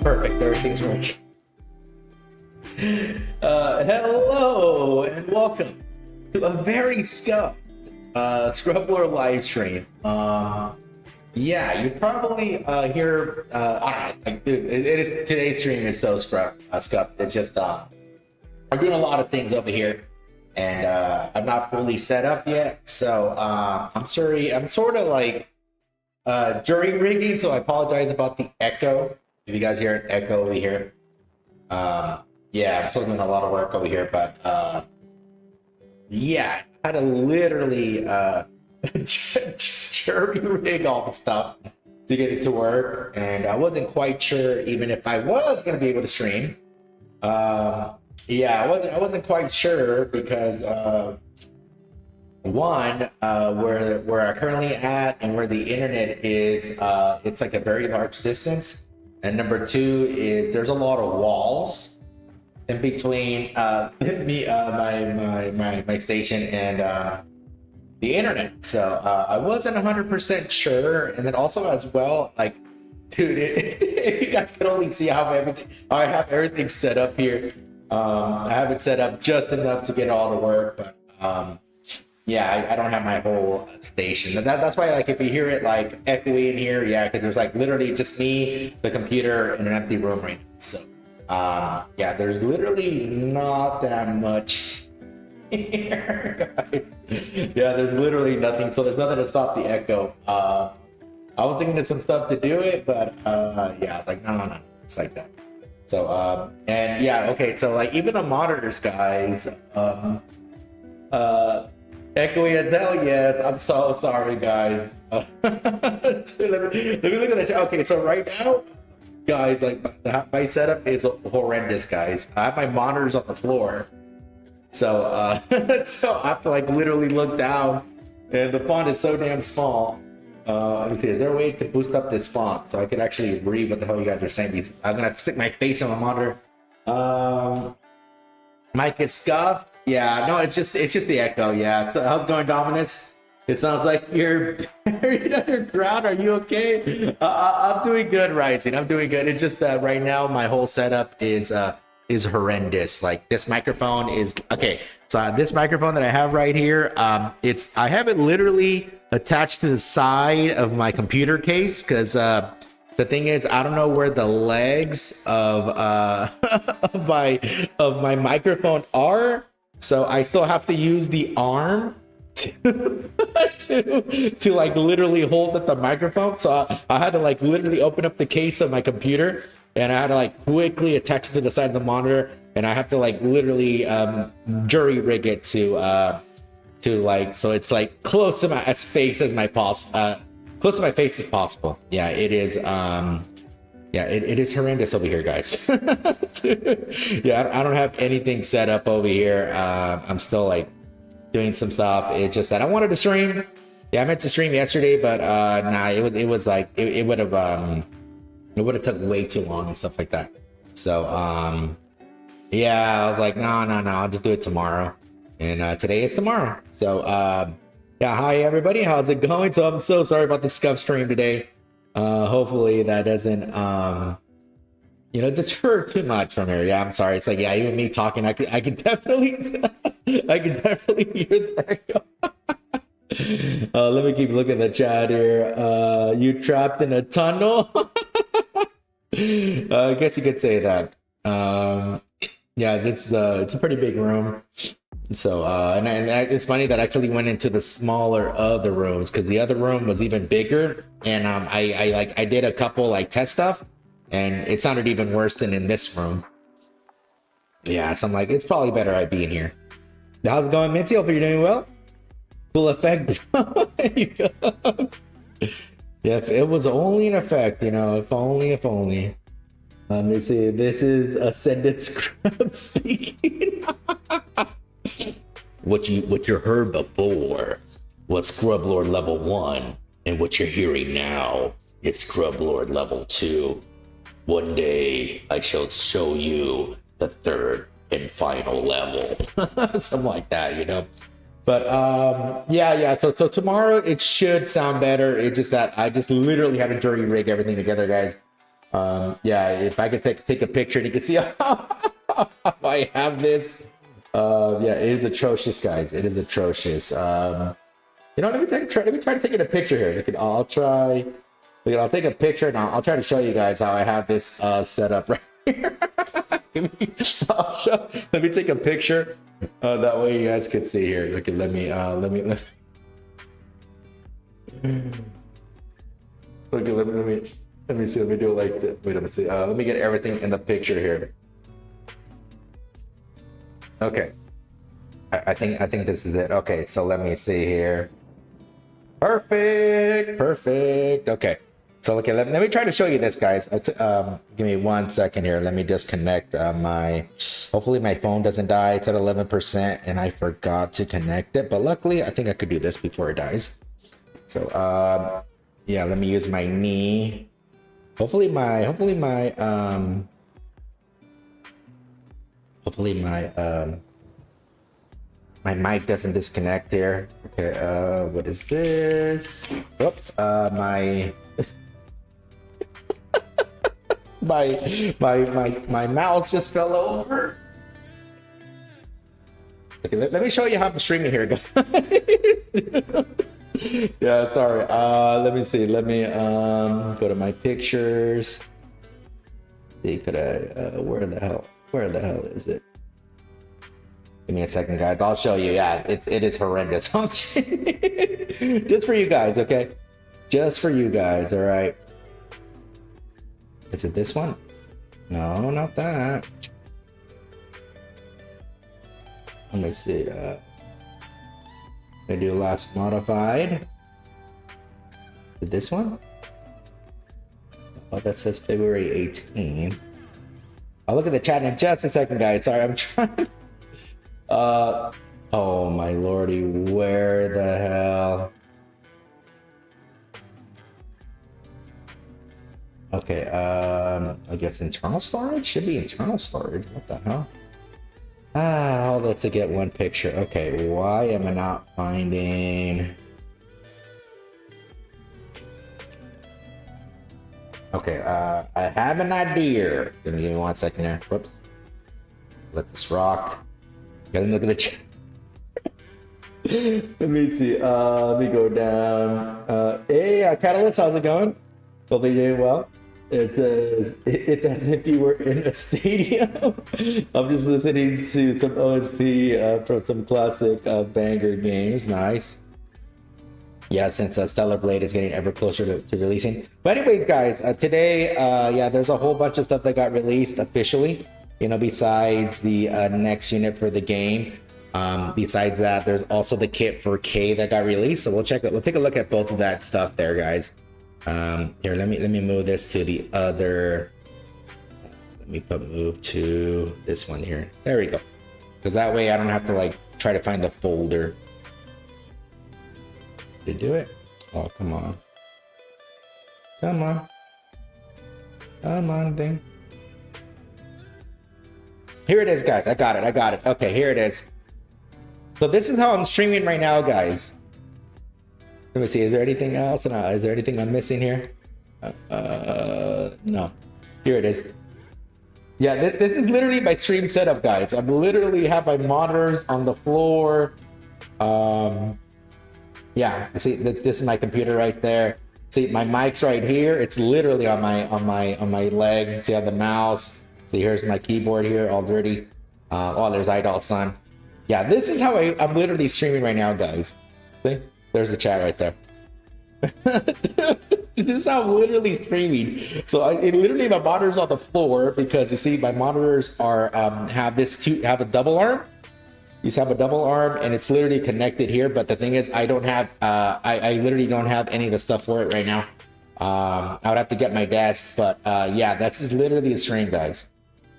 Perfect. Everything's working. Hello and welcome to a very scuffed Scrublord live stream. Yeah, you probably hear. I don't know, like, dude, it is, today's stream is so scuffed. It's just I'm doing a lot of things over here, and I'm not fully set up yet. So I'm sorry. I'm sort of like jury rigging, so I apologize about the echo. If you guys hear an echo over here, yeah, I'm still doing a lot of work over here, but yeah, I had to literally jury rig all the stuff to get it to work, and I wasn't quite sure even if I was going to be able to stream. Yeah, I wasn't quite sure because one, where I'm currently at and where the internet is, it's like a very large distance, and number two is there's a lot of walls in between me, my station and the internet. So I wasn't 100% sure, and then also as well, like, dude, if you guys could only see how I have everything set up here. I have it set up just enough to get all the work, but yeah, I don't have my whole station. That's why, like, if you hear it like echoey in here, yeah, because there's like literally just me, the computer, and an empty room right now. So yeah, there's literally not that much here, guys. Yeah, there's literally nothing, so there's nothing to stop the echo. I was thinking of some stuff to do it, but yeah, I was like, no, it's like that. So and yeah, okay, so like even the monitors, guys, echoey as hell. Yes, I'm so sorry, guys. Dude, let me look at the chat. Okay, so right now, guys, like my setup is horrendous, guys. I have my monitors on the floor, so so I have to like literally look down, and the font is so damn small. Let me see, is there a way to boost up this font so I could actually read what the hell you guys are saying? I'm gonna have to stick my face on the monitor. Mic is scuffed. Yeah, no, it's just the echo. Yeah. So how's it going, Dominus? It sounds like you're buried underground. Are you okay? I'm doing good, Rising. I'm doing good. It's just that right now my whole setup is horrendous. Like, this microphone is okay. So this microphone that I have right here, I have it literally attached to the side of my computer case, because the thing is, I don't know where the legs of of my microphone are, so I still have to use the arm to like literally hold up the microphone. So I had to like literally open up the case of my computer, and I had to like quickly attach it to the side of the monitor, and I have to like literally jury rig it to like, so it's like close to my face as close to my face as possible. Yeah, it is. Yeah, it is horrendous over here, guys. Yeah, I don't have anything set up over here. I'm still like doing some stuff. It's just that I wanted to stream. Yeah, I meant to stream yesterday, but nah, it was like it would have took way too long and stuff like that. So yeah, I was like, no, I'll just do it tomorrow. And today is tomorrow. So yeah, hi everybody, how's it going? So I'm so sorry about the scuff stream today. Hopefully that doesn't deter too much from here. Yeah, I'm sorry. It's like, yeah, even me talking, I can definitely hear the echo. Let me keep looking at the chat here. You trapped in a tunnel? I guess you could say that. Yeah, this it's a pretty big room. So and it's funny that I actually went into the smaller of the rooms, because the other room was even bigger, and I did a couple like test stuff, and it sounded even worse than in this room. Yeah, so I'm like, it's probably better I be in here. How's it going, Minty? Hope you're doing well. Cool effect. There you go. Yeah, if it was only an effect, if only. Let me see. This is Ascended Scrub speaking. What you heard before was Scrublord level 1, and what you're hearing now is Scrublord level 2. One day I shall show you the third and final level. Something like that, But yeah. So tomorrow it should sound better. It's just that I just literally had to jury rig everything together, guys. Yeah, if I could take a picture and you can see how I have this. Yeah, it is atrocious, guys. It is atrocious. You know, let me try to take a picture here. I'll try. I'll take a picture and I'll try to show you guys how I have this set up right here. Let me take a picture. That way you guys can see here. Look, let me see. Let me do it like this. Wait, let me see. Let me get everything in the picture here. Okay. I think this is it. Okay, so let me see here. Perfect. Okay. So okay, let me try to show you this, guys. Give me 1 second here. Let me just connect hopefully my phone doesn't die. It's at 11% and I forgot to connect it, but luckily I think I could do this before it dies. So yeah, let me use my knee. Hopefully my my mic doesn't disconnect here. Okay, what is this? Whoops, my my mouse just fell over. Okay, let me show you how I'm streaming here, guys. Yeah, sorry. Let me see. Let me go to my pictures. See, could I? Where the hell is it? Give me a second, guys. I'll show you. Yeah, it is horrendous. Just for you guys, okay? Just for you guys, all right? Is it this one? No, not that. Let me see. I do last modified. Is it this one? Oh, that says February 18th. I'll look at the chat in just a second, guys. Sorry, I'm trying. Oh my lordy, where the hell? Okay, I guess internal storage? Should be internal storage. What the hell? Oh, let's get one picture. Okay, why am I not finding... Okay, I have an idea. Give me 1 second here. Whoops. Let this rock. Let me look at the chat. Let me see. Let me go down. Hey, Catalyst, how's it going? Hope you're doing well. It says it's as if you were in a stadium. I'm just listening to some OST from some classic banger games. Nice. Yeah, since Stellar Blade is getting ever closer to releasing. But anyways, guys, today, yeah, there's a whole bunch of stuff that got released officially. You know, besides the next unit for the game. Besides that, there's also the kit for K that got released. So we'll take a look at both of that stuff there, guys. Here, let me move this to the other. Let me move to this one here. There we go. Because that way I don't have to like try to find the folder. Did you do it? Oh, come on. Come on, thing. Here it is, guys. I got it. Okay, here it is. So this is how I'm streaming right now, guys. Let me see. Is there anything else? No. Is there anything I'm missing here? No. Here it is. Yeah, this is literally my stream setup, guys. I'm literally have my monitors on the floor. Yeah, you see, this is my computer right there. See, my mic's right here. It's literally on my leg. See, I have the mouse. See, here's my keyboard here already. Oh, there's Idol Sun. Yeah, this is how I'm literally streaming right now, guys. See, there's the chat right there. This is how I'm literally streaming. So literally my monitor's on the floor because you see my monitors are have a double arm. You have a double arm and it's literally connected here. But the thing is, I don't have I literally don't have any of the stuff for it right now. I would have to get my desk, but yeah, that's just literally a stream, guys.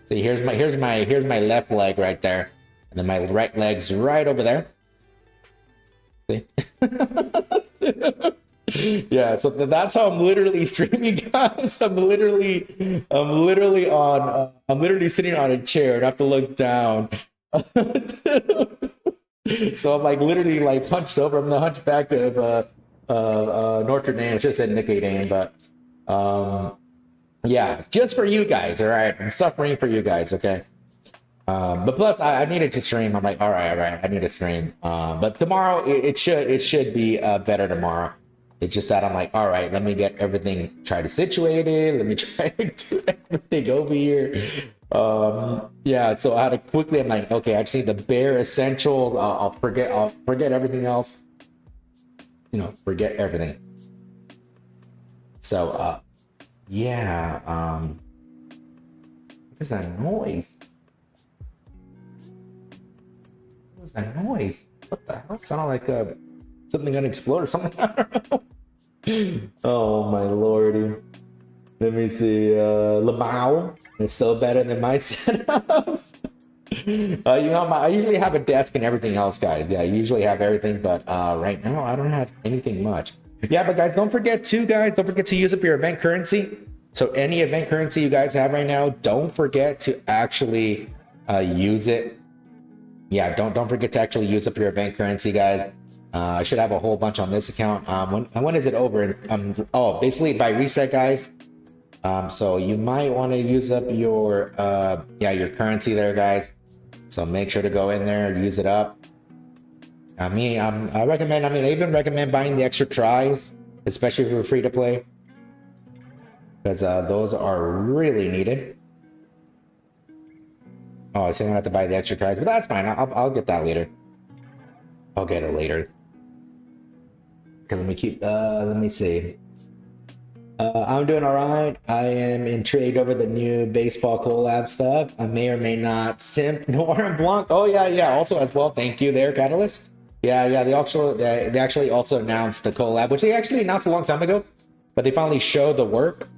See, here's my left leg right there, and then my right leg's right over there. See? Yeah, so that's how I'm literally streaming, guys. I'm literally sitting on a chair and I have to look down. So I'm like literally like hunched over. I'm the hunchback of Notre Dame. I should have said Nikke Dame, but Yeah, just for you guys. All right, I'm suffering for you guys. Okay. But plus, I needed to stream. I'm like, all right, I need to stream. But tomorrow, it should be better tomorrow. It's just that I'm like, all right, let me get everything try to situated. Let me try to do everything over here. Yeah. So I had to quickly. I'm like, okay, I just need the bare essentials. I'll forget everything else. You know, forget everything. So, yeah. What is that noise? What was that noise? What the hell? It sounded like something gonna explode or something. I don't know. Oh my lordy. Let me see. Lamau. It's still better than my setup. You know, I usually have a desk and everything else, guys. Yeah, I usually have everything, but right now I don't have anything much. Yeah, but guys, don't forget to use up your event currency. So any event currency you guys have right now, don't forget to actually use it. Yeah, don't forget to actually use up your event currency, guys. I should have a whole bunch on this account. When is it over? Oh, basically by reset, guys. So you might want to use up your your currency there, guys. So make sure to go in there, use it up. I mean, I even recommend buying the extra tries, especially if you're free to play, because those are really needed. Oh, so I'm gonna have to buy the extra tries, but that's fine. I'll get that later. I'll get it later. Okay, let me see. I'm doing all right. I am intrigued over the new baseball collab stuff. I may or may not simp Noir Blanc. Oh yeah. Also as well. Thank you there, Catalyst. Yeah. They actually also announced the collab, which they actually announced a long time ago, but they finally showed the work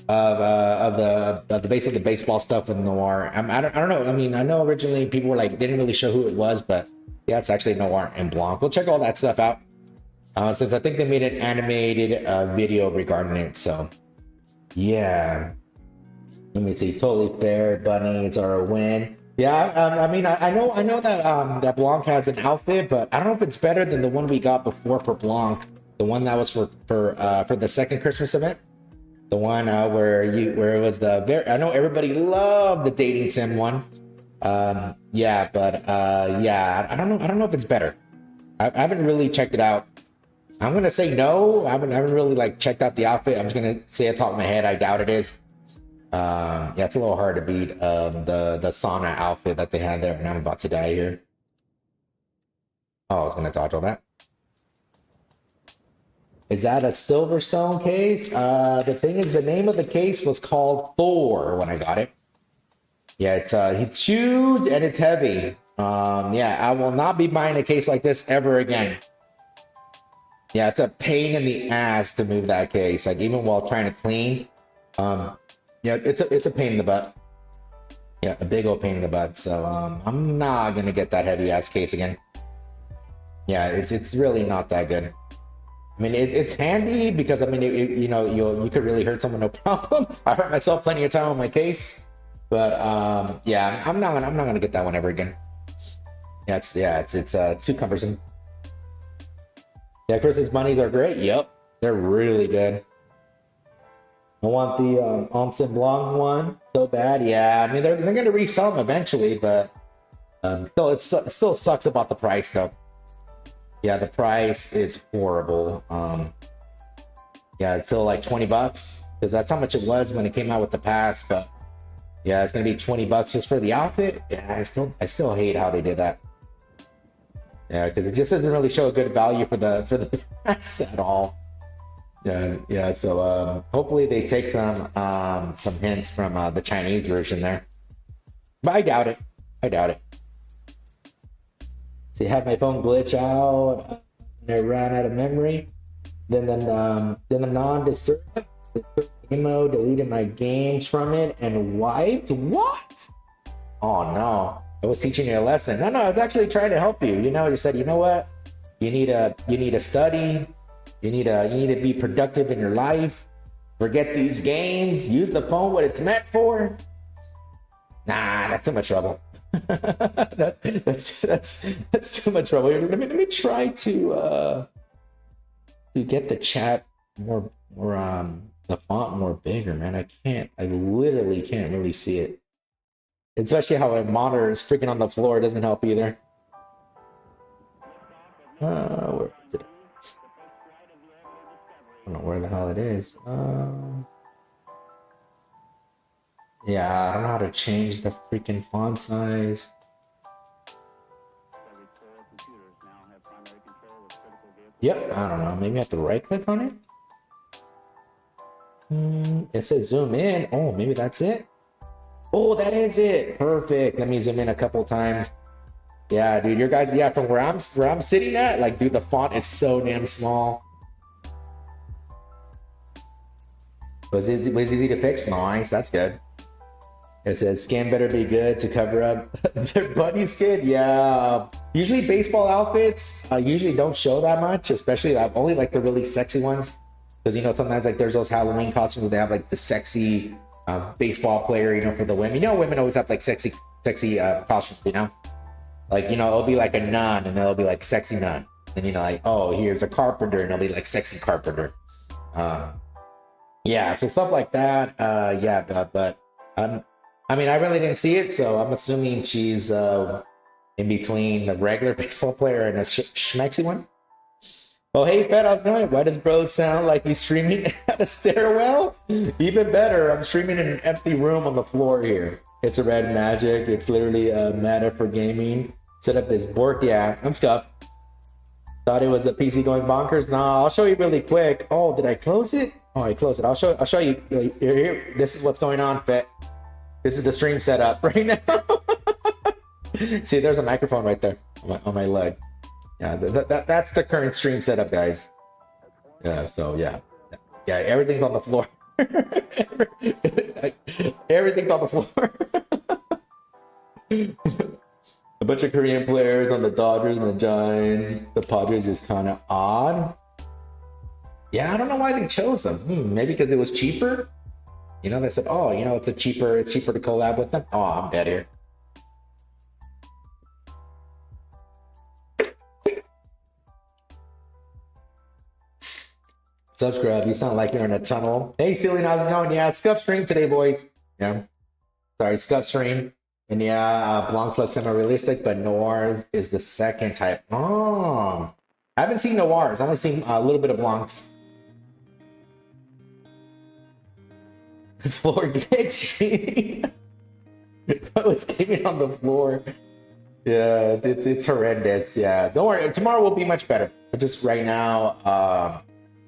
of the base of the baseball stuff with Noir. I don't know. I mean, I know originally people were like, they didn't really show who it was, but yeah, it's actually Noir and Blanc. We'll check all that stuff out. Since I think they made an animated video regarding it, so yeah. Let me see. Totally fair, bunnies are a win. Yeah, I mean, I know that that Blanc has an outfit, but I don't know if it's better than the one we got before for Blanc, the one that was for the second Christmas event, the one where it was I know everybody loved the dating sim one. Yeah, but yeah, I don't know if it's better. I haven't really checked it out. I'm gonna say no. I haven't really like checked out the outfit. I'm just gonna say off the top of my head, I doubt it is. Yeah, it's a little hard to beat the sauna outfit that they had there, and I'm about to die here. Oh, I was gonna dodge all that. Is that a Silverstone case? The thing is, the name of the case was called Thor when I got it. Yeah, it's huge and it's heavy. Yeah, I will not be buying a case like this ever again. Yeah, it's a pain in the ass to move that case, like even while trying to clean. Yeah, it's a pain in the butt. Yeah, a big old pain in the butt. So I'm not gonna get that heavy ass case again. Yeah, it's really not that good. I mean, it's handy because I mean, you know, you could really hurt someone, no problem. I hurt myself plenty of time on my case, but yeah, I'm not gonna get that one ever again. Yeah, it's too cumbersome. Yeah, Christmas bunnies are great. Yep, they're really good. I want the Ancien Blanc one so bad. Yeah, I mean they're gonna resell them eventually, but still it still sucks about the price though. Yeah, the price is horrible. Yeah, it's still like $20 because that's how much it was when it came out with the pass. But yeah, it's gonna be $20 just for the outfit. Yeah, I still hate how they did that. Yeah, because it just doesn't really show a good value for the pass at all. Yeah. So hopefully they take some hints from the Chinese version there, but I doubt it. See, had my phone glitch out and it ran out of memory. Then the non-disturb game mode deleted my games from it and wiped. What? Oh no! I was teaching you a lesson. No, I was actually trying to help you. You know, you said, you know what? You need to study. You need to be productive in your life. Forget these games. Use the phone what it's meant for. Nah, that's too much trouble. That's too much trouble. Let me try to get the chat more the font more bigger, man. I literally can't really see it. Especially how my monitor is freaking on the floor. It doesn't help either. Where is it? I don't know where the hell it is. Yeah, I don't know how to change the freaking font size. Yep, I don't know. Maybe I have to right click on it. It says zoom in. Oh, maybe that's it. Oh, that is it. Perfect. Let me zoom in a couple times. Yeah, dude, your guys, yeah, from where I'm sitting at, like, dude, the font is so damn small. Was easy to fix? Nice, that's good. It says skin better be good to cover up their bunny skin. Yeah, usually baseball outfits usually don't show that much, especially only like the really sexy ones. Because, you know, sometimes like there's those Halloween costumes where they have like the sexy baseball player, you know, for the women. You know, women always have like sexy costumes, you know? Like, you know, it'll be like a nun and then it'll be like sexy nun. And, you know, like, oh, here's a carpenter and it'll be like sexy carpenter. Yeah, so stuff like that. Yeah, but I mean, I really didn't see it, so I'm assuming she's in between the regular baseball player and a schmexy one. Oh, hey, Fed, how's it going? Why does bro sound like he's streaming at a stairwell? Even better, I'm streaming in an empty room on the floor here. It's a red magic. It's literally a meta for gaming. Set up this board. Yeah, I'm scuffed. Thought it was the PC going bonkers. Nah, I'll show you really quick. Oh, did I close it? Oh, I closed it. I'll show you. Here. This is what's going on, Fed. This is the stream setup right now. See, there's a microphone right there on my leg. Yeah, that's the current stream setup, guys. Yeah, so yeah, everything's on the floor. Everything's on the floor. A bunch of Korean players on the Dodgers and the Giants. The Padres is kind of odd. Yeah, I don't know why they chose them. Maybe because it was cheaper. You know, they said, oh, you know, it's cheaper to collab with them. Oh, I'm dead here. Subscribe, you sound like you're in a tunnel. Hey, Steely, how's it going? Yeah, Scuff stream today, boys. Yeah. Sorry, Scuff stream. And yeah, Blancs look semi-realistic, but Noirs is the second type. Oh, I haven't seen Noirs. I've only seen a little bit of Blancs. Floor extreme. I was gaming on the floor. Yeah, it's horrendous. Yeah, don't worry. Tomorrow will be much better. But just right now,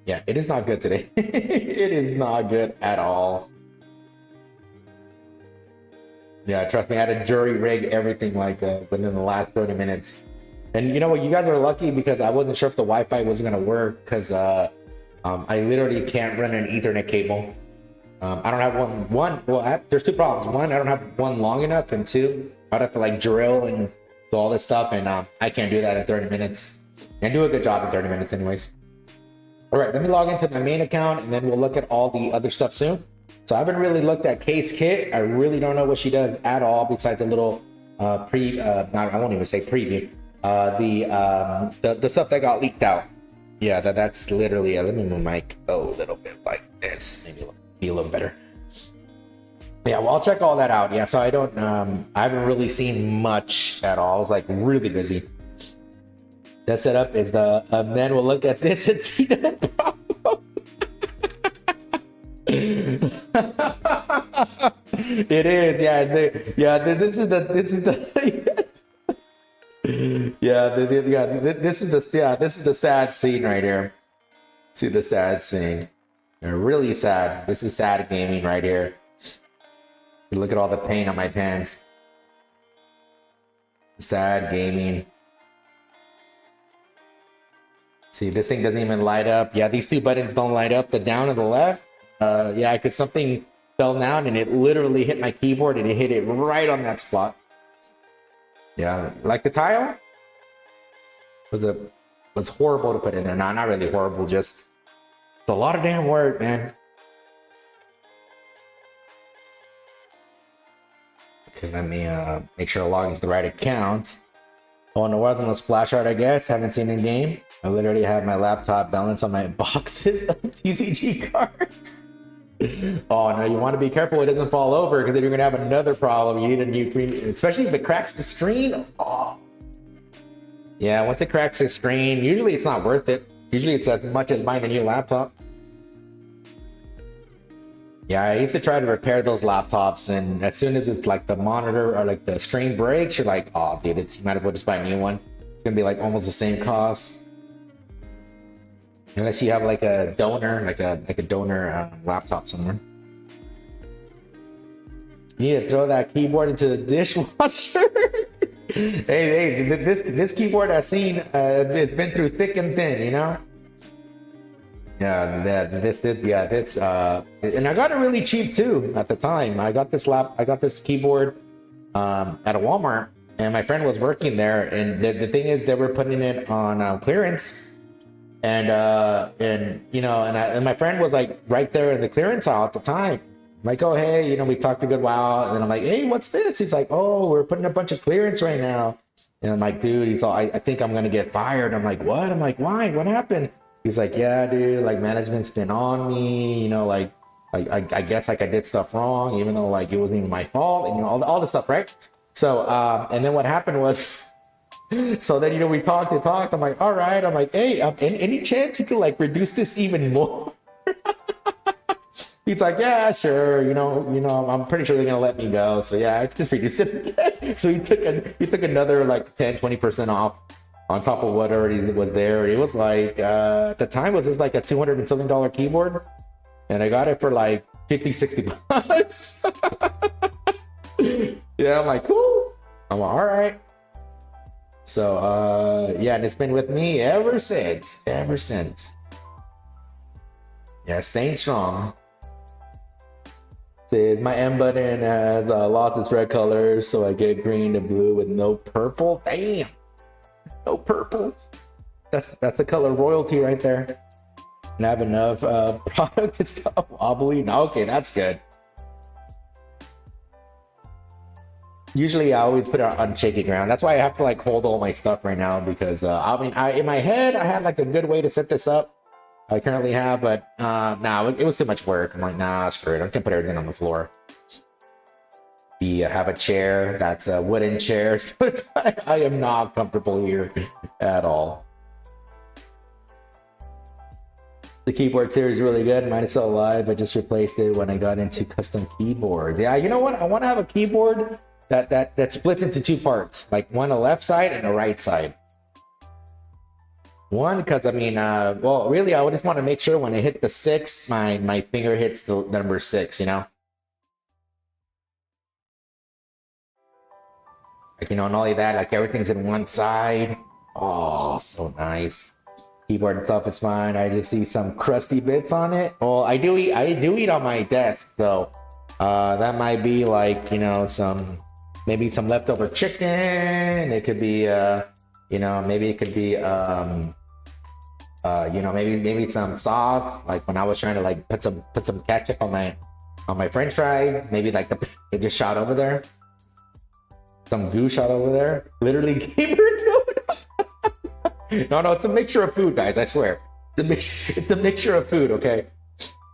yeah, it is not good today. It is not good at all. Yeah, trust me, I had to jury rig everything like within the last 30 minutes. And you know what? You guys are lucky because I wasn't sure if the Wi-Fi was going to work because I literally can't run an Ethernet cable. I don't have one. Well, there's two problems. One, I don't have one long enough, and two, I'd have to like drill and do all this stuff, and I can't do that in 30 minutes. And do a good job in 30 minutes, anyways. All right, let me log into my main account, and then we'll look at all the other stuff soon. So I haven't really looked at Kate's kit. I really don't know what she does at all, besides a little I won't even say preview. The stuff that got leaked out. Yeah, that's literally. Let me move my mic a little bit like this. Maybe it'll be a little better. Yeah, well, I'll check all that out. Yeah, so I don't. I haven't really seen much at all. I was like really busy. That setup is the then we'll look at this and see no problem. It is, yeah. This is the this is the sad scene right here. See the sad scene. They're really sad. This is sad gaming right here. Look at all the paint on my pants. Sad gaming. See, this thing doesn't even light up. Yeah, these two buttons don't light up. The down and the left. Yeah, because something fell down and it literally hit my keyboard and it hit it right on that spot. Yeah, like the tile was horrible to put in there. No, not really horrible. Just it's a lot of damn work, man. Okay, let me make sure I log into the right account. Oh, and the world's on the splash art, I guess. Haven't seen in game. I literally have my laptop balance on my boxes of TCG cards. Oh no, you want to be careful it doesn't fall over, because then you're gonna have another problem. You need a new screen, especially if it cracks the screen. Oh. Yeah, once it cracks the screen, usually it's not worth it. Usually it's as much as buying a new laptop. Yeah, I used to try to repair those laptops, and as soon as it's like the monitor or like the screen breaks, you're like, oh dude, you might as well just buy a new one. It's gonna be like almost the same cost. Unless you have like a donor, like a donor laptop somewhere. You need to throw that keyboard into the dishwasher. hey, this keyboard I've seen, it's been through thick and thin, you know. Yeah, that's and I got it really cheap too at the time. I got this keyboard at a Walmart, and my friend was working there, and the thing is they were putting it on clearance. And you know, and my friend was like right there in the clearance aisle at the time. I'm like, oh hey, you know, we talked a good while, and then I'm like, hey, what's this? He's like, oh, we're putting a bunch of clearance right now. And I'm like, dude, he's all, I think I'm gonna get fired. I'm like, what? I'm like, why? What happened? He's like, yeah, dude, like management's been on me, you know, like I guess like I did stuff wrong, even though like it wasn't even my fault, and you know, all the stuff, right? So and then what happened was, so then, you know, we talked and talked. I'm like, all right. I'm like, hey, any chance you could like reduce this even more? He's like, yeah, sure. You know, I'm pretty sure they're gonna let me go. So yeah, I can just reduce it again. So he took another like 10-20% off on top of what already was there. It was like at the time was just like a $200 and something keyboard, and I got it for like 50-60 bucks. Yeah, I'm like, cool. I'm like, all right. So yeah, and it's been with me ever since. Yeah, staying strong. Says my M button has lost its red color, so I get green to blue with no purple. Damn, no purple. That's the color royalty right there. And I have enough product to stop wobbling. Okay, that's good. Usually I always put it on shaky ground. That's why I have to like hold all my stuff right now, because I mean, in my head I had like a good way to set this up. I currently have, but nah, it was too much work. I'm like, nah, screw it. I can put everything on the floor. Have a chair that's a wooden chair, so it's like, I am not comfortable here at all. The keyboard series is really good. Mine is still alive. I just replaced it when I got into custom keyboards. Yeah, you know what? I want to have a keyboard that splits into two parts, like one a left side and a right side. One, because I mean, well, really, I would just want to make sure when I hit the 6, my finger hits the number 6, you know? Like, you know, and all of that, like everything's in one side. Oh, so nice. Keyboard itself is fine. I just see some crusty bits on it. Well, I do eat on my desk, so that might be like, you know, maybe some leftover chicken. It could be you know, maybe it could be you know, maybe some sauce, like when I was trying to like put some ketchup on my french fries, maybe like it just shot over there, some goo shot over there, literally gamer food. No, it's a mixture of food, guys, I swear. It's a mixture of food, okay?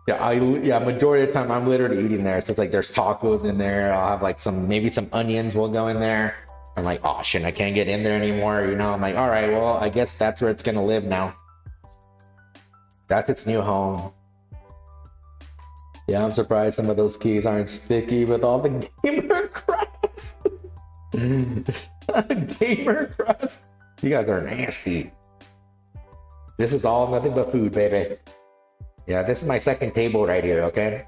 Yeah, majority of the time I'm literally eating there. So it's like there's tacos in there. I'll have like maybe some onions will go in there. I'm like, oh shit, I can't get in there anymore, you know? I'm like, all right, well, I guess that's where it's gonna live now. That's its new home. Yeah, I'm surprised some of those keys aren't sticky with all the gamer crust. Gamer crust. You guys are nasty. This is all nothing but food, baby. Yeah, this is my second table right here, okay?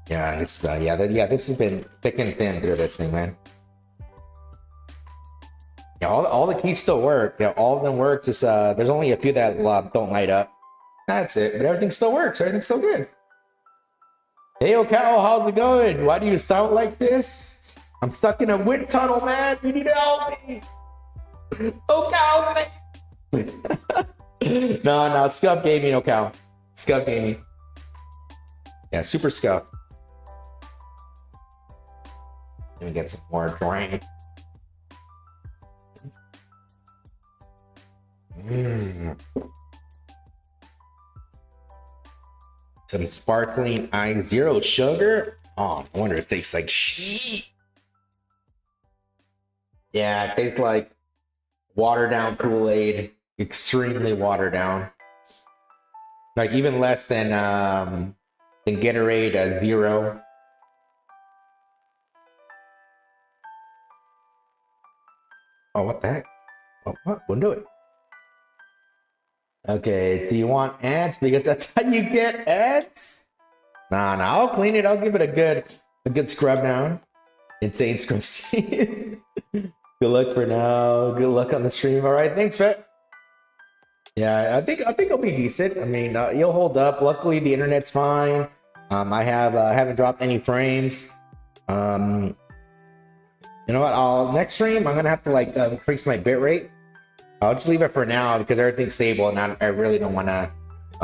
Yeah, it's this has been thick and thin through this thing, man. Yeah, all the keys still work. Yeah, all of them work. Just there's only a few that don't light up. That's it. But everything still works. Everything's still good. Hey, Cal, how's it going? Why do you sound like this? I'm stuck in a wind tunnel, man. You need to help me. Cal. No, it's Scuff Gaming, Cal. Scuff Gaming. Yeah, super Scuff. Let me get some more drink. Some sparkling ice, zero sugar. Oh, I wonder if it tastes like shit. Yeah, it tastes like watered down Kool-Aid, extremely watered down. Like even less than Gatorade Zero. Oh, what the heck? Oh, what? Wouldn't do it. Okay, do you want ants? Because that's how you get ants? Nah, I'll clean it. I'll give it a good scrub down. Insane scrub seed. Good luck for now. Good luck on the stream. All right, thanks, Fet. Yeah, I think it'll be decent. I mean, you'll hold up. Luckily, the internet's fine. I haven't dropped any frames. You know what? Next stream, I'm gonna have to like increase my bitrate. I'll just leave it for now because everything's stable, and I really don't want to.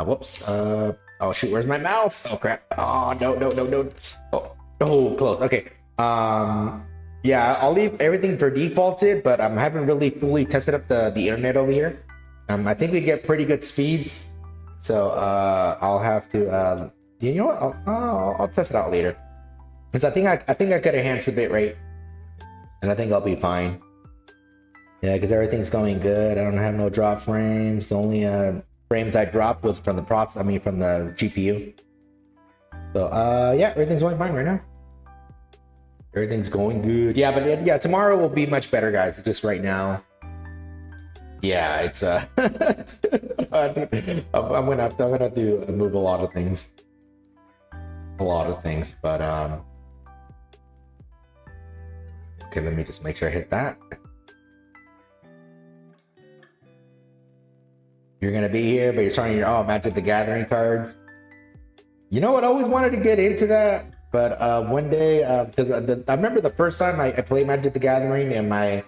Whoops. Oh shoot, where's my mouse? Oh crap. Oh no. Oh, close. Okay. Yeah, I'll leave everything for defaulted, but I haven't really fully tested up the internet over here. I think we get pretty good speeds, so I'll have to. You know what? I'll test it out later because I think I could enhance the bitrate, and I think I'll be fine. Yeah, because everything's going good. I don't have no drop frames. The only frames I dropped was from the from the GPU. So yeah, everything's going fine right now. Everything's going good. Yeah, but yeah, tomorrow will be much better, guys. Just right now. Yeah, it's I'm gonna have to move a lot of things. But okay, let me just make sure I hit that. You're gonna be here, but you're trying your Magic the Gathering cards. You know what? I always wanted to get into that, but one day, because I remember the first time I played Magic the Gathering, and my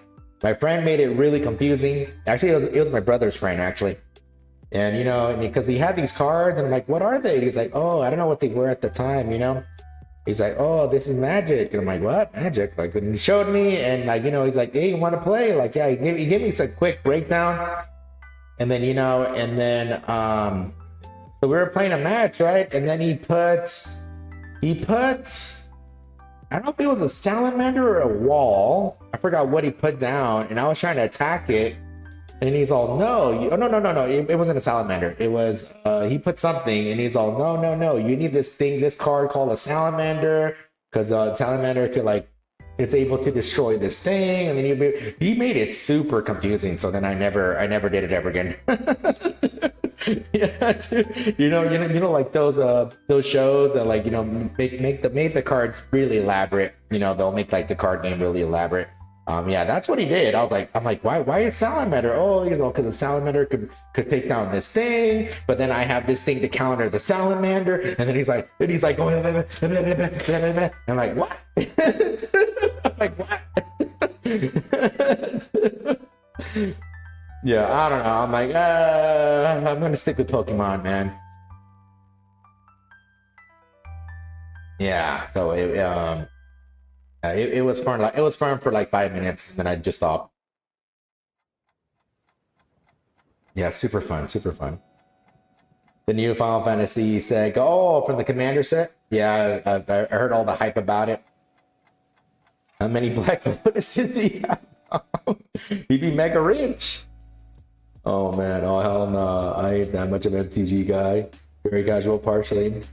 friend made it really confusing. Actually, it was my brother's friend, actually. And you know, because he had these cards, and I'm like, "What are they?" And he's like, "Oh, I don't know what they were at the time," you know. He's like, "Oh, this is Magic," and I'm like, "What Magic?" Like, when he showed me, and like, you know, he's like, "Hey, you want to play?" Like, yeah, he gave me some quick breakdown. And then, you know, so we were playing a match, right? And then he put, I don't know if it was a salamander or a wall. I forgot what he put down, and I was trying to attack it. And he's all, no, no. It wasn't a salamander. It was, he put something, and he's all, no. You need this card called a salamander, because salamander could like, it's able to destroy this thing, and then he made it super confusing. So then I never did it ever again. Yeah, dude. You know, like those shows that like, you know, make the cards really elaborate. You know, they'll make like the card game really elaborate. Yeah, that's what he did. I'm like, why is salamander? Oh, you know, because the salamander could take down this thing, but then I have this thing to counter the salamander, and then he's like, oh, I'm like, what? I'm like, what? Yeah, I don't know. I'm like, I'm gonna stick with Pokemon, man. Yeah, so it was fun. Like, it was fun for like 5 minutes, and then I just stopped. Yeah, super fun. The new Final Fantasy set. Oh, from the Commander set. Yeah, I heard all the hype about it. How many Black Lotuses do you have? He'd be mega rich. Oh man, oh hell no. I ain't that much of an MTG guy. Very casual, partially.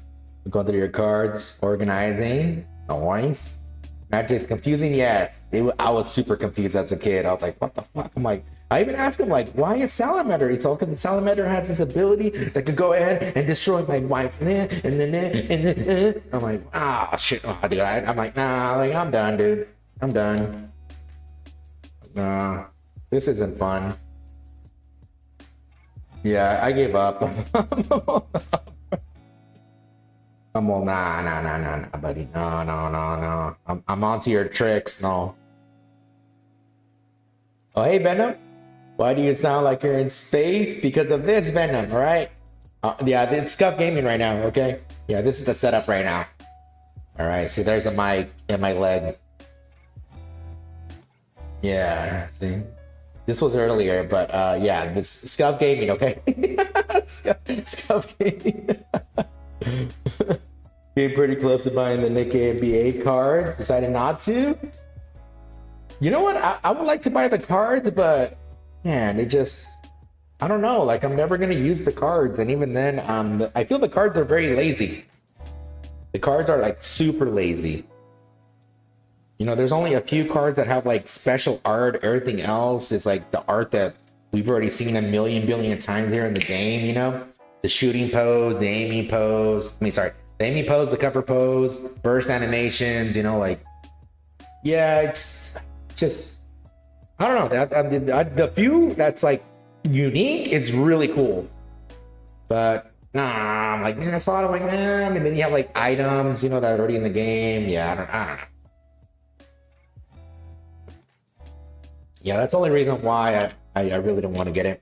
Going through your cards, organizing. Nice. Magic confusing, yes. I was super confused as a kid. I was like, what the fuck? I'm like, I even asked him, like, why is salamander? He's all, because the salamander has this ability that could go ahead and destroy my wife. And then I'm like, shit. Oh, dude. I'm like, nah, like, I'm done, dude. I'm done. Nah, this isn't fun. Yeah, I gave up. I'm all, nah, buddy. No. I'm onto your tricks, no. Oh, hey, Venom. Why do you sound like you're in space? Because of this, Venom, right? Yeah, it's Scuff Gaming right now, okay? Yeah, this is the setup right now. All right, see, there's a mic in my leg. Yeah, see? This was earlier, but yeah, this Scuff Gaming, okay? Scuff Gaming. Came pretty close to buying the Nikke BA cards. Decided not to. You know what? I would like to buy the cards, but man, it just, I don't know. Like, I'm never gonna use the cards, and even then, I feel the cards are very lazy. The cards are like super lazy. You know, there's only a few cards that have like special art. Everything else is like the art that we've already seen a million billion times here in the game. You know, the shooting pose, the aiming pose. The aiming pose, the cover pose, burst animations. You know, like, yeah, it's just, I don't know. The few that's like unique, it's really cool. But nah, I'm like, man, I saw it. I'm like, man. And then you have like items, you know, that are already in the game. Yeah, I don't know. Yeah, that's the only reason why I really don't want to get it.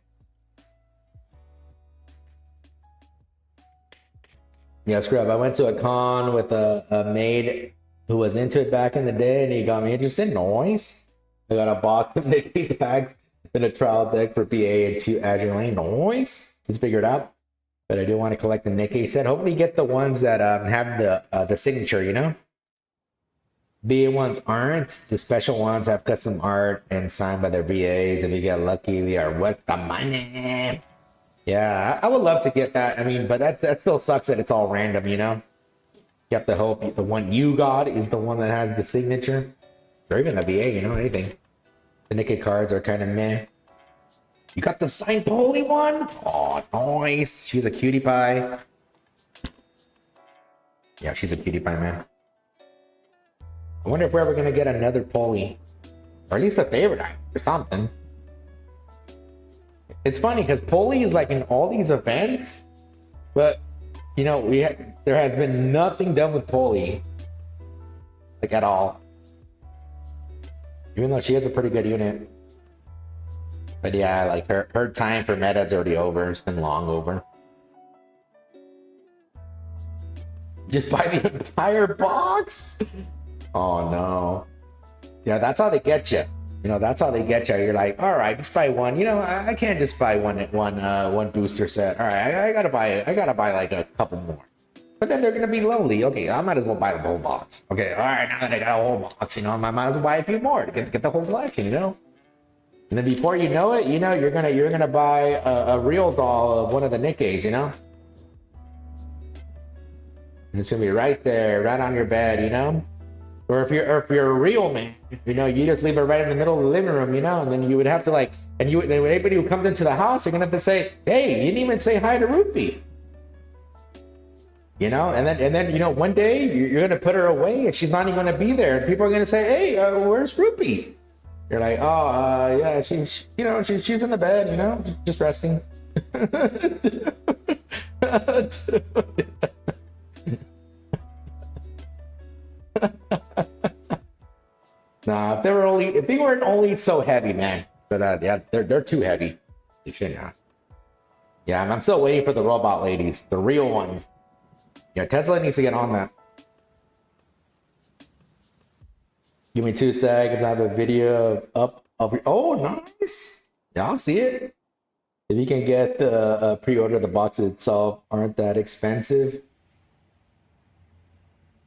Yeah, Scrub, I went to a con with a maid who was into it back in the day, and he got me interested. Nice. I got a box of Nikke packs and a trial deck for BA and 2 Azure Lane. Nice. Let's figure it out. But I do want to collect the Nikke set. Hopefully get the ones that have the signature, you know? BA ones aren't. The special ones have custom art and signed by their VAs. If you get lucky, they are worth the money. Yeah, I would love to get that. I mean, but that still sucks that it's all random, you know? You have to hope the one you got is the one that has the signature. Or even the VA, you know, anything. The Nikke cards are kind of meh. You got the signed Polly one? Oh, nice. She's a cutie pie. Yeah, she's a cutie pie, man. I wonder if we're ever going to get another Polly. Or at least a favorite item or something. It's funny because Polly is like in all these events. But, you know, there has been nothing done with Polly. Like at all. Even though she has a pretty good unit. But yeah, like her time for meta is already over. It's been long over. Just buy the entire box? Oh no. Yeah, that's how they get you. You know, that's how they get you. You're like, all right, just buy one. You know, I can't just buy one booster set. All right, I gotta buy like a couple more. But then they're gonna be lonely. Okay, I might as well buy the whole box. Okay, all right, now that I got a whole box, you know, I might as well buy a few more to get the whole collection, you know? And then before you know it, you know, you're gonna buy a real doll of one of the Nikkes, you know? And it's gonna be right there, right on your bed, you know? Or if you're a real man, you know, you just leave it right in the middle of the living room, you know, and then you would have to like, and anybody who comes into the house, you're gonna have to say, hey, you didn't even say hi to Rupi. You know, and then you know, one day you're gonna put her away and she's not even gonna be there, and people are gonna say, hey, where's Rupi? You're like, oh, yeah, she's in the bed, you know, just resting. Nah, if they weren't only so heavy, man. But yeah, they're too heavy. They shouldn't have. Yeah, I'm still waiting for the robot ladies, the real ones. Yeah, Tesla needs to get on that. Give me 2 seconds. I have a video up of. Oh, nice. Yeah, I'll see it. If you can get the pre-order the box itself, aren't that expensive?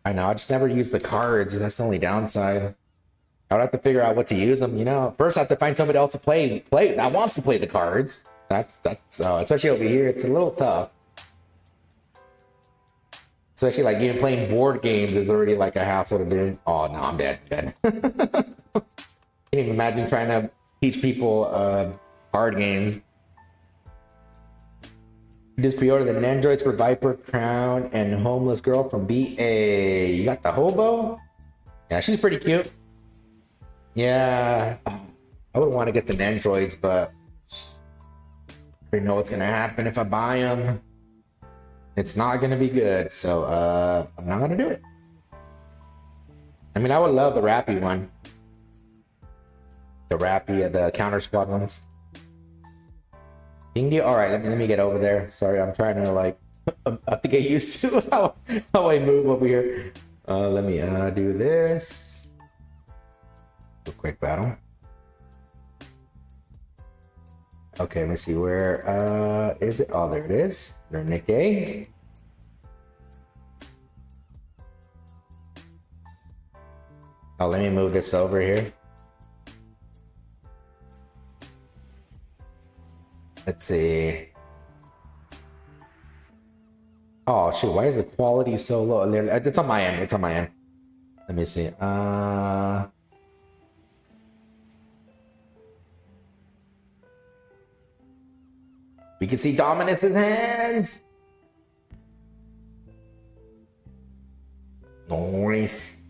I know. I just never use the cards. That's the only downside. I would have to figure out what to use them. You know, first I have to find somebody else to play that wants to play the cards. That's especially over here. It's a little tough. Especially like even playing board games is already like a hassle to do. Oh no, I'm dead. Can't even imagine trying to teach people card games. Just pre-order the Nandroids for Viper, Crown, and Homeless Girl from BA. You got the hobo? Yeah, she's pretty cute. Yeah, I would want to get the Nandroids, but I already know what's gonna happen if I buy them. It's not gonna be good, so I'm not gonna do it. I mean, I would love the Rappy one. The Rappy, the Counter Squad ones. India, all right. Let me get over there. Sorry, I'm trying to like. I have to get used to how I move over here. Let me do this. A quick battle. Okay, let me see where is it? Oh, there it is. They're Nikke. Oh, let me move this over here. Let's see. Oh shoot, why is the quality so low? It's on my end. It's on my end. Let me see. We can see Dominus's hands. Nice.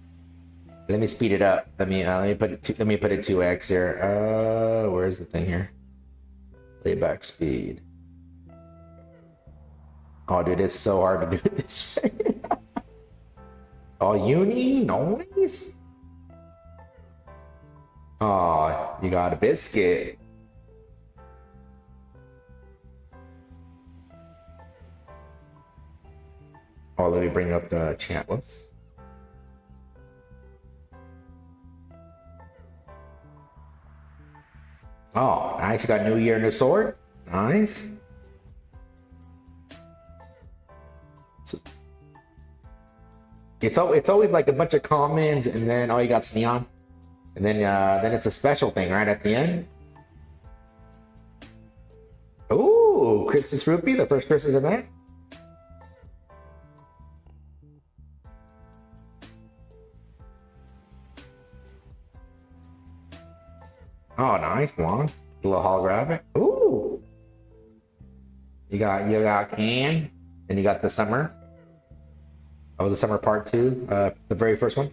Let me speed it up. Let me put it. Let me put it 2x here. Where's the thing here? Playback speed. Oh, dude, it's so hard to do it this way. Oh, uni, nice. Oh, you got a biscuit. Oh, let me bring up the chat. Whoops. Oh, nice. You got New Year, New Sword. Nice. It's always like a bunch of commons, and then you got Sneon, and then it's a special thing right at the end. Ooh, Christmas Rupee, the first Christmas event. Oh, nice one. A little holographic. Ooh. You got Can, and you got the Summer. Oh, the Summer Part 2, the very first one.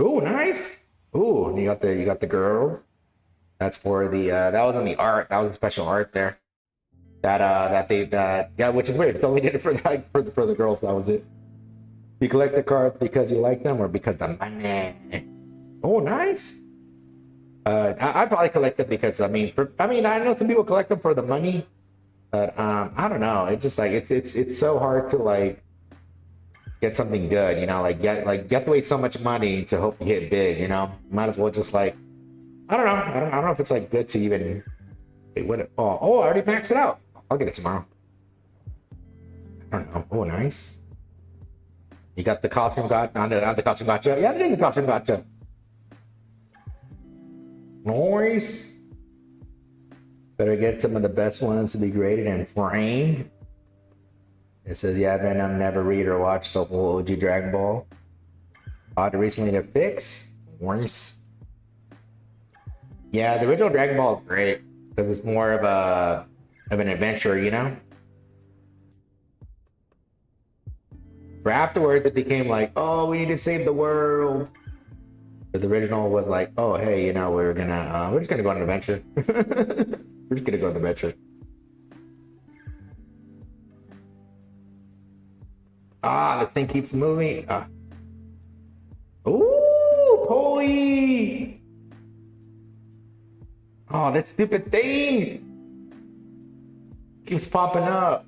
Ooh, nice. Ooh, you got the girls. That's for the that was on the art. That was a special art there. Yeah, which is weird. They only did it for the girls. That was it. You collect the cards because you like them or because the money. Oh, nice. I probably collect them because I know some people collect them for the money, but I don't know. It's just like it's so hard to like get something good, you know. Like you have to wait so much money to hope you hit big, you know. Might as well just like I don't know. I don't know if it's like good to even. Wait, what? I already maxed it out. I'll get it tomorrow. I don't know. Oh, nice. You got the costume gotcha. Not the costume gotcha. Yeah, they're in the costume gotcha. Nice. Better get some of the best ones to be graded and framed. It says, yeah, man, I've never read or watched the whole OG Dragon Ball. Odd recently to fix. Nice. Yeah, the original Dragon Ball is great because it's more of an adventure, you know? For afterwards, it became like, oh, we need to save the world. But the original was like, oh, hey, you know, we're just gonna go on an adventure. We're just gonna go on an adventure. This thing keeps moving. Ooh, Polly! Oh, that stupid thing keeps popping up.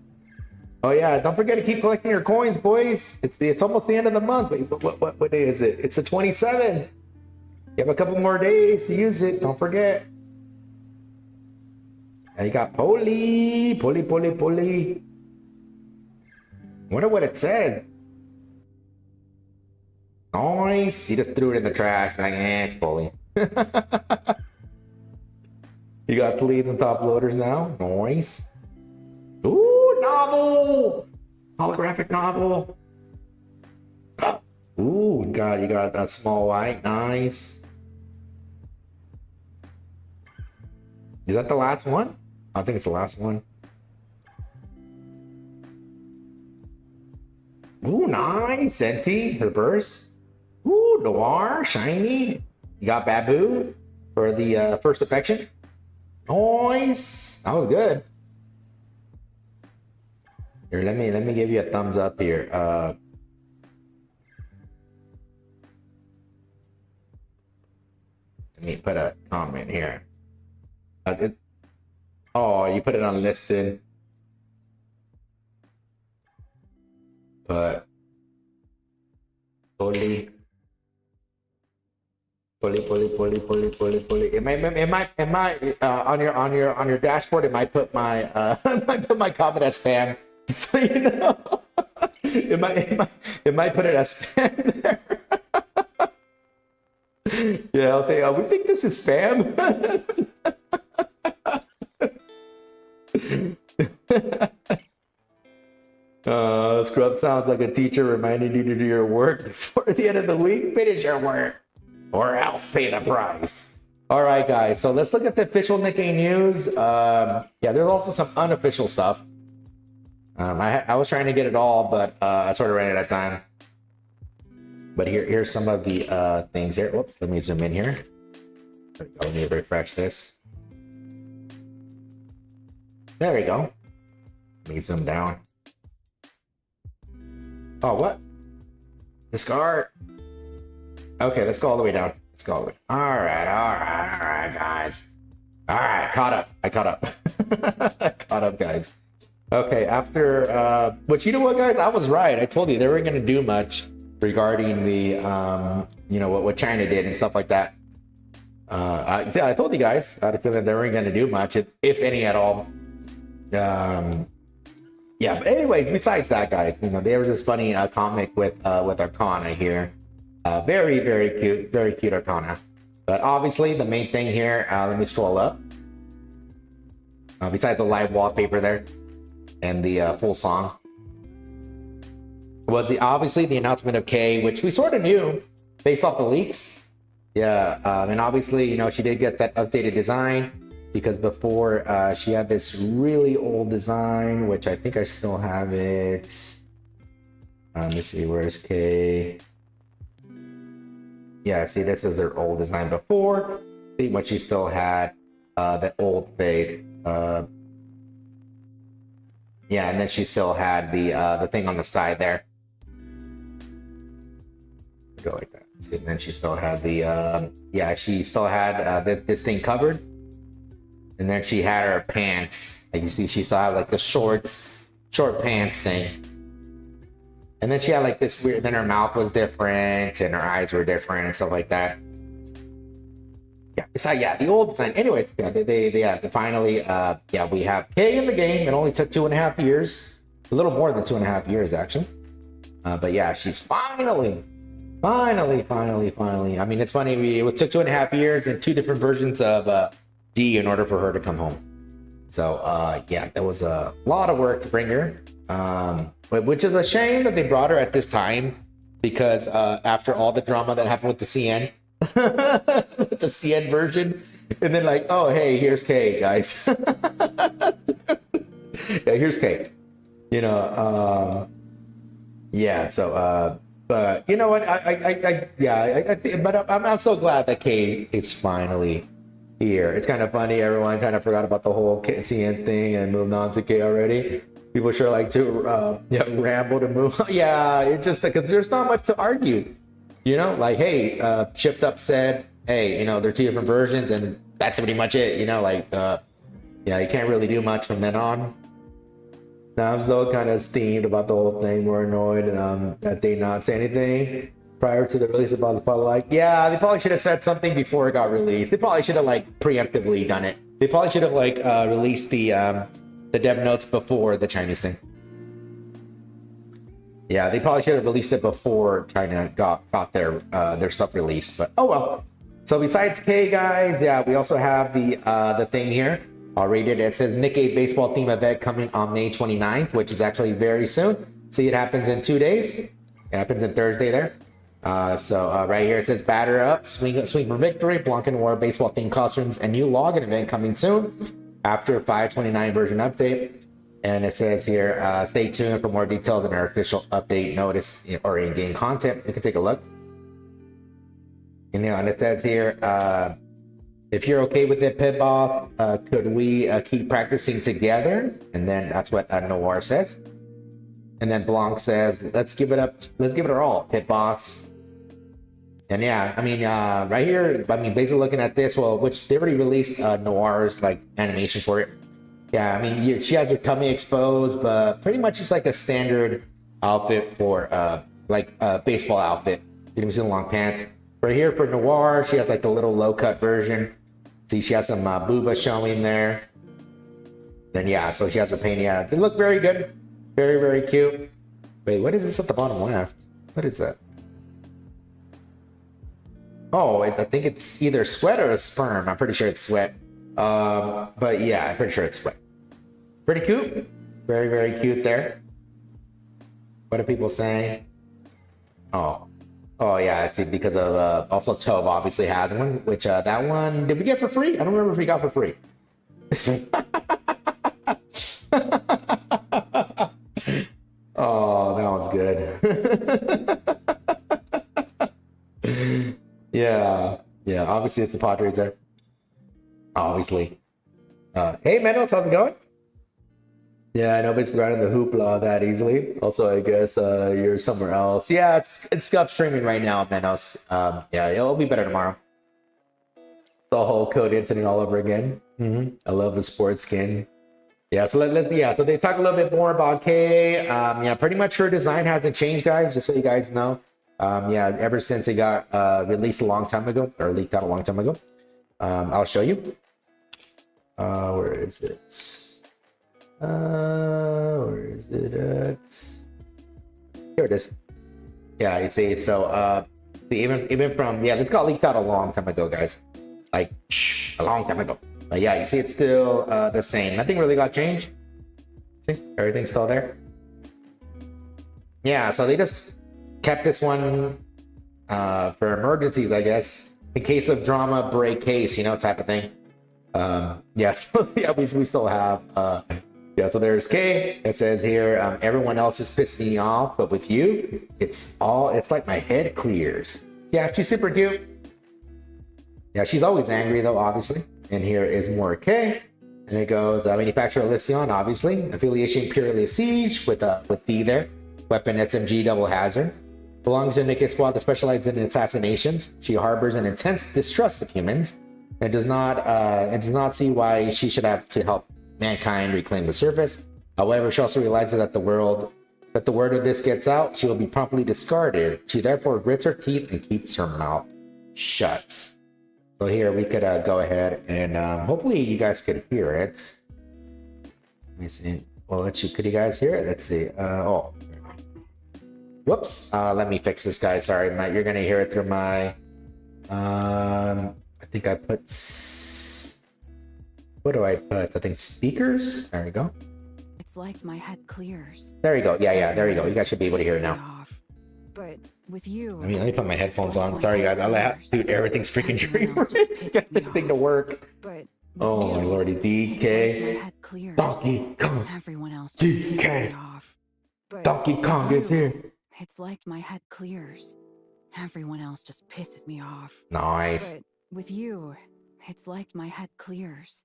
Oh yeah, don't forget to keep collecting your coins, boys. It's almost the end of the month. Wait, what day is it? It's the 27th. You have a couple more days to use it. Don't forget. And you got Polly. Wonder what it said. Nice. He just threw it in the trash. Like, it's Polly. You got sleeves and top loaders now. Nice. Ooh, novel. Holographic novel. Ooh, you got that small white. Nice. Is that the last one? I think it's the last one. Ooh, nice. Senti, her burst. Ooh, Noir, shiny. You got Babu for the first affection. Nice. That was good. Here, let me give you a thumbs up here. Let me put a comment here. You put it unlisted. But totally. Pulley. It might on your dashboard. It might put my it might put my comment as spam. So you know, it might put it as spam there. Yeah, I'll say, we think this is spam. Scrub sounds like a teacher reminding you to do your work before the end of the week. Finish your work, or else pay the price. All right, guys. So let's look at the official Nikke news. Yeah, there's also some unofficial stuff. I was trying to get it all, but I sort of ran out of time. But here's some of the things here. Whoops, let me zoom in here. There we go. Let me refresh this. There we go. Let me zoom down. Oh, what? Discard. Okay, let's go all the way down. Let's go all the way. All right, guys. All right, caught up. I caught up. Caught up, guys. Okay, after which, you know what, guys? I was right. I told you they weren't going to do much regarding the you know, what China did and stuff like that. I told you guys I had a feeling they weren't going to do much, if any at all. Yeah, but anyway, besides that, guys, you know, there was this funny comic with Arcana here. Very cute Arcana. But obviously the main thing here, let me scroll up. Besides the live wallpaper there and the full song, was obviously the announcement of Kay, which we sort of knew based off the leaks. Yeah, and obviously, you know, she did get that updated design, because before she had this really old design, which I think I still have it. Let me see, where's Kay? Yeah, see, this is her old design before. See what she still had, that old face. Yeah, and then she still had the thing on the side there. Go like that. See, and then she still had the yeah, she still had this thing covered. And then she had her pants. Like you see, she still had like the short pants thing. And then she had like this weird, then her mouth was different and her eyes were different and stuff like that. Yeah, so yeah, the old design. Anyways, yeah, they finally, yeah, we have Kay in the game. It only took 2.5 years, a little more than 2.5 years actually. But yeah, she's finally. I mean, it's funny. It took 2.5 years and 2 different versions of D in order for her to come home. So yeah, that was a lot of work to bring her. Which is a shame that they brought her at this time, because after all the drama that happened with the CN, with the CN version, and then like, oh hey, here's Kay, guys. Yeah, here's Kay. You know, yeah. So, but you know what? I'm so glad that Kay is finally here. It's kind of funny. Everyone kind of forgot about the whole CN thing and moved on to Kay already. People sure like to ramble to move. Yeah, it's just because there's not much to argue. You know, like, hey, Shift Up said, hey, you know, they're 2 different versions, and that's pretty much it. You know, like, yeah, you can't really do much from then on. Now I'm still kind of steamed about the whole thing. We're annoyed that they not say anything prior to the release about the product. Like, yeah, they probably should have said something before it got released. They probably should have like preemptively done it. They probably should have like released the dev notes before the Chinese thing. Yeah, they probably should have released it before China got their stuff released. But oh well. So besides Kay, guys, yeah, we also have the thing here. I'll read it. It says Nikke baseball theme event coming on May 29th, which is actually very soon. See, it happens in 2 days. It happens on Thursday there. So right here it says batter up, swing for victory, Blanc and Noir baseball themed costumes, and new login event coming soon after 5.29 version update. And it says here, stay tuned for more details on our official update notice or in-game content. You can take a look. And it says here, if you're okay with it, Pit Boss, could we keep practicing together? And then that's what Noir says. And then Blanc says, let's give it up. Let's give it our all, Pit Boss. And yeah, I mean, right here, I mean, basically looking at this, well, which they already released Noir's like animation for it. Yeah, I mean, she has her tummy exposed, but pretty much it's like a standard outfit for like a baseball outfit. You can see the long pants. Right here for Noir, she has like the little low cut version. See, she has some booba showing there. Then yeah, so she has her painting. Yeah, they look very good. Very, very cute. Wait, what is this at the bottom left? What is that? Oh, I think it's either sweat or a sperm. I'm pretty sure it's sweat. But yeah, I'm pretty sure it's sweat. Pretty cute. Very, very cute there. What are people saying? Oh yeah, I see, because of also Tove obviously has one, which that one did we get for free? I don't remember if we got for free. Oh, that one's good. Yeah, obviously it's the Padres there. Obviously. Hey Menos, how's it going? Yeah, nobody's forgotten the hoopla that easily. Also, I guess you're somewhere else. Yeah, it's scuff streaming right now, Menos. Yeah, it'll be better tomorrow. The whole code incident all over again. I love the sports skin. Yeah, so so they talk a little bit more about Kay. Yeah, pretty much her design hasn't changed, guys, just so you guys know. Yeah, ever since it got released a long time ago, or leaked out a long time ago. I'll show you. Where is it? Where is it at? Here it is. Yeah, you see, so even from, yeah, this got leaked out a long time ago, guys. Like a long time ago. But yeah, you see it's still the same. Nothing really got changed. See, everything's still there. Yeah, so they just kept this one for emergencies, I guess, in case of drama, break case, you know, type of thing. Yeah, so yeah, we still have yeah, so there's Kay. It says here, everyone else just pissed me off, but with you, it's like my head clears. Yeah, she's super cute. Yeah, she's always angry though, obviously. And here is more Kay. And it goes, manufacturer Lysion, obviously. Affiliation purely siege with D there. Weapon SMG double hazard. Belongs to Nikke squad that specializes in assassinations. She harbors an intense distrust of humans and does not see why she should have to help mankind reclaim the surface. However, she also realizes that the word of this gets out, she will be promptly discarded. She therefore grits her teeth and keeps her mouth shut. So here we could go ahead and hopefully you guys could hear it. Let me see. Well, could you guys hear it? Let's see. Oh, whoops. Let me fix this, guy. Sorry, you're gonna hear it through my. I think I put. What do I put? I think speakers. There we go. It's like my head clears. There you go. Yeah. There you go. You guys should be able to hear it now. But with you, let me put my headphones on. Sorry, guys. Dude, everything's freaking dream. Get this thing to work. But oh my lordy, DK. Donkey Kong. Everyone else DK. Donkey Kong is here. It's like my head clears. Everyone else just pisses me off. Nice. But with you, it's like my head clears.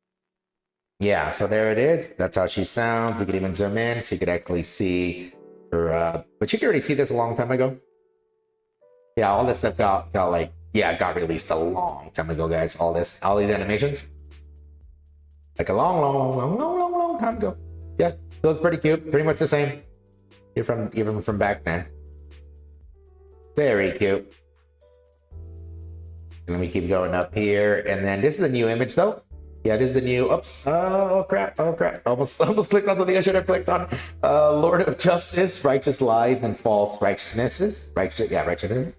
Yeah, so there it is. That's how she sounds. We could even zoom in so you could actually see her. But you could already see this a long time ago. Yeah, all this stuff got released a long time ago, guys. All these animations. Like a long time ago. Yeah, it looks pretty cute. Pretty much the same. Even from back then. Very cute. Let me keep going up here. And then this is the new image though. Yeah, this is the new, oops, oh crap. Almost clicked on something I should have clicked on. Lord of Justice, righteous lies and false righteousnesses. Righteousness.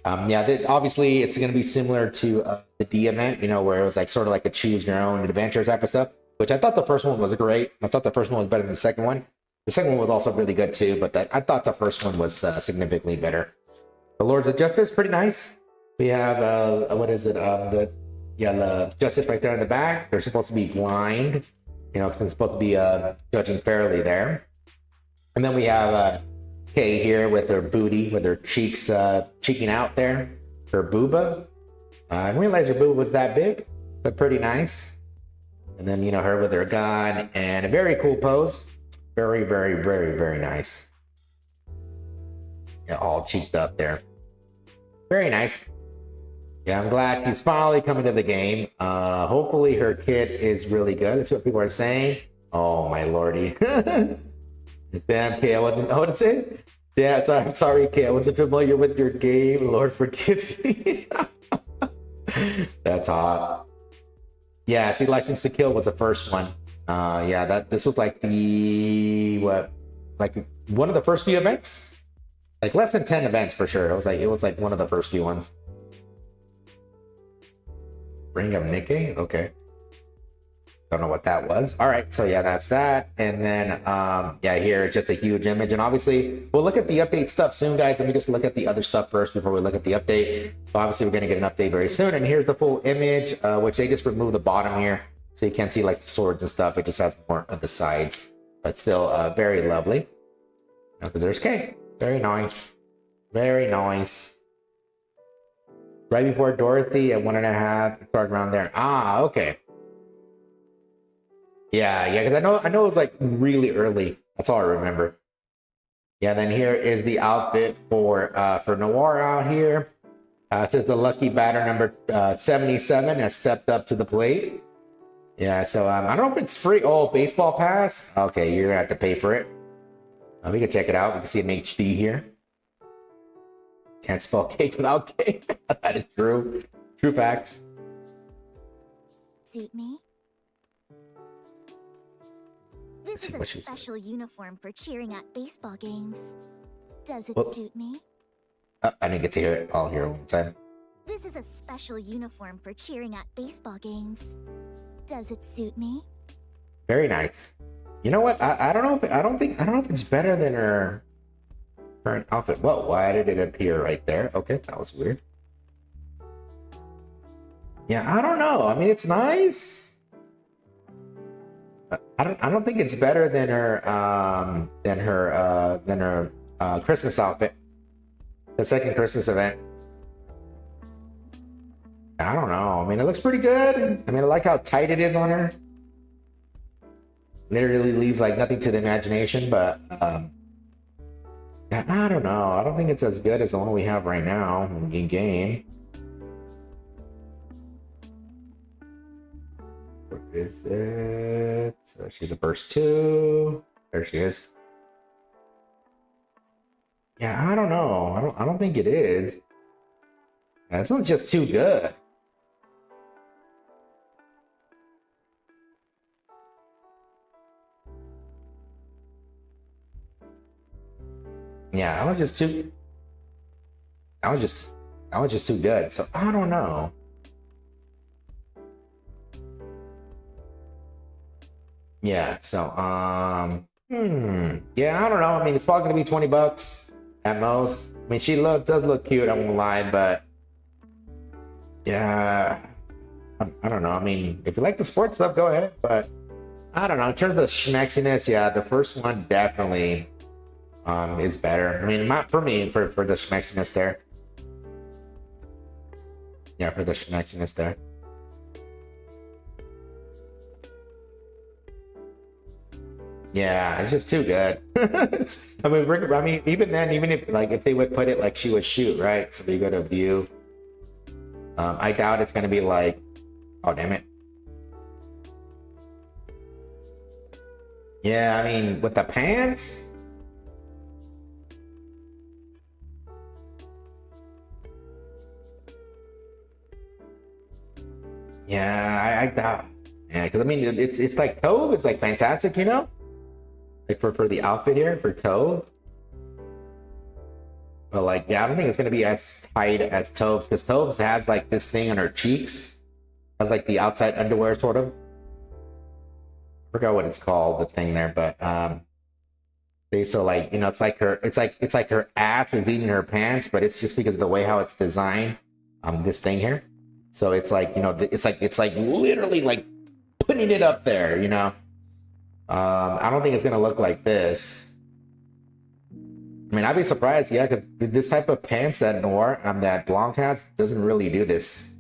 Obviously it's going to be similar to the D event, you know, where it was like sort of like a choose your own adventure type of stuff, which I thought the first one was great. I thought the first one was better than the second one. The second one was also really good too, but I thought the first one was significantly better. The Lords of Justice, pretty nice. We have, what is it? The Justice right there in the back. They're supposed to be blind, you know, because they're supposed to be judging fairly there. And then we have Kay here with her booty, with her cheeks cheeking out there. Her booba. I didn't realize her booba was that big, but pretty nice. And then, you know, her with her gun and a very cool pose. Very, very, very, very nice. Yeah, all cheeked up there. Very nice. Yeah, I'm glad she's finally coming to the game. Hopefully her kit is really good. That's what people are saying. Oh my lordy. Damn, Kay, I wasn't know what to say. Yeah, sorry, I'm sorry, Kay. I wasn't familiar with your game. Lord, forgive me. That's hot. Yeah, see, License to Kill was the first one. Yeah, this was like like one of the first few events. Like less than 10 events for sure. It was like one of the first few ones. Ring of Nikke? Okay. Don't know what that was. All right, so yeah, that's that. And then yeah, here it's just a huge image. And obviously we'll look at the update stuff soon, guys. Let me just look at the other stuff first before we look at the update. So obviously we're gonna get an update very soon. And here's the full image, which they just removed the bottom here. So you can't see like the swords and stuff. It just has more of the sides, but still very lovely. Because there's Kay. Very nice. Very nice. Right before Dorothy at 1.5, start around there. Ah, okay. Yeah, because I know it was like really early. That's all I remember. Yeah, then here is the outfit for Noir out here. It says the lucky batter number 77 has stepped up to the plate. Yeah, so I don't know if it's free. Oh, baseball pass. Okay, you're gonna have to pay for it. We can check it out. We can see an HD here. Can't spell cake without cake. That is true. True facts. Suit me? This is a special uniform for cheering at baseball games. Does it suit me? I didn't get to hear it. I'll hear it one time. This is a special uniform for cheering at baseball games. Does it suit me? Very nice. You know what? I don't know if I don't know if it's better than her current outfit. Whoa, why did it appear right there? Okay, that was weird. Yeah, I don't know. I mean, it's nice. I don't think it's better than her Christmas outfit. The second Christmas event. I don't know. I mean, it looks pretty good. I mean, I like how tight it is on her. Literally leaves like nothing to the imagination, but yeah, I don't know. I don't think it's as good as the one we have right now in game. Where is it? So she's a burst 2. There she is. Yeah, I don't know. I don't think it is. This one's just too good. Yeah, that was just too. That was just too good. So I don't know. Yeah. So yeah, I don't know. I mean, it's probably gonna be $20 at most. I mean, she does look cute. I won't lie, but yeah, I don't know. I mean, if you like the sports stuff, go ahead. But I don't know. In terms of the schmexiness, yeah, the first one definitely is better. I mean, not for me, for the schmexiness there. Yeah, for the schmexiness there. Yeah, it's just too good. I mean, even then, even if they would put it like she would shoot, right? So you go to view. I doubt it's gonna be like, oh damn it. Yeah, I mean, with the pants. Yeah, I doubt. Yeah, because I mean, it's like Tove. It's like fantastic, you know. Like for the outfit here for Tove. But like, yeah, I don't think it's gonna be as tight as Tove's, because Tove's has like this thing on her cheeks, has like the outside underwear sort of. Forgot what it's called, the thing there, but they so like, you know, it's like her ass is eating her pants, but it's just because of the way how it's designed. This thing here, so it's like, you know, it's like literally like putting it up there, you know. I don't think it's gonna look like this. I mean, I'd be surprised, yeah, because this type of pants that Noir that Blanc has doesn't really do this.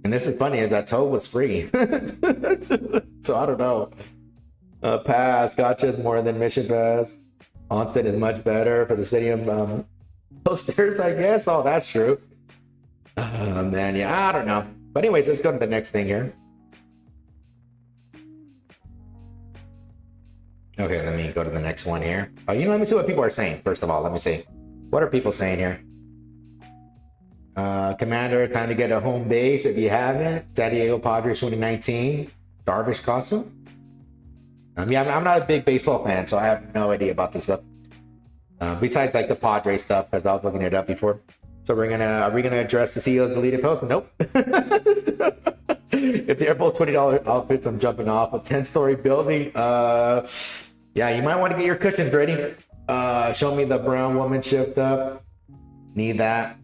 And this is funny, is that Tove was free. So I don't know. Pass, gotcha is more than mission pass. Onset is much better for the stadium posters, I guess. Oh, that's true. Man, yeah, I don't know. But anyways, let's go to the next thing here. Okay, let me go to the next one here. Oh, let me see what people are saying. First of all, let me see. What are people saying here? Commander, time to get a home base if you haven't. San Diego Padres 2019. Darvish costume? Yeah, I'm not a big baseball fan, so I have no idea about this stuff. Besides like the Padres stuff, because I was looking it up before. So are we gonna address the CEO's deleted post? Nope. If they're both $20 outfits, I'm jumping off a 10-story building. Yeah, you might want to get your cushions ready. Show me the brown woman shift up. Need that.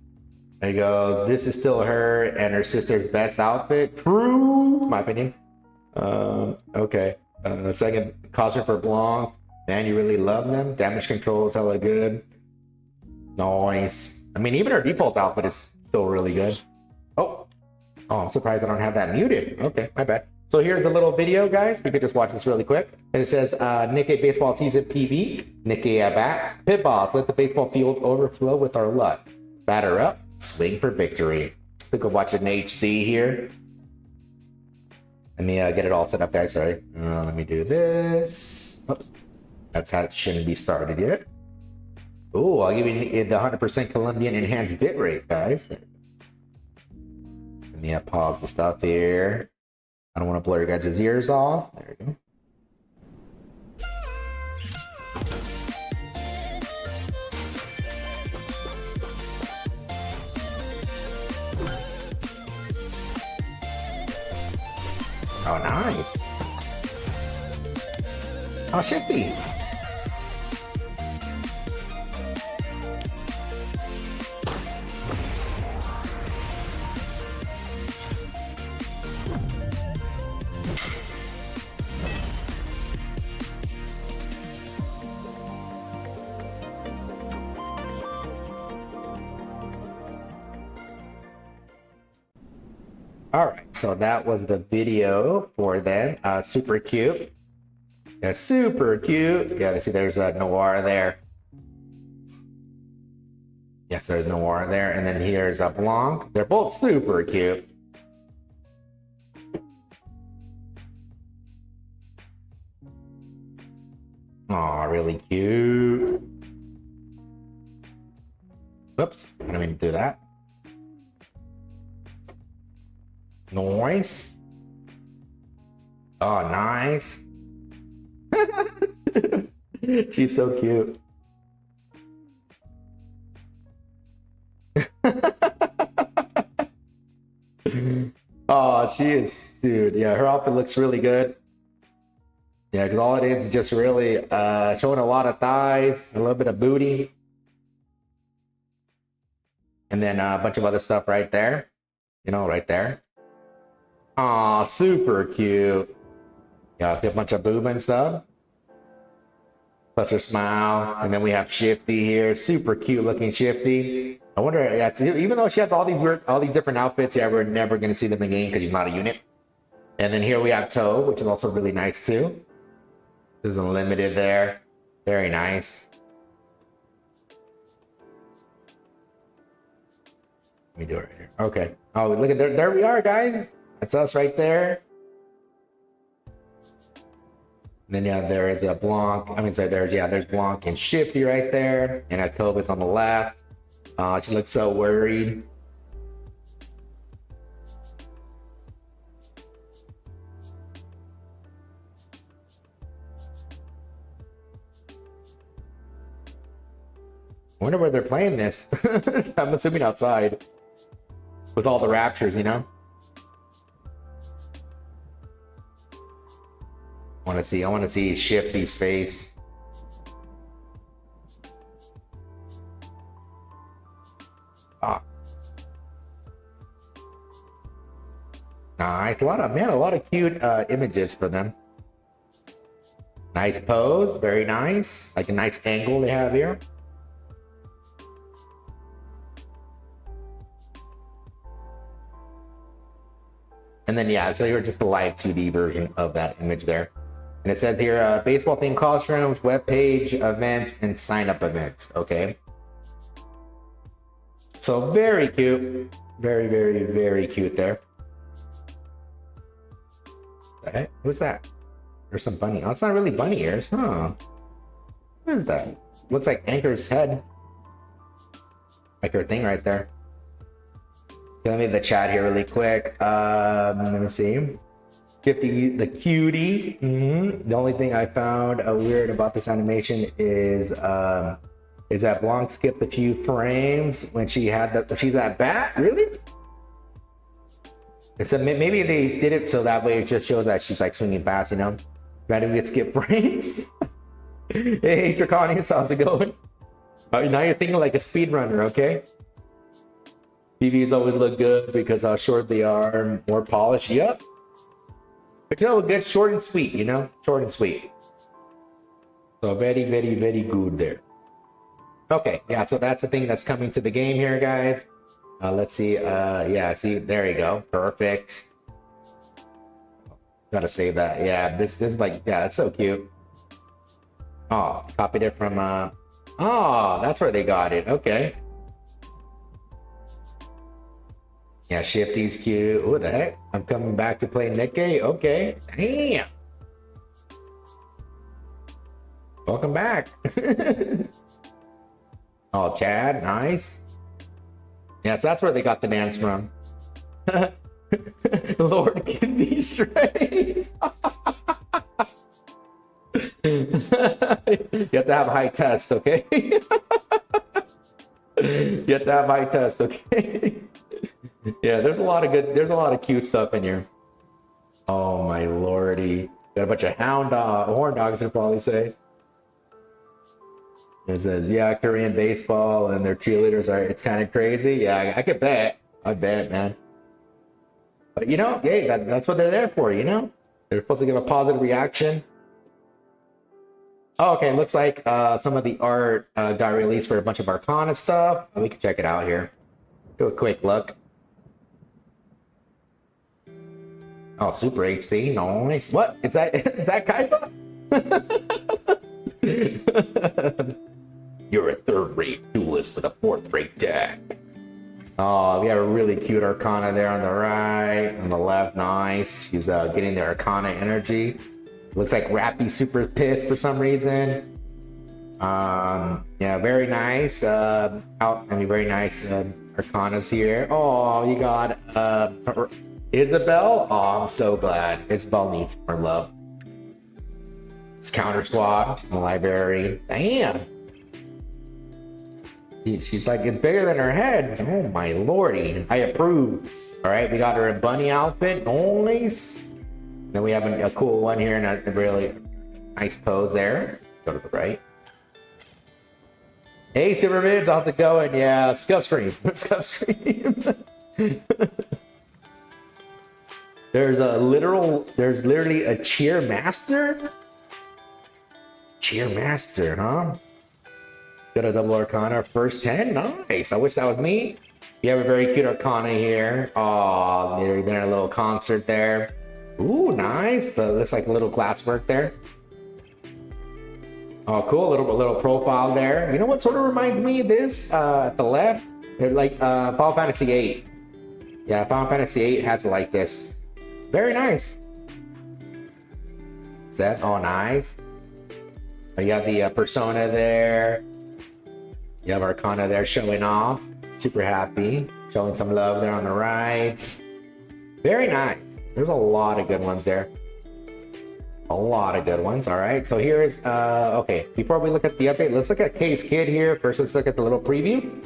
There you go. This is still her and her sister's best outfit. True, my opinion. Okay. Second costume for Blanc. Man, you really love them. Damage control is hella good. Nice. I mean, even her default outfit is still really good. Oh, I'm surprised I don't have that muted. Okay, my bad. So here's a little video, guys. We could just watch this really quick. And it says, Nikke baseball season PB. Nikke at bat. Pit balls. Let the baseball field overflow with our luck. Batter up. Swing for victory. Let's go watch it in HD here. Let me get it all set up, guys. Sorry. Let me do this. Oops. That's how it shouldn't be started yet. Oh, I'll give you the 100% Colombian enhanced bitrate, guys. Let me pause the stuff here. I don't want to blur your guys' ears off. There we go. Oh, nice. Oh, shifty. All right, so that was the video for them. Super cute. Yeah, super cute. Yeah, see, there's a Noir there. Yes, there's Noir there, and then here's a Blanc. They're both super cute. Aw, really cute. Whoops, I didn't mean to do that. Nice. Oh, nice. She's so cute. Oh, she is, dude. Yeah, her outfit looks really good. Yeah, because all it is just really showing a lot of thighs, a little bit of booty. And then a bunch of other stuff right there. You know, right there. Aw, super cute. Yeah, see a bunch of boob and stuff. Plus her smile. And then we have Shifty here. Super cute looking Shifty. I wonder, yeah, even though she has all these different outfits, yeah, we're never going to see them again because she's not a unit. And then here we have Toe, which is also really nice too. There's unlimited there. Very nice. Let me do it right here. Okay. Oh, look at there we are, guys. That's us right there. And then yeah, there is a Blanc. I mean, sorry, there's Blanc and Shifty right there, and Atova's on the left. She looks so worried. I wonder where they're playing this. I'm assuming outside with all the raptures, you know. I want to see Shifty's face. Ah. Nice. A lot of cute images for them. Nice pose, very nice. Like a nice angle they have here. And then yeah, so you're just the live 2D version of that image there. And it said here, baseball themed costumes, webpage events, and sign up events. Okay. So very cute. Very, very, very cute there. The heck? Who's that? There's some bunny. Oh, it's not really bunny ears, huh? What is that? Looks like Anchor's head. Like her thing right there. Okay, let me the chat here really quick. Let me see. 50 the cutie. The only thing I found weird about this animation is that Blanc skipped a few frames when she had the she's at bat. Really? So maybe they did it so that way it just shows that she's like swinging fast, you know? Rather get skip frames. Hey, Draconius, how's it going? Now you're thinking like a speedrunner, okay? TVs always look good because how short they are, more polished. Yep. But you know, good, short and sweet, you know? Short and sweet. So very, very, very good there. Okay, yeah, so that's the thing that's coming to the game here, guys. Let's see. Yeah, see, there you go. Perfect. Gotta save that. Yeah, this is like, yeah, that's so cute. Oh, copied it from, oh, that's where they got it. Okay. Yeah, Shifty's cute. What the heck? I'm coming back to play Nikke. Okay. Damn. Welcome back. Oh, Chad. Nice. Yes, that's where they got the dance from. Lord, give me strength. You have to have a high test, okay? You have to have high test, okay? Yeah, there's a lot of cute stuff in here. Oh my lordy. Got a bunch of horn dogs, I'd probably say. It says, yeah, Korean baseball and their cheerleaders are, it's kind of crazy. Yeah, I could bet. I bet, man. But you know, hey, that's what they're there for, you know? They're supposed to give a positive reaction. Oh, okay, looks like some of the art got released for a bunch of Arcana stuff. We can check it out here. Do a quick look. Oh, Super HD, nice. What? Is that Kaiba? You're a third-rate duelist with a fourth-rate deck. Oh, we have a really cute Arcana there on the right. On the left, nice. She's getting the Arcana energy. Looks like Rappy's super pissed for some reason. Yeah, very nice. Very nice Arcanas here. Oh, you got Isabel. Oh, I'm so glad. Isabel needs more love. It's Counter Squad in the library. Damn. She's like, it's bigger than her head. Oh my lordy. I approve. All right, we got her in bunny outfit. Nice. Then we have a cool one here and a really nice pose there. Go to the right. Hey, Supervids, how's it going? Yeah, it's Scuff Stream. Scuff Stream. There's literally a cheer master? Cheer master, huh? Got a double Arcana, first 10. Nice. I wish that was me. You have a very cute Arcana here. Oh, they're in a little concert there. Ooh, nice. Looks like a little glasswork there. Oh, cool. A little profile there. You know what sort of reminds me of this? At the left, they're like Final Fantasy VIII. Yeah, Final Fantasy VIII has it like this. Very nice. Is that? Oh, nice. You got the persona there. You have Arcana there showing off. Super happy. Showing some love there on the right. Very nice. There's a lot of good ones there. A lot of good ones. All right. So here's, okay. Before we look at the update, let's look at K's Kid here. First, let's look at the little preview.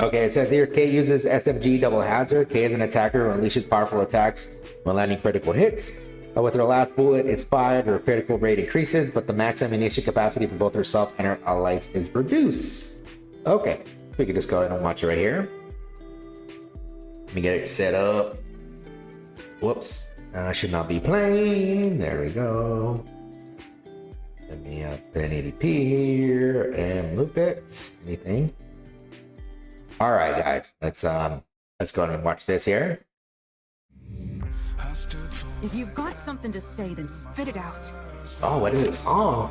Okay, it says here, K uses SMG double hazard. K is an attacker who unleashes powerful attacks when landing critical hits. With her last bullet is fired, her critical rate increases, but the max ammunition capacity for both herself and her allies is reduced. Okay, so we can just go ahead and watch it right here. Let me get it set up. Whoops, I should not be playing. There we go. Let me put an 80p here and loop it. Anything? All right, guys, let's go ahead and watch this here. If you've got something to say, then spit it out. Oh, what is this song?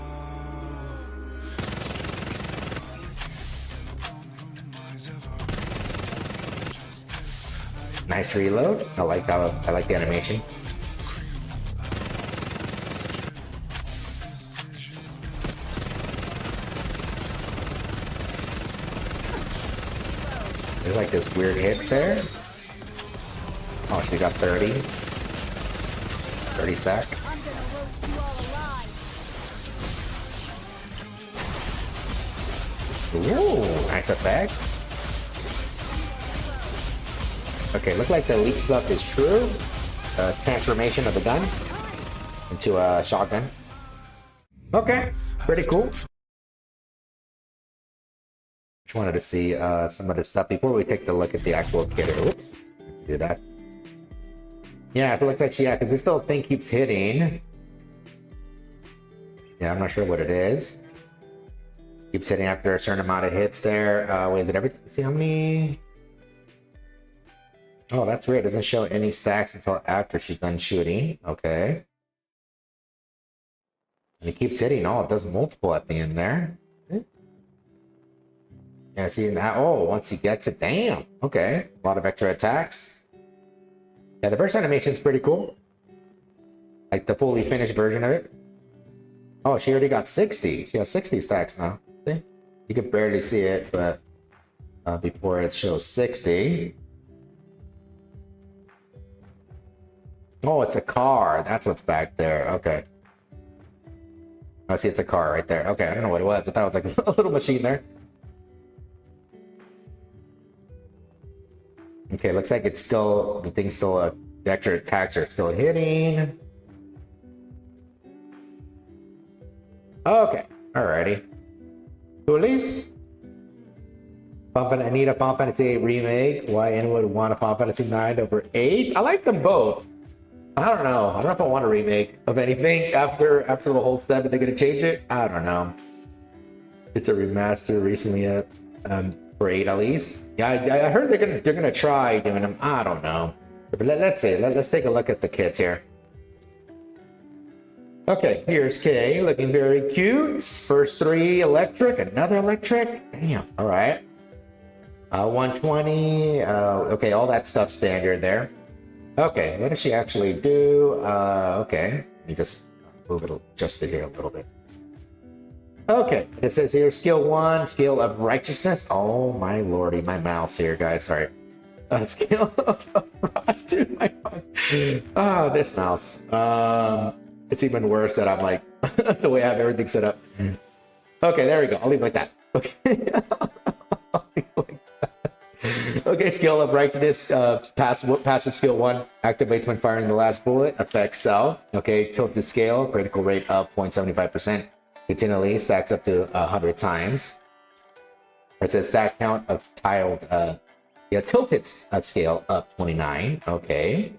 Nice reload. I like the animation. There's like this weird hits there. Oh, she got 30. 30 stack. I'm gonna roast you all alive. Ooh, nice effect. Okay, look like the leak stuff is true. Transformation of the gun into a shotgun. Okay, pretty cool. Just wanted to see some of this stuff before we take a look at the actual kit. Oops, let's do that. Yeah, it looks like she, because this little thing keeps hitting. Yeah, I'm not sure what it is. Keeps hitting after a certain amount of hits there. Wait, is it every? See how many? Oh, that's weird. It doesn't show any stacks until after she's done shooting. Okay. And it keeps hitting. Oh, it does multiple at the end there. Yeah, see that? Oh, once he gets it, damn. Okay, a lot of extra attacks. Yeah, the burst animation is pretty cool. Like the fully finished version of it. Oh, she already got 60. She has 60 stacks now. See? You can barely see it, but before it shows 60. Oh, it's a car. That's what's back there. Okay. I see it's a car right there. Okay, I don't know what it was. I thought it was like a little machine there. Okay, looks like it's still, the thing's still, the extra attacks are still hitting. Okay, alrighty. Coolies. I need a Final Fantasy 8 remake. Why anyone would want a Final Fantasy 9 over 8? I like them both. I don't know. I don't know if I want a remake of anything after the whole set. Are they gonna change it? I don't know. It's a remaster recently for 8 at least. Yeah, I heard they're gonna try doing them. I don't know. But let's see. Let's take a look at the kits here. Okay, here's Kay, looking very cute. First 3 electric, another electric. Damn. All right. 120. Okay, all that stuff standard there. Okay, what does she actually do? Okay, let me just move it, adjust it here a little bit. Okay, it says here skill 1, skill of righteousness. Oh my lordy, my mouse here, guys. Sorry. Skill of dude, my phone. Oh, this mouse. It's even worse that I'm like the way I have everything set up. Okay, there we go. I'll leave it like that. Okay. Okay, skill of righteousness, passive skill 1 activates when firing the last bullet, affects cell. Okay, tilted scale, critical rate of 0.75%, continually stacks up to 100 times. It says stack count of tilted scale up 29. Okay,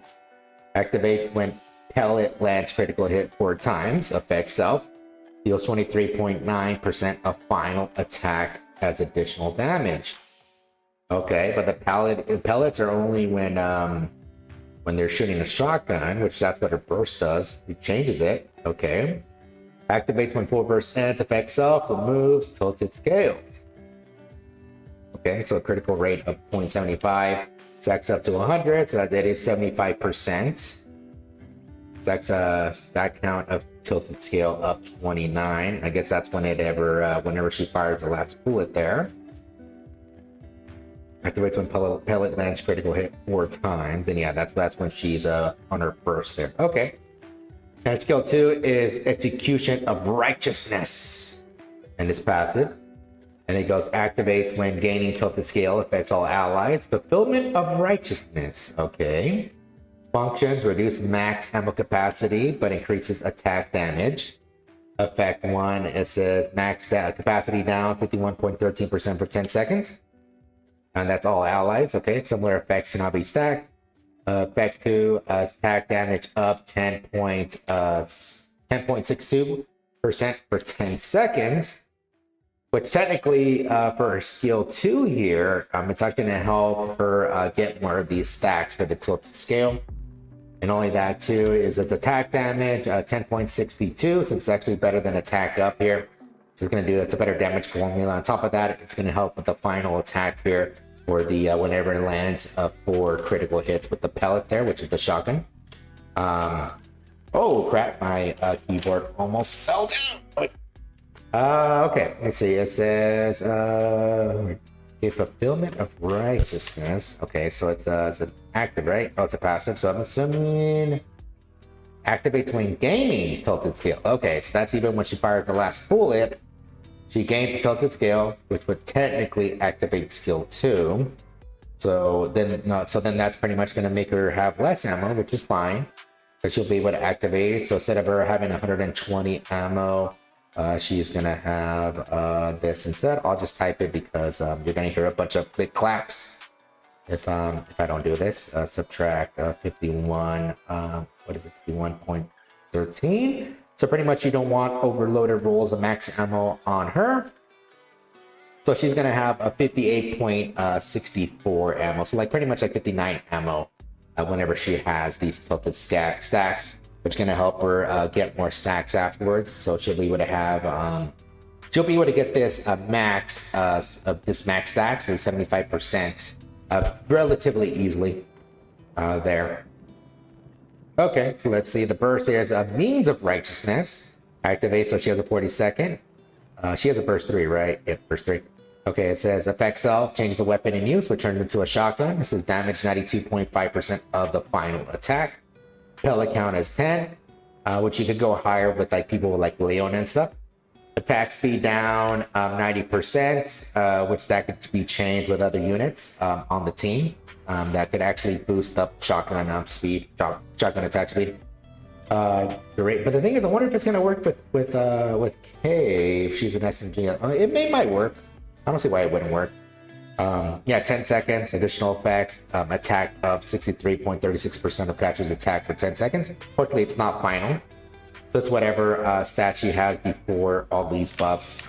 activates when pellet lands critical hit 4 times, affects self, deals 23.9% of final attack as additional damage. Okay, but the pellets are only when they're shooting a shotgun, which that's what her burst does. It changes it. Okay. Activates when full burst ends, affects self, removes tilted scales. Okay, so a critical rate of 0.75, stacks up to 100, so that is 75%. Stacks stack count of tilted scale up 29. I guess that's when it whenever she fires the last bullet there. Activates when pellet lands critical hit 4 times, and yeah, that's when she's on her burst there. Okay. And skill 2 is execution of righteousness, and it's passive. And it goes activates when gaining tilted scale, affects all allies. Fulfillment of righteousness. Okay. Functions reduce max ammo capacity, but increases attack damage. Effect 1, it says max capacity down 51.13% for 10 seconds. And that's all allies. Okay, similar effects cannot be stacked. Effect 2, attack damage up 10.62% for 10 seconds. Which technically, for her skill 2 here, it's actually going to help her get more of these stacks for the tilted scale. And only that too is that the attack damage 10.62, so it's actually better than attack up here. So it's going to do it's a better damage formula. On top of that, it's going to help with the final attack here for the whenever it lands 4 critical hits with the pellet there, which is the shotgun. Oh crap! My keyboard almost fell down. Okay, let's see. It says Okay, fulfillment of righteousness. Okay, so it's an active, right? Oh, it's a passive. So I'm assuming activates when gaining tilted scale. Okay, so that's even when she fires the last bullet. She gains a tilted scale, which would technically activate skill 2. So then that's pretty much going to make her have less ammo, which is fine, because she'll be able to activate it. So instead of her having 120 ammo, she's going to have this instead. I'll just type it because you're going to hear a bunch of click clacks if I don't do this. Subtract 51, what is it, 51.13. So pretty much you don't want overloaded rolls of max ammo on her. So she's going to have a 58.64 ammo. So like pretty much like 59 ammo whenever she has these tilted stacks, which is going to help her get more stacks afterwards. So she'll be able to have, she'll be able to get this max of this max stacks at 75% relatively easily there. Okay, so let's see. The burst here is a means of righteousness. Activate, so she has a 42nd. She has a burst 3, right? Yeah, burst 3. Okay, it says effect self, change the weapon in use, which turned into a shotgun. It says damage 92.5% of the final attack. Pellet count is 10, which you could go higher with like people like Leon and stuff. Attack speed down 90%, which that could be changed with other units on the team. That could actually boost up shotgun speed, shotgun attack speed. But the thing is, I wonder if it's going to work with Kay if she's an SMG. It might work. I don't see why it wouldn't work. Yeah, 10 seconds, additional effects, attack up 63.36% of catcher's attack for 10 seconds. Fortunately, it's not final. So it's whatever stat she has before all these buffs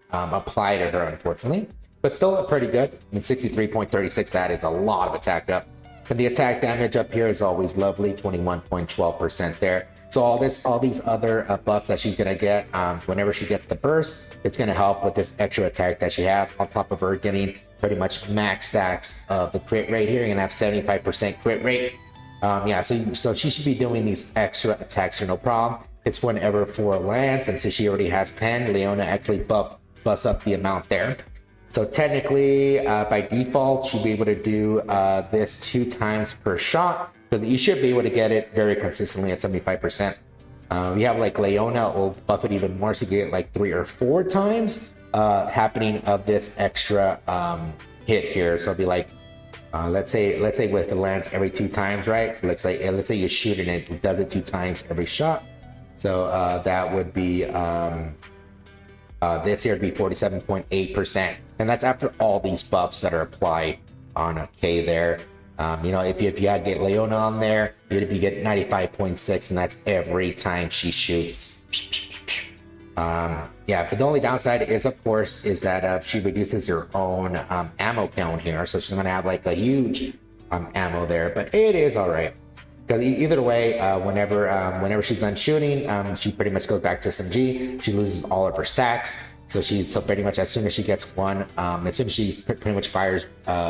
apply to her, unfortunately. But still pretty good. I mean, 63.36, that is a lot of attack up. And the attack damage up here is always lovely, 21.12% there. So all these other buffs that she's gonna get whenever she gets the burst, it's gonna help with this extra attack that she has on top of her getting pretty much max stacks of the crit rate here. You're gonna have 75% crit rate. Yeah, so she should be doing these extra attacks here, no problem. It's whenever 4 lands, and since she already has 10, Leona actually buffs up the amount there. So technically, by default, she'll be able to do this 2 times per shot. So you should be able to get it very consistently at 75%. We have like Leona will buff it even more, so you get like 3 or 4 times happening of this extra hit here. So it'll be like, let's say if it lands every 2 times, right? So let's say you shoot it and it does it 2 times every shot. So that would be this here would be 47.8%, and that's after all these buffs that are applied on a K there. You know, if you had get Leona on there, you'd be getting 95.6, and that's every time she shoots. Yeah, but the only downside is, of course, is that she reduces her own ammo count here, so she's gonna have like a huge ammo there, but it is all right. Because either way, whenever she's done shooting, she pretty much goes back to SMG. She loses all of her stacks. So pretty much as soon as she gets one, as soon as she pretty much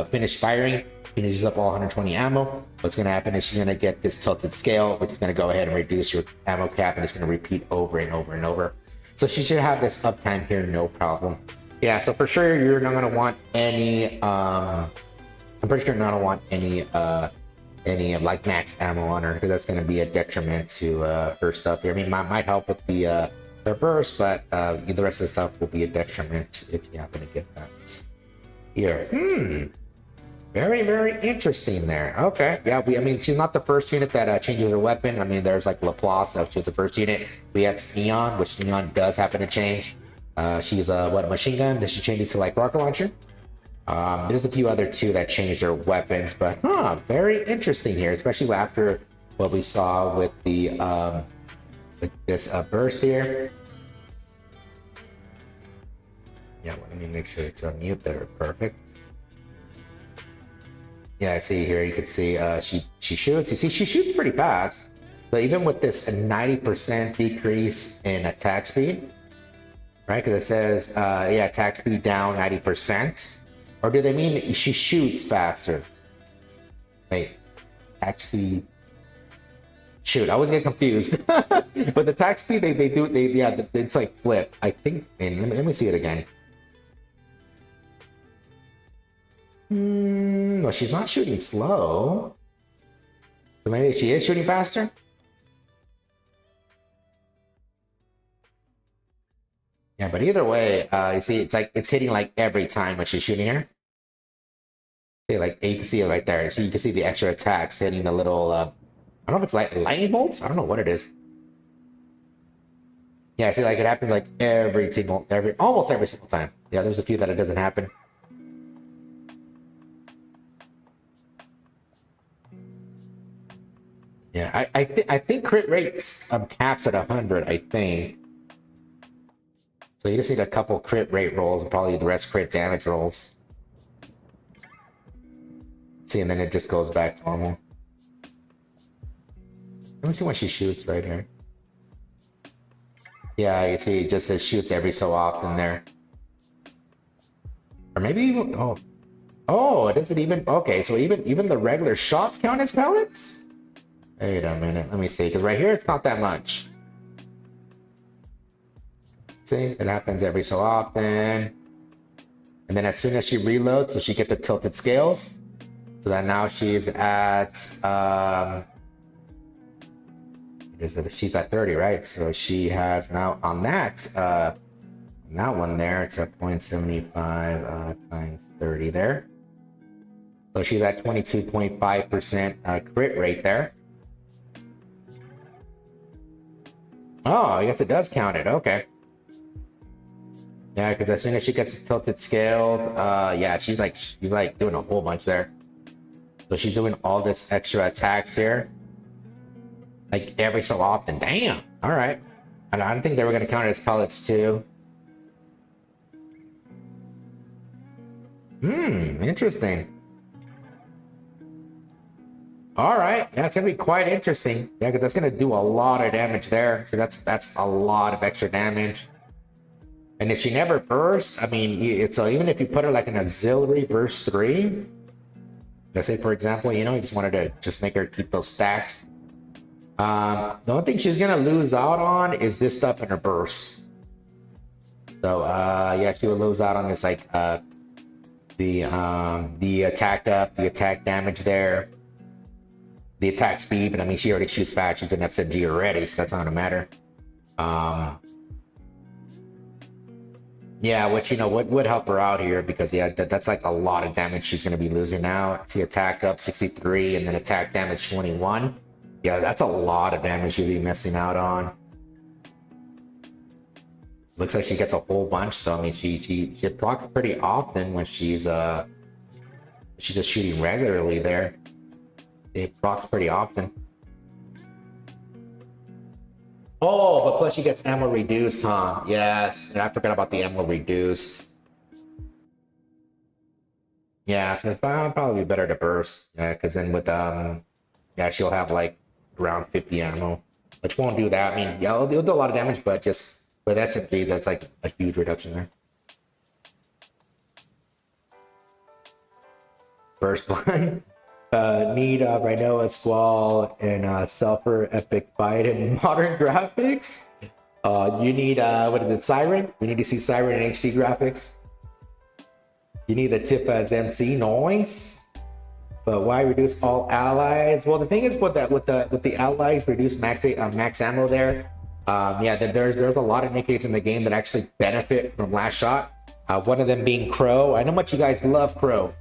finished firing, she uses up all 120 ammo. What's going to happen is she's going to get this tilted scale, which is going to go ahead and reduce your ammo cap, and it's going to repeat over and over and over. So she should have this uptime here, no problem. Yeah, so for sure you're not going to want any. I'm pretty sure you're not going to want any like max ammo on her, because that's going to be a detriment to her stuff here. I mean, might help with the her burst, but the rest of the stuff will be a detriment if you happen to get that here. Very, very interesting there. Okay, yeah, I mean, she's not the first unit that changes her weapon. I mean, there's like Laplace, so she was the first unit. We had Neon, which Neon does happen to change. She's a machine gun, then she changes to like rocket launcher. There's a few other 2 that changed their weapons, but very interesting here, especially after what we saw with the with this burst here. Yeah, let me make sure it's on mute there. Perfect. Yeah, I see here. You can see she shoots. You see, she shoots pretty fast. But even with this 90% decrease in attack speed, right? Because it says yeah, attack speed down 90%. Or do they mean she shoots faster? Wait, attack speed. Shoot, I was getting confused. But the attack speed, yeah, it's like flip. I think. And let me see it again. Well, she's not shooting slow. So maybe she is shooting faster? Yeah, but either way, you see, it's like it's hitting like every time when she's shooting her. See, like you can see it right there. So you can see the extra attacks hitting the little. I don't know if it's like lightning bolts. I don't know what it is. Yeah, see, like it happens like almost every single time. Yeah, there's a few that it doesn't happen. Yeah, I think crit rates caps at 100. I think. So you just need a couple crit rate rolls and probably the rest crit damage rolls. See, and then it just goes back to normal. Let me see when she shoots right here. Yeah, you see, it just says shoots every so often there. Or maybe even, oh, it doesn't even, okay, so even the regular shots count as pellets? Wait a minute, let me see, because right here it's not that much. See, it happens every so often. And then as soon as she reloads, so she gets the tilted scales. So that now she's at, she's at 30, right? So she has now on that one there, it's at 0.75 times 30 there. So she's at 22.5% crit rate there. Oh, I guess it does count it. Okay. Yeah, because as soon as she gets the tilted scaled, yeah, she's like doing a whole bunch there. So she's doing all this extra attacks here, like every so often. Damn. All right. And I don't think they were gonna count it as pellets too. Interesting. All right. Yeah, it's gonna be quite interesting. Yeah, because that's gonna do a lot of damage there. So that's a lot of extra damage. And if she never bursts, I mean, so even if you put her like an auxiliary burst 3, let's say for example, you just wanted to just make her keep those stacks. The only thing she's gonna lose out on is this stuff in her burst. So yeah, she will lose out on this like the attack up, the attack damage there, the attack speed. But I mean, she already shoots fast. She's an FSMG already, so that's not gonna matter. Yeah, which would help her out here because yeah, that's like a lot of damage she's gonna be losing out. See, attack up 63 and then attack damage 21. Yeah, that's a lot of damage you'll be missing out on. Looks like she gets a whole bunch though. I mean, she procs pretty often when she's just shooting regularly there. It procs pretty often. Oh, but plus she gets ammo reduced, huh? Yes, and I forgot about the ammo reduced. Yeah, so it's probably be better to burst. Yeah, because then with yeah, she'll have like around 50 ammo, which won't do that. I mean, yeah, it'll do a lot of damage, but just with SMG, that's like a huge reduction there. First one. Need Rhinoa, Squall, and Sulfur Epic Fight and modern graphics. You need what is it, Siren? We need to see Siren in HD graphics. You need the tip as MC noise. But why reduce all allies? Well, the thing is with the allies, reduce max ammo there. Yeah, there's a lot of Nikkes in the game that actually benefit from last shot. One of them being Crow. I know much you guys love Crow.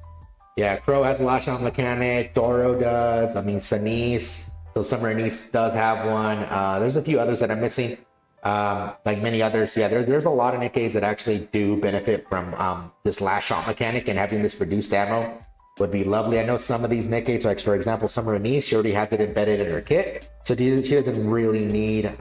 Yeah, Crow has a last shot mechanic. Doro does. I mean, Sanise. So Summer Anise does have one. There's a few others that I'm missing. Like many others. Yeah, there's a lot of Nikkes that actually do benefit from this last shot mechanic, and having this reduced ammo would be lovely. I know some of these Nikkes, like for example, Summer Anise, she already has it embedded in her kit, so she doesn't really need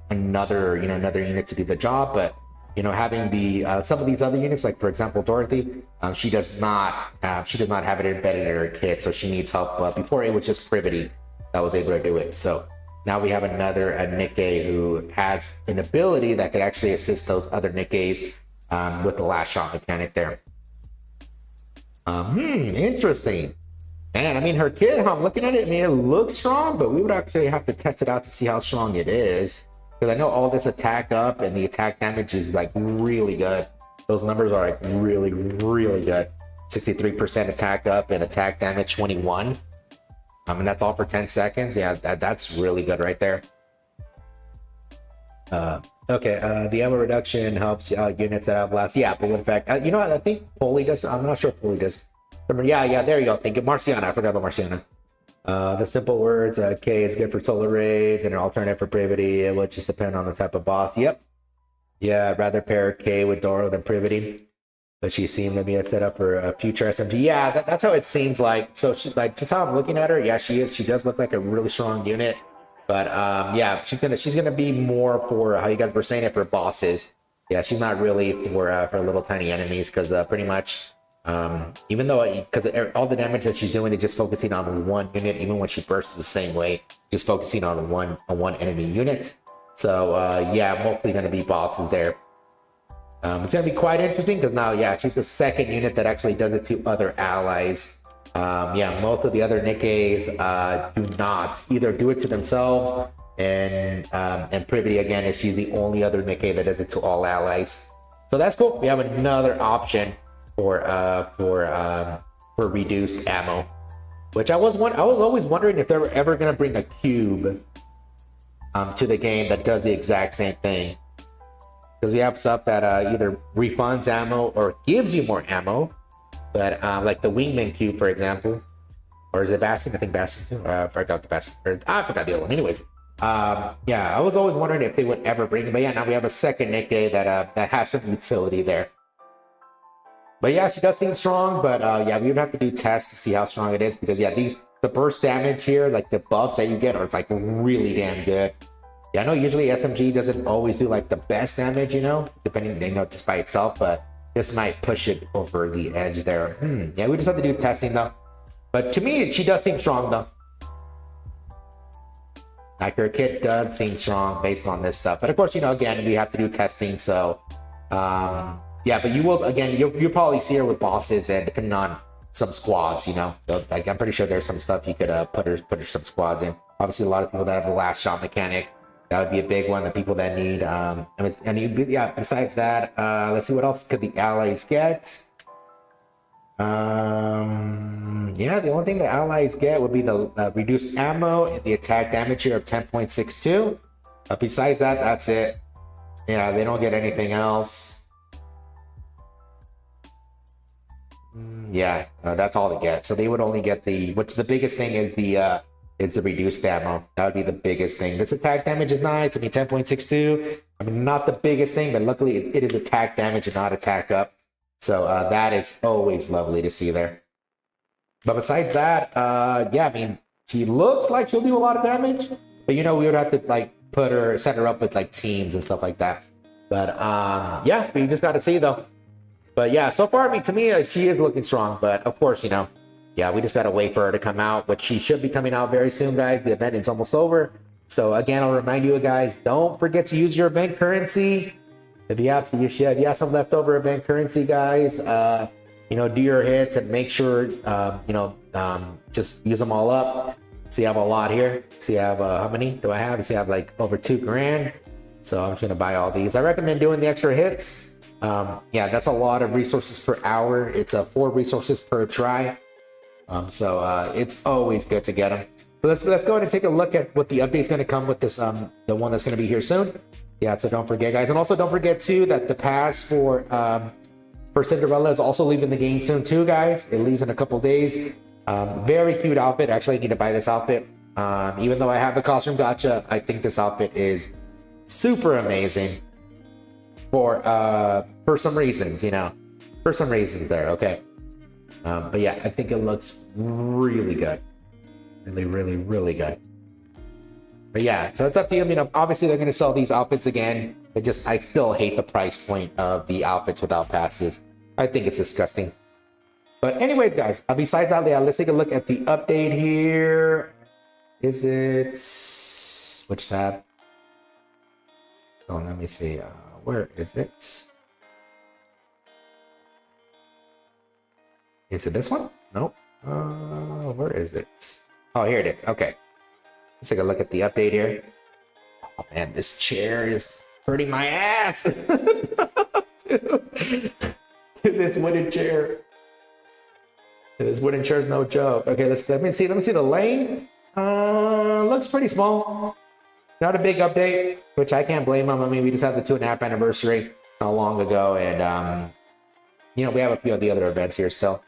another unit to do the job. But having the some of these other units, like for example Dorothy, she does not have it embedded in her kit, so she needs help. Before it was just Privity that was able to do it. So now we have a Nikke who has an ability that could actually assist those other Nikkes with the last shot mechanic there. Interesting. And I mean, her kit, I'm looking at it, I mean, it looks strong, but we would actually have to test it out to see how strong it is. Because I know all this attack up and the attack damage is like really good. Those numbers are like really, really good. 63% attack up and attack damage 21. And that's all for 10 seconds. Yeah, that's really good right there. Okay, the ammo reduction helps units that have less. Yeah, bullet effect. You know what? I think Poli does. I'm not sure if Poli does. Yeah, there you go. Thank you. Marciana. I forgot about Marciana. The simple words, K is good for solar raids and an alternate for Privity. It will just depend on the type of boss. Yep. Yeah, I'd rather pair K with Doro than Privity. But she seemed to be a setup for a future SMG. Yeah, that's how it seems like. So, like, just how I'm looking at her, yeah, she is. She does look like a really strong unit. But yeah, she's gonna be more for how you guys were saying it, for bosses. Yeah, she's not really for little tiny enemies, because pretty much, even though because all the damage that she's doing is just focusing on one unit, even when she bursts the same way, just focusing on one enemy unit. So yeah, mostly gonna be bosses there. It's gonna be quite interesting because now, yeah, she's the second unit that actually does it to other allies. Yeah, most of the other Nikkes do not either do it to themselves, and Privity again is she's the only other Nikke that does it to all allies. So that's cool. We have another option for reduced ammo, which I was always wondering if they were ever gonna bring a cube to the game that does the exact same thing. Because we have stuff that either refunds ammo or gives you more ammo, but like the Wingman Cube, for example, or is it Bastion? I think Bastion too. I forgot the Bastion. I forgot the other one. Anyways, yeah, I was always wondering if they would ever bring it. But yeah, now we have a second Nikke that has some utility there. But yeah, she does seem strong. But yeah, we would have to do tests to see how strong it is, because yeah, the burst damage here, like the buffs that you get, are like really damn good. Yeah, I know usually SMG doesn't always do like the best damage, you know, depending, you know, just by itself, but this might push it over the edge there. Yeah, we just have to do testing though. But to me, she does seem strong though. Like her kit does seem strong based on this stuff. But of course, you know, again, we have to do testing. So, yeah, but you will, again, you'll probably see her with bosses and depending on some squads, you know, like I'm pretty sure there's some stuff you could put her some squads in. Obviously, a lot of people that have the last shot mechanic, that would be a big one. The people that need, yeah, besides that, let's see what else could the allies get. Yeah, the only thing the allies get would be the reduced ammo and the attack damage here of 10.62. Besides that, that's it. Yeah, they don't get anything else. Yeah, that's all they get. So they would only get which the biggest thing is the reduced ammo. That would be the biggest thing. This attack damage is nice. I mean, 10.62. I mean, not the biggest thing, but luckily it is attack damage and not attack up. So that is always lovely to see there. But besides that, yeah, I mean, she looks like she'll do a lot of damage. But, you know, we would have to, like, set her up with, like, teams and stuff like that. But, yeah, we just got to see, though. But, yeah, so far, I mean, to me, she is looking strong. But, of course, you know, yeah, we just got to wait for her to come out, which she should be coming out very soon, guys. The event is almost over. So, again, I'll remind you guys, don't forget to use your event currency. If you have some leftover event currency, guys, you know, do your hits and make sure, you know, just use them all up. See, I have a lot here. See, I have, how many do I have? See, I have like over 2 grand. So I'm just going to buy all these. I recommend doing the extra hits. Yeah, that's a lot of resources per hour. It's 4 resources per try. So it's always good to get them. But let's go ahead and take a look at what the update's going to come with this, the one that's going to be here soon. Yeah, so don't forget, guys. And also don't forget, too, that the pass for Cinderella is also leaving the game soon, too, guys. It leaves in a couple days. Very cute outfit. Actually, I need to buy this outfit. Even though I have the costume gacha, I think this outfit is super amazing for some reasons, you know. For some reasons there, okay? But yeah, I think it looks really good. Really, really, really good. But yeah, so it's up to you. You know, obviously they're going to sell these outfits again. I still hate the price point of the outfits without passes. I think it's disgusting. But anyways, guys, besides that, yeah, let's take a look at the update here. Is it which tab? So let me see. Where is it? Is it this one? Nope. Where is it? Oh, here it is. Okay. Let's take a look at the update here. Oh man, this chair is hurting my ass. Dude, this wooden chair. This wooden chair's no joke. Okay, let me see the lane. Looks pretty small. Not a big update, which I can't blame them. I mean, we just had the 2.5 anniversary not long ago, and you know, we have a few of the other events here still.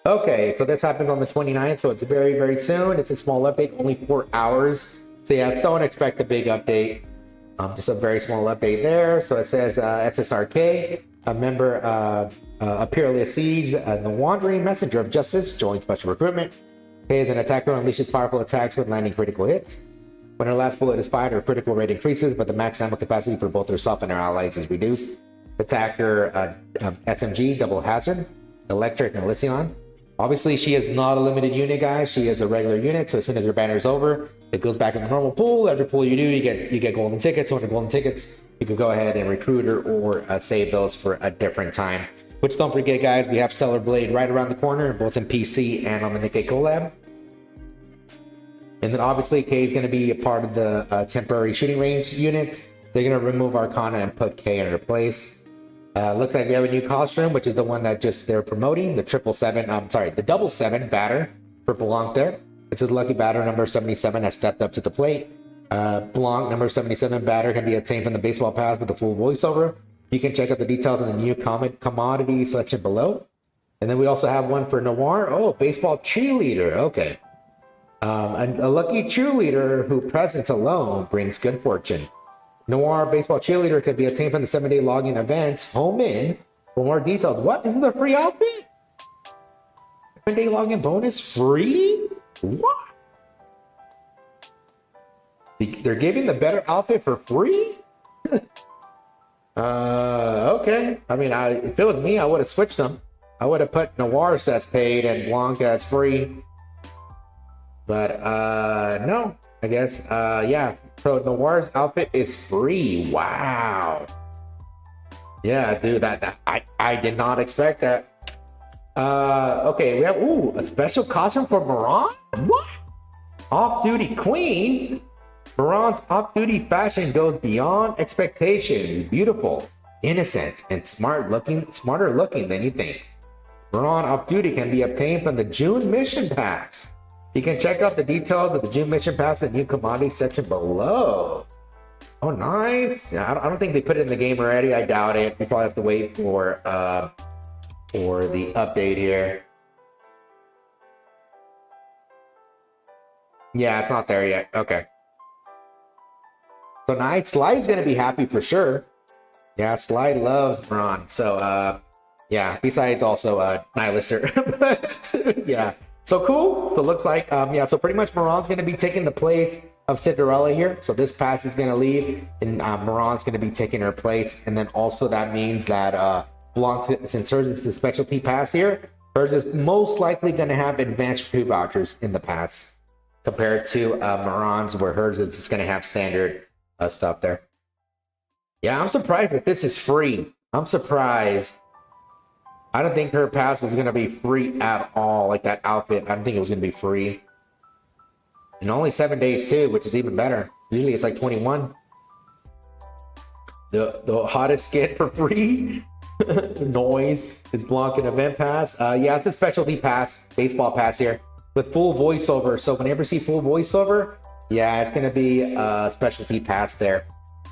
Okay, so this happens on the 29th, so it's very, very soon. It's a small update, only 4 hours. So yeah, don't expect a big update. Just a very small update there. So it says SSRK, a member of Peerless Siege, the Wandering Messenger of Justice, joins special recruitment. K is an attacker who unleashes powerful attacks with landing critical hits. When her last bullet is fired, her critical rate increases, but the max ammo capacity for both herself and her allies is reduced. Attacker SMG, double hazard, electric, and Elysion. Obviously, she is not a limited unit, guys. She is a regular unit, so as soon as her banner is over, it goes back in the normal pool. Every pool you do, you get golden tickets. 200 golden tickets. You can go ahead and recruit her or save those for a different time. Which, don't forget, guys, we have Stellar Blade right around the corner, both in PC and on the Nikke collab. And then obviously, K is going to be a part of the temporary shooting range units. They're going to remove Arcana and put K in her place. Looks like we have a new costume, which is the one that they're promoting, the 777 batter for Blanc there. It says lucky batter number 77 has stepped up to the plate. Blanc number 77 batter can be obtained from the baseball pass with the full voiceover. You can check out the details on the new commodity section below. And then we also have one for Noir. Oh, baseball cheerleader. Okay. And a lucky cheerleader who presence alone brings good fortune. Noir baseball cheerleader can be obtained from the 7-day login event home in. For more details, what? This is a free outfit? 7-day login bonus free? What? They're giving the better outfit for free? Okay. I mean, if it was me, I would have switched them. I would have put Noir as paid and Blanc as free. But no, I guess yeah. So Noir's outfit is free. Wow. Yeah, dude, that I did not expect that. Okay, we have a special costume for Moran? What? Off-duty queen? Moran's off-duty fashion goes beyond expectations. Beautiful, innocent, and smarter looking than you think. Moran off-duty can be obtained from the June mission pass. You can check out the details of the June mission pass in the new commodity section below. Oh, nice. Yeah, I don't think they put it in the game already. I doubt it. We probably have to wait for the update here. Yeah, it's not there yet. Okay. So nice. Slide's gonna be happy for sure. Yeah, Slide loves Bron. So yeah, besides also Nihilister. But yeah. So cool. So it looks like yeah, so pretty much Moran's gonna be taking the place of Cinderella here. So this pass is gonna leave and Moran's gonna be taking her place. And then also that means that Blanc, since hers is the specialty pass here, hers is most likely gonna have advanced recruit vouchers in the pass compared to Moran's, where hers is just gonna have standard stuff there. Yeah, I'm surprised that this is free. I'm surprised. I don't think her pass was gonna be free at all. Like that outfit, I don't think it was gonna be free. And only 7 days too, which is even better. Usually it's like 21. The hottest skin for free. Noise is Blanc and event pass. Yeah, it's a specialty pass, baseball pass here with full voiceover. So whenever you see full voiceover, yeah, it's gonna be a specialty pass there.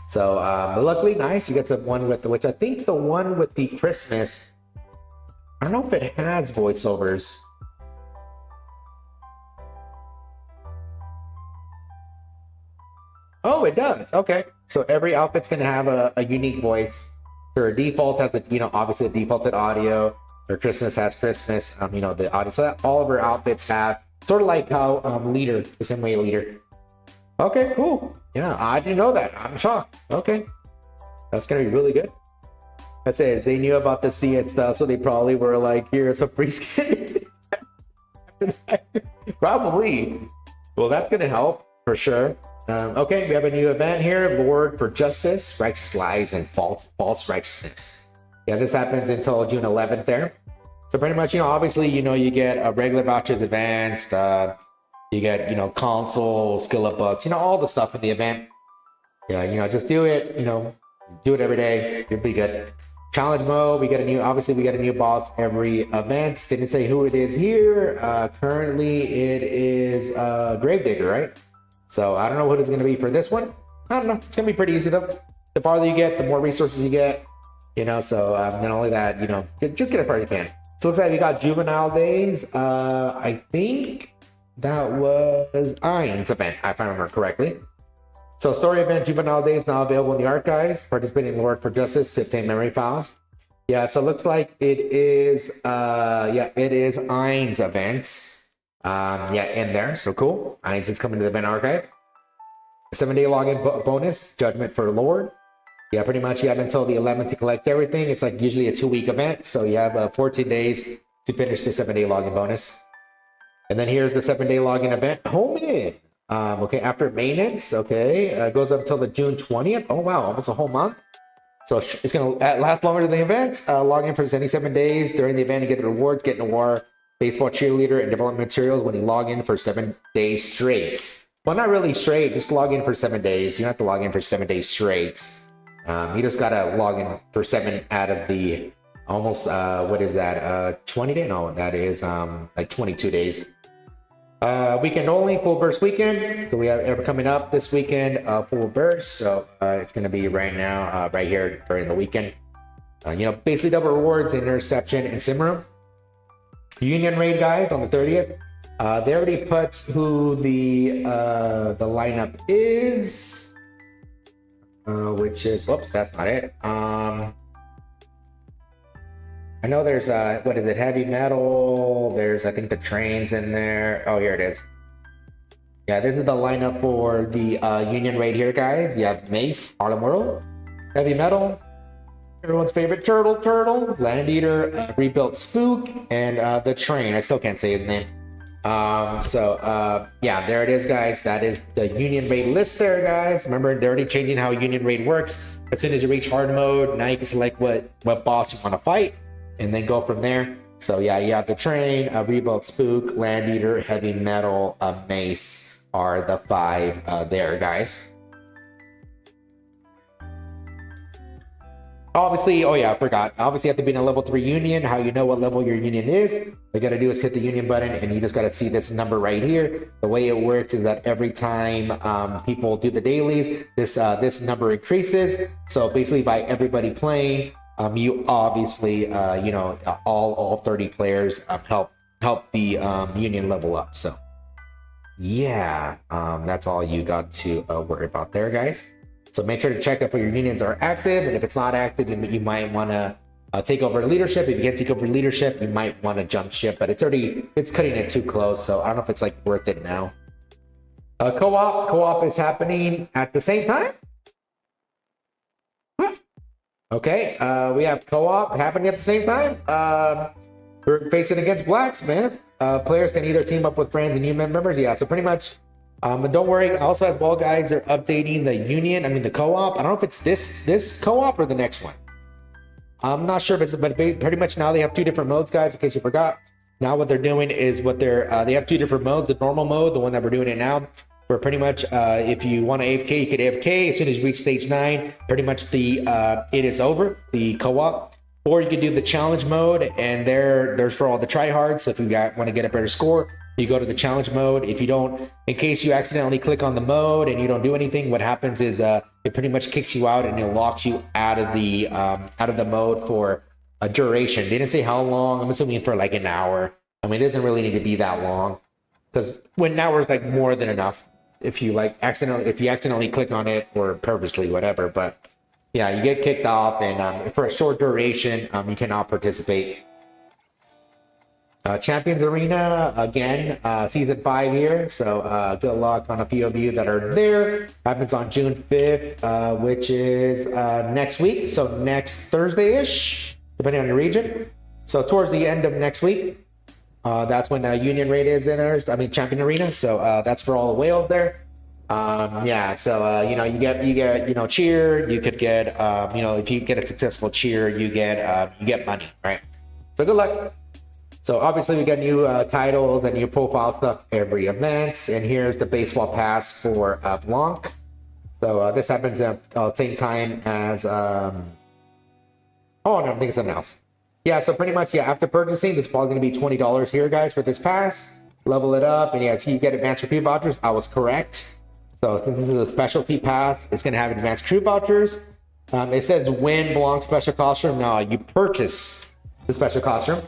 So luckily, nice. You get the one with which I think the one with the Christmas. I don't know if it has voiceovers. Oh, it does. Okay. So every outfit's gonna have a unique voice. Her default has a, obviously the defaulted audio. Her Christmas has Christmas, the audio. So that all of her outfits have sort of like how Leader, the same way Leader. Okay, cool. Yeah, I didn't know that. I'm shocked. Okay. That's gonna be really good. That says they knew about the C and stuff, so they probably were like, here's a free skin. Probably. Well, that's gonna help for sure. Okay, we have a new event here, Lord for Justice, Righteous Lies, and False Righteousness. Yeah, this happens until June 11th there. So pretty much, obviously, you get regular vouchers, advanced, you get, console, skill up books, all the stuff in the event. Yeah, just do it, do it every day. You'll be good. Challenge mode, we get a new, obviously we get a new boss every event. Didn't say who it is here. Currently it is Gravedigger, right? So I don't know what it's gonna be for this one. I don't know, it's gonna be pretty easy though. The farther you get, the more resources you get, you know, so not only that, you know, just get as far as you can. So it looks like we got Juvenile Days. I think that was Ain's event, if I remember correctly. So story event Juvenile Days now available in the archives. Participating in the Work for Justice, obtain memory files. Yeah, so it looks like it is it is Ain's event. In there. So cool. Ain's is coming to the event archive. 7-day login bonus, Judgment for Lord. Yeah, pretty much you have until the 11th to collect everything. It's like usually a 2-week event. So you have 14 days to finish the 7-day login bonus. And then here's the 7-day login event. Home in. Okay, after maintenance, okay, goes up until the June 20th. Oh, wow, almost a whole month. So it's going to last longer than the event. Log in for 77 days. During the event, you get the rewards, get an award, baseball cheerleader, and development materials when you log in for 7 days straight. Well, not really straight, just log in for 7 days. You don't have to log in for 7 days straight. You just got to log in for 7 out of the almost, what is that, 20 days? No, that is like 22 days. Weekend only, full burst weekend. So we have ever coming up this weekend, full burst. So it's going to be right now, right here during the weekend. You know, basically double rewards, interception, and Simra. Union raid guys on the 30th. They already put who the lineup is, which is, whoops, that's not it. I know there's what is it, heavy metal, there's I think the trains in there. Oh, here it is. Yeah, this is the lineup for the Union raid here, guys. You have Mace, Harlem World, Heavy Metal, everyone's favorite Turtle, Land Eater, Rebuilt Spook, and the Train. I still can't say his name. Yeah, there it is, guys. That is the Union raid list there, guys. Remember, they're already changing how Union raid works. As soon as you reach hard mode, now you can select what boss you want to fight and then go from there. So yeah, you have the Train, Rebuilt Spook, Land Eater, Heavy Metal, Mace are the 5 there, guys. Obviously, oh yeah, I forgot. Obviously, you have to be in a level 3 union. How you know what level your union is? What you gotta do is hit the union button, and you just gotta see this number right here. The way it works is that every time people do the dailies, this number increases. So basically, by everybody playing, you obviously, you know, all 30 players help the union level up. So yeah, that's all you got to worry about there, guys. So make sure to check if your unions are active, and if it's not active, you might want to take over leadership. If you can't take over leadership, you might want to jump ship, but it's cutting it too close. So I don't know if it's like worth it now. Co-op is happening at the same time. Okay, we have co-op happening at the same time. We're facing against Blacksmith. Players can either team up with friends and new members. Yeah, so pretty much. But don't worry. Also, as well, guys, they're updating the union. I mean, the co-op. I don't know if it's this co-op or the next one. I'm not sure if it's, but pretty much now they have 2 different modes, guys. In case you forgot, now what they're doing is they have 2 different modes. The normal mode, the one that we're doing it now, where pretty much if you want to AFK, you could AFK. As soon as you reach stage 9, pretty much it is over, the co-op. Or you could do the challenge mode, and there's for all the tryhards. So if you want to get a better score, you go to the challenge mode. If you don't, in case you accidentally click on the mode and you don't do anything, what happens is it pretty much kicks you out and it locks you out of the mode for a duration. They didn't say how long. I'm assuming for like an hour. I mean, it doesn't really need to be that long, because an hour is like more than enough if you accidentally click on it or purposely, whatever. But yeah, you get kicked off, and for a short duration, you cannot participate. Champions Arena again, season 5 here. So good luck on a few of you that are there. Happens on June 5th, which is next week. So next Thursday-ish, depending on your region. So towards the end of next week, that's when Union Raid is in there. I mean, Champion Arena. So that's for all the whales there. Yeah. So you know, you get cheer. You could get if you get a successful cheer, you get money, right? So good luck. So obviously we got new titles and new profile stuff every event. And here's the baseball pass for Blanc. So this happens at the same time as Oh, no, I'm thinking something else. Yeah, so pretty much, yeah, after purchasing, this is probably going to be $20 here, guys, for this pass. Level it up, and yeah, so you get advanced recruit vouchers. I was correct. So since this is a specialty pass, it's going to have advanced recruit vouchers. It says win belongs special costume. No, you purchase the special costume.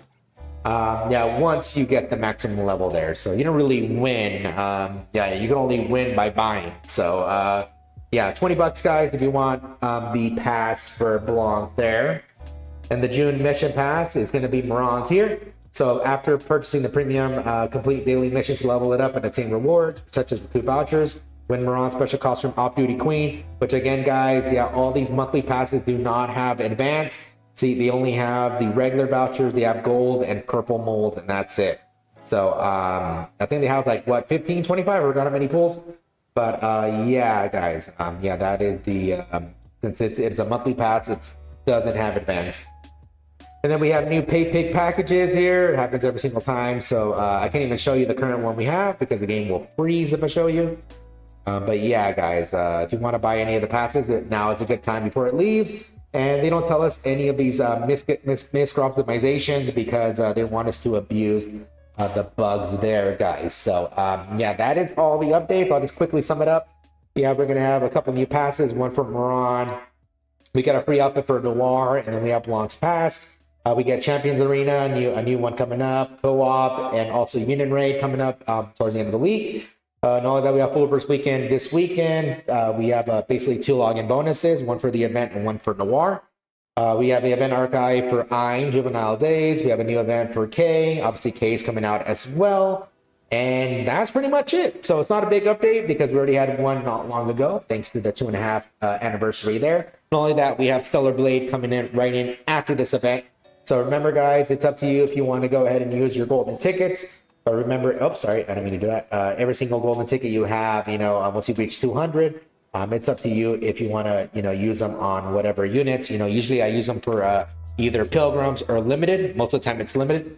Yeah, once you get the maximum level there. So you don't really win. Yeah, you can only win by buying. So yeah, $20, guys, if you want the pass for Blanc there. And the June mission pass is going to be Moran's here. So after purchasing the premium, complete daily missions, level it up and attain rewards, such as recruit vouchers. Win Moran's special costume off-duty queen, which again, guys, yeah, all these monthly passes do not have advanced. See, they only have the regular vouchers. They have gold and purple mold, and that's it. So I think they have like, what, 15, 25? I forgot how many pulls. But yeah, guys, yeah, that is the, since it's a monthly pass, it doesn't have advanced. And then we have new pay pick packages here. It happens every single time. So I can't even show you the current one we have because the game will freeze if I show you. But yeah, guys, if you want to buy any of the passes, now is a good time before it leaves. And they don't tell us any of these misoptimizations because they want us to abuse the bugs there, guys. So yeah, that is all the updates. I'll just quickly sum it up. Yeah, we're going to have a couple new passes, one for Moran. We got a free outfit for Noir, and then we have Blanc's Pass. We get Champions Arena, a new one coming up, Co-op, and also Union Raid coming up towards the end of the week. Not only that, we have Full Burst Weekend this weekend. We have basically 2 login bonuses, one for the event and one for Noir. We have the event archive for Ein, Juvenile Days. We have a new event for K. Obviously, K is coming out as well. And that's pretty much it. So it's not a big update because we already had one not long ago, thanks to the 2.5 anniversary there. Not only that, we have Stellar Blade coming in right in after this event. So remember, guys, it's up to you if you want to go ahead and use your golden tickets. But remember, oh, sorry, I didn't mean to do that. Every single golden ticket you have, once you reach 200, it's up to you if you want to, use them on whatever units. Usually I use them for either pilgrims or limited. Most of the time it's limited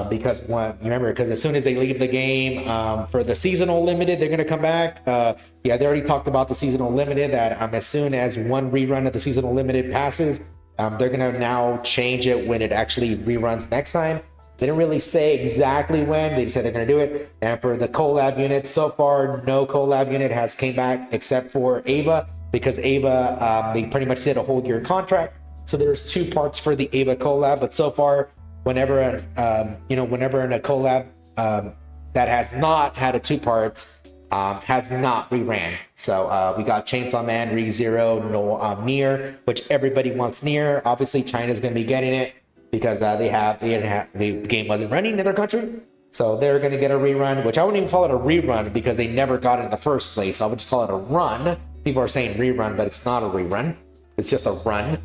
because as soon as they leave the game for the seasonal limited, they're going to come back. Yeah, they already talked about the seasonal limited that as soon as one rerun of the seasonal limited passes, they're going to now change it when it actually reruns next time. They didn't really say exactly when. They just said they're going to do it. And for the collab units, so far, no collab unit has came back except for Ava, because Ava, they pretty much did a whole year contract. So there's 2 parts for the Ava collab. But so far, whenever in a collab that has not had a 2 parts, has not reran. So we got Chainsaw Man, ReZero, Nier, which everybody wants Nier. Obviously, China's going to be getting it, because the game wasn't running in their country. So they're going to get a rerun, which I wouldn't even call it a rerun because they never got it in the first place. So I would just call it a run. People are saying rerun, but it's not a rerun. It's just a run.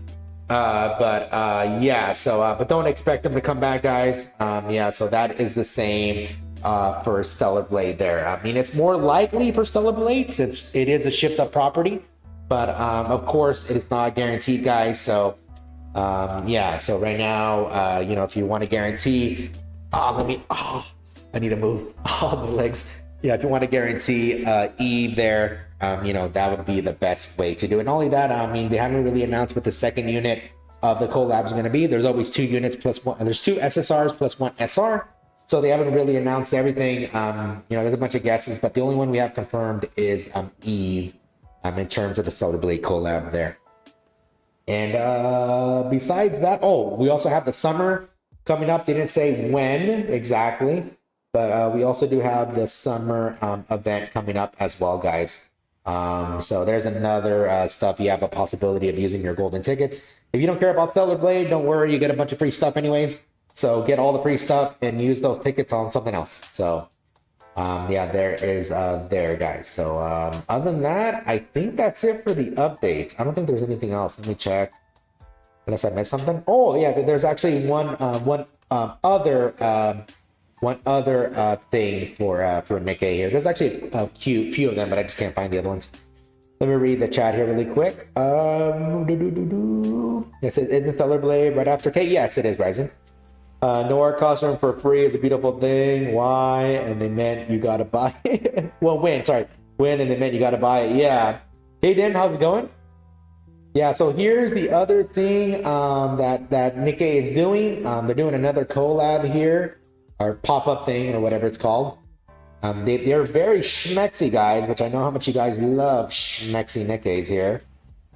Yeah, so, but don't expect them to come back, guys. Yeah, so that is the same for Stellar Blade there. I mean, it's more likely for Stellar Blade since it is a shift up property, but of course it is not guaranteed, guys. So yeah, so right now, if you want to guarantee, I need to move my legs. Yeah, if you want to guarantee Eve there, that would be the best way to do it. Not only that, I mean, they haven't really announced what the second unit of the collab is going to be. There's always 2 units plus 1. There's 2 SSRs plus 1 SR. So they haven't really announced everything. There's a bunch of guesses, but the only one we have confirmed is Eve in terms of the Stellar Blade collab there. And besides that, we also have the summer coming up. They didn't say when exactly, but we also do have the summer event coming up as well, guys. So there's another stuff. You have a possibility of using your golden tickets. If you don't care about Stellar Blade, don't worry. You get a bunch of free stuff anyways. So get all the free stuff and use those tickets on something else. So yeah, there is there, guys. So other than that, I think that's it for the updates. I don't think there's anything else. Let me check unless I missed something. Oh yeah, there's actually one other thing for Nikke here. There's actually a few of them, but I just can't find the other ones. Let me read the chat here really quick. Yes, is the Stellar Blade right after K? Yes, it is, Ryzen. Noir costume for free is a beautiful thing. Why? And they meant you gotta buy it. Well, win, and they meant you gotta buy it. Yeah. Hey, Dan, how's it going? Yeah, so here's the other thing that Nikke is doing. They're doing another collab here, or pop-up thing, or whatever it's called. They're very schmexy, guys, which I know how much you guys love schmexy Nikkes here.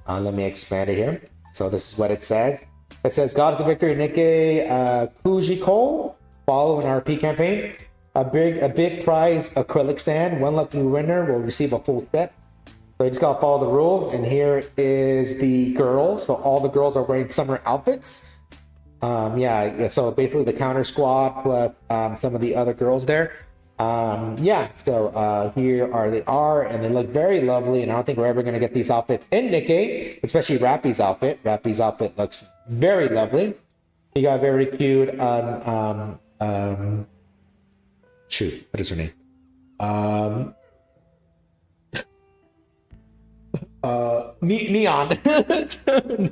Let me expand it here. So this is what it says. It says, Goddess of Victory Nikke Kujiko, follow an RP campaign. A big prize acrylic stand. One lucky winner will receive a full set. So you just gotta follow the rules. And here is the girls. So all the girls are wearing summer outfits. Yeah, so basically the counter squad plus some of the other girls there. Yeah, so here they are, and they look very lovely, and I don't think we're ever gonna get these outfits in Nikke, especially Rappy's outfit. Rappy's outfit looks very lovely. You got very cute shoot, what is her name? Neon.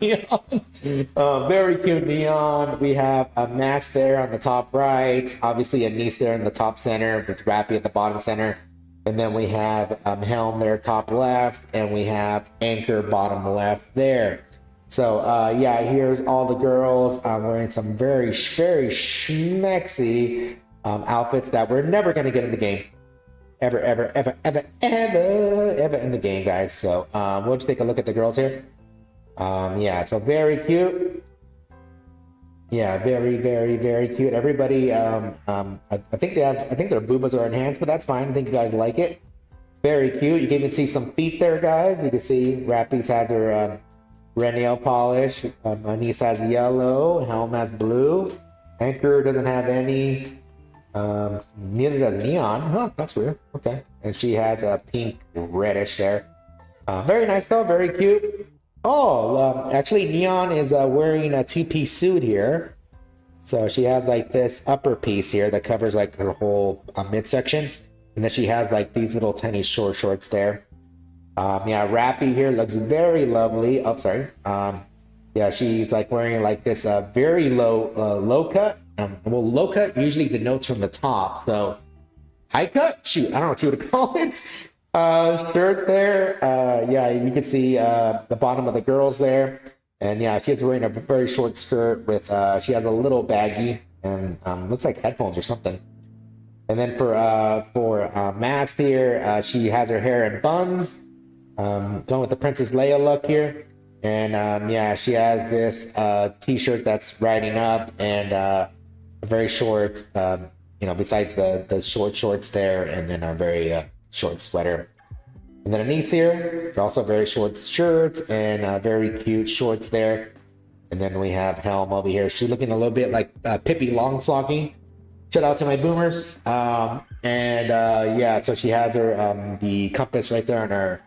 Neon. Very cute Neon. We have a mask there on the top right, obviously a niece there in the top center with Rappy at the bottom center, and then we have Helm there top left, and we have Anchor bottom left there. So yeah, here's all the girls wearing some very schmexy outfits that we're never going to get in the game. Ever in the game, guys. So we'll just take a look at the girls here. Yeah, so very cute. Yeah, very cute. Everybody, I think their boobas are enhanced, but that's fine. I think you guys like it. Very cute. You can even see some feet there, guys. You can see Rappy's has her red nail polish. My niece has yellow. Helm has blue. Anchor doesn't have any. Neither does Neon. Huh, that's weird. Okay. And she has a pink reddish there. Very nice though, very cute. Oh, actually Neon is wearing a two-piece suit here. So she has like this upper piece here that covers like her whole midsection. And then she has like these little tiny short shorts there. Yeah, Rappy here looks very lovely. Oh, sorry. Yeah, she's like wearing like this very low cut. Well, low cut usually denotes from the top, so high cut, shoot, I don't know what you would call it. Shirt there. Yeah, you can see the bottom of the girls there, and yeah, she's wearing a very short skirt with she has a little baggie and looks like headphones or something. And then for Mast here, she has her hair in buns, going with the Princess Leia look here. And yeah, she has this t-shirt that's riding up, and very short, you know, besides the short shorts there, and then a very short sweater. And then Anise here, also very short shirt and very cute shorts there. And then we have Helm over here. She's looking a little bit like Pippi Longstocking. Shout out to my boomers. Yeah, so she has her the compass right there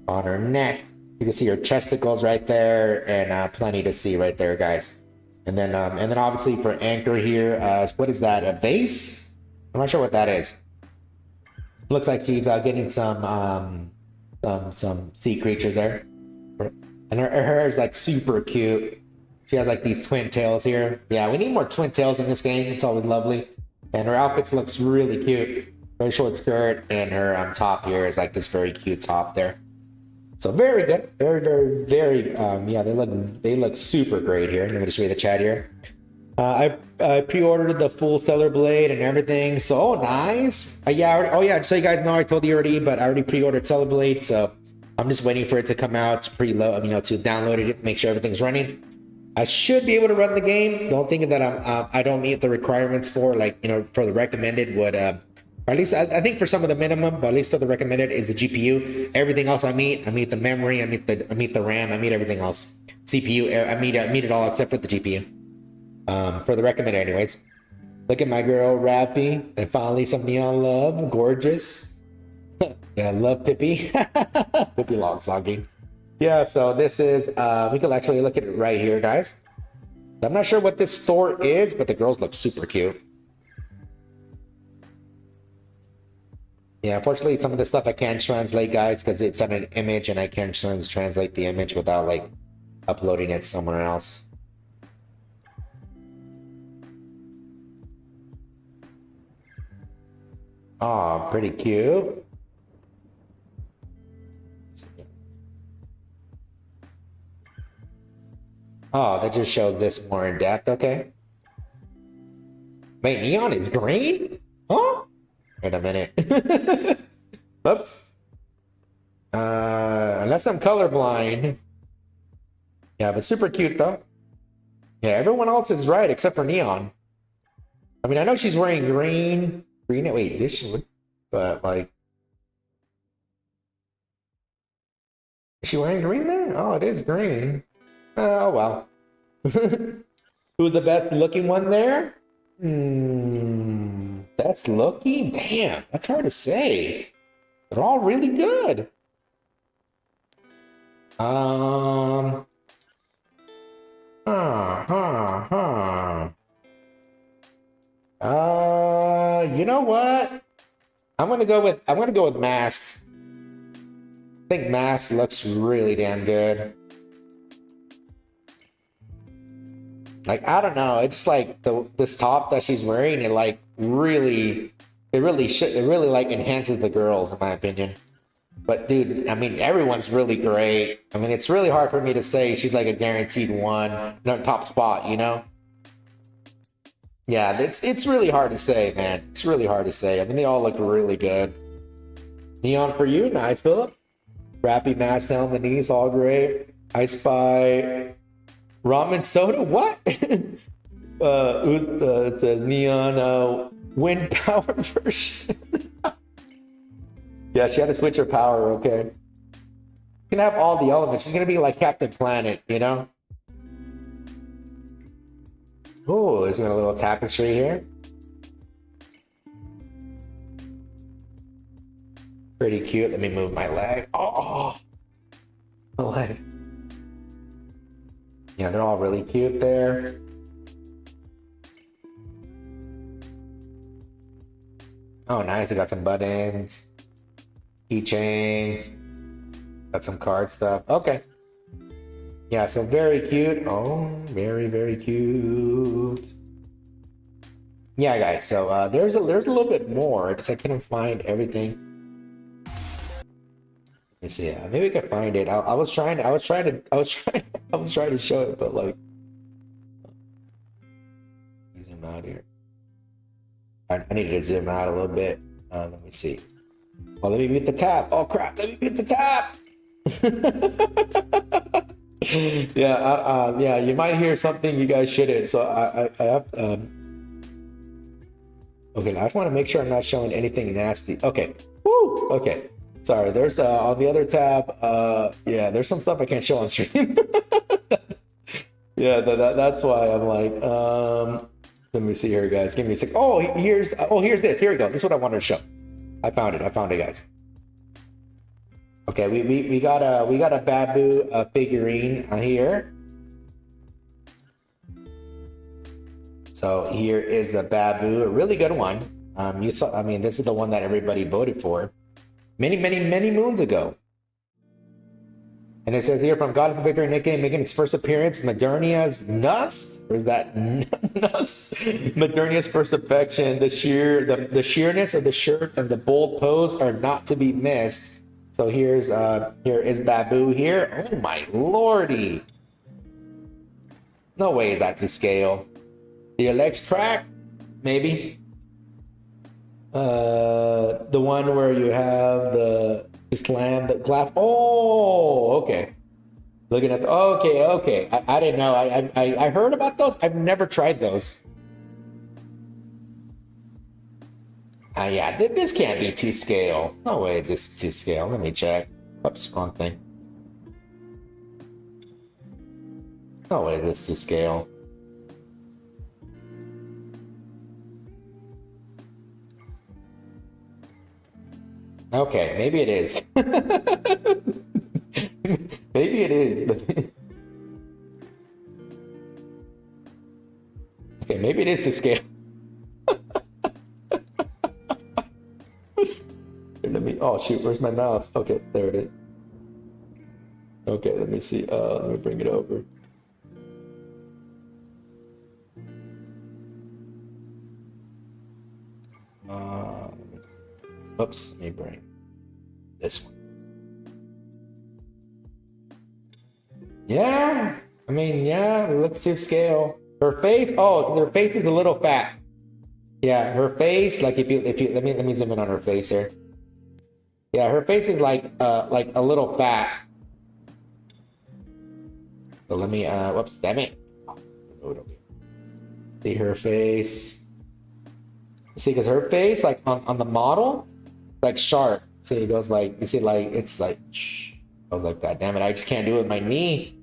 on her neck. You can see her chesticles right there, and plenty to see right there, guys. And then obviously for Anchor here, what is that? A vase? I'm not sure what that is. Looks like she's getting some sea creatures there, and her hair is like super cute. She has like these twin tails here. Yeah, we need more twin tails in this game. It's always lovely. And her outfits looks really cute. Very short skirt, and her top here is like this very cute top there. So very good, very. Yeah, they look super great here. Let me just read the chat here. I pre-ordered the full Stellar Blade and everything. So nice. Yeah, so you guys know I told you already, but I already pre-ordered Stellar Blade, so I'm just waiting for it to come out to preload. You know, to download it, make sure everything's running. I should be able to run the game. The only thing that I don't meet the requirements for, like, you know, for the recommended would. Or at least I think for some of the minimum, but at least for the recommended is the GPU. Everything else I meet the memory, I meet the RAM, I meet everything else. CPU, I meet it all except for the GPU. For the recommended anyways. Look at my girl Rappy, and finally some Neon love, gorgeous. Yeah, love Pippi. Pippi Longstocking. Yeah, so this is we can actually look at it right here, guys. I'm not sure what this store is, but the girls look super cute. Yeah, unfortunately, some of the stuff I can't translate, guys, because it's on an image, and I can't translate the image without, like, uploading it somewhere else. Oh, pretty cute. Oh, that just shows this more in depth. Okay. Wait, neon is green? Huh? Wait a minute. Oops. Unless I'm colorblind. Yeah, but super cute though. Yeah, everyone else is right except for neon. I mean, I know she's wearing green. Green. Wait, this should. But like, is she wearing green there? Oh, it is green. Oh well. Who's the best looking one there? That's looking. Damn, that's hard to say. They're all really good. You know what? I'm gonna go with Masked. I think Masked looks really damn good. Like, I don't know, it's like this top that she's wearing, it like really like enhances the girls in my opinion. But dude, I mean, everyone's really great. I mean, it's really hard for me to say she's like a guaranteed one, no top spot, you know? Yeah, it's really hard to say, man. It's really hard to say. I mean, they all look really good. Neon for you, nice, Philip. Rappy Mask down the knees, all great. I Spy. Ramen soda? What? It says neon wind power version. Yeah, she had to switch her power, okay. She can have all the elements. She's gonna be like Captain Planet, you know? Oh, there's got a little tapestry here. Pretty cute. Let me move my leg. Oh, my leg. Yeah, they're all really cute there. Oh, nice. I got some buttons, keychains, got some card stuff. Okay. Yeah, so very cute. Oh, very, very cute. Yeah, guys. So there's a little bit more. Just I couldn't find everything. Let me see. Maybe I could find it. I was trying to show it, but like, zoom out here. I needed to zoom out a little bit. Let me see. Oh, let me mute the tab. Oh crap! Let me mute the tab. Yeah, yeah. You might hear something you guys shouldn't. So I have. Okay, I just want to make sure I'm not showing anything nasty. Okay. Woo. Okay. Sorry, there's on the other tab. Yeah, there's some stuff I can't show on stream. Yeah, that's why I'm like, let me see here, guys. Give me a sec. Oh, here's this. Here we go. This is what I wanted to show. I found it, guys. Okay, we got a Babu figurine here. So here is a Babu, a really good one. You saw. I mean, this is the one that everybody voted for. Many moons ago. And it says here, from Goddess of Victory, Nikke making its first appearance, Modernia's Nust? Or is that Nust? Modernia's first affection, the sheerness of the shirt and the bold pose are not to be missed. So here is Babu here. Oh my lordy. No way is that to scale. Did your legs crack? Maybe. The one where you have the slam the glass. Oh, okay. Looking at okay. I didn't know. I heard about those. I've never tried those. Yeah, this can't be to scale. No way is this to scale. Let me check. Oops, wrong thing. No way is this to scale. Okay, maybe it is. Maybe it is. Okay, maybe it is to scale. Let me. Oh shoot, where's my mouse? Okay, there it is. Okay, let me see. Let me bring it over. Oops, let me bring this one. Yeah. I mean, yeah, it looks to scale. Her face, oh, her face is a little fat. Yeah, her face, like if you let me zoom in on her face here. Yeah, her face is like a little fat. So let me whoops, damn it. See her face. See, because her face, like on the model, like sharp. See, it goes like, you see, like it's like I was like, God damn it, I just can't do it with my knee.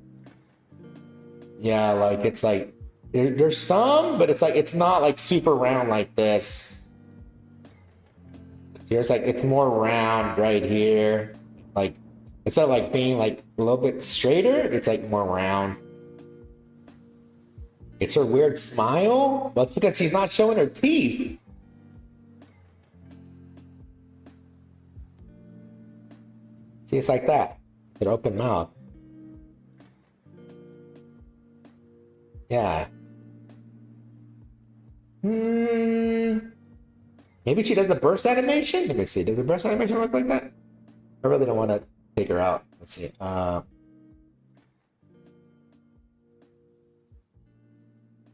Yeah, like it's like there's some, but it's like it's not like super round like this. Here's like it's more round right here. Like instead of like being like a little bit straighter, it's like more round. It's her weird smile, but it's because she's not showing her teeth. See, it's like that. An open mouth. Yeah. Maybe she does the burst animation? Let me see. Does the burst animation look like that? I really don't want to take her out. Let's see.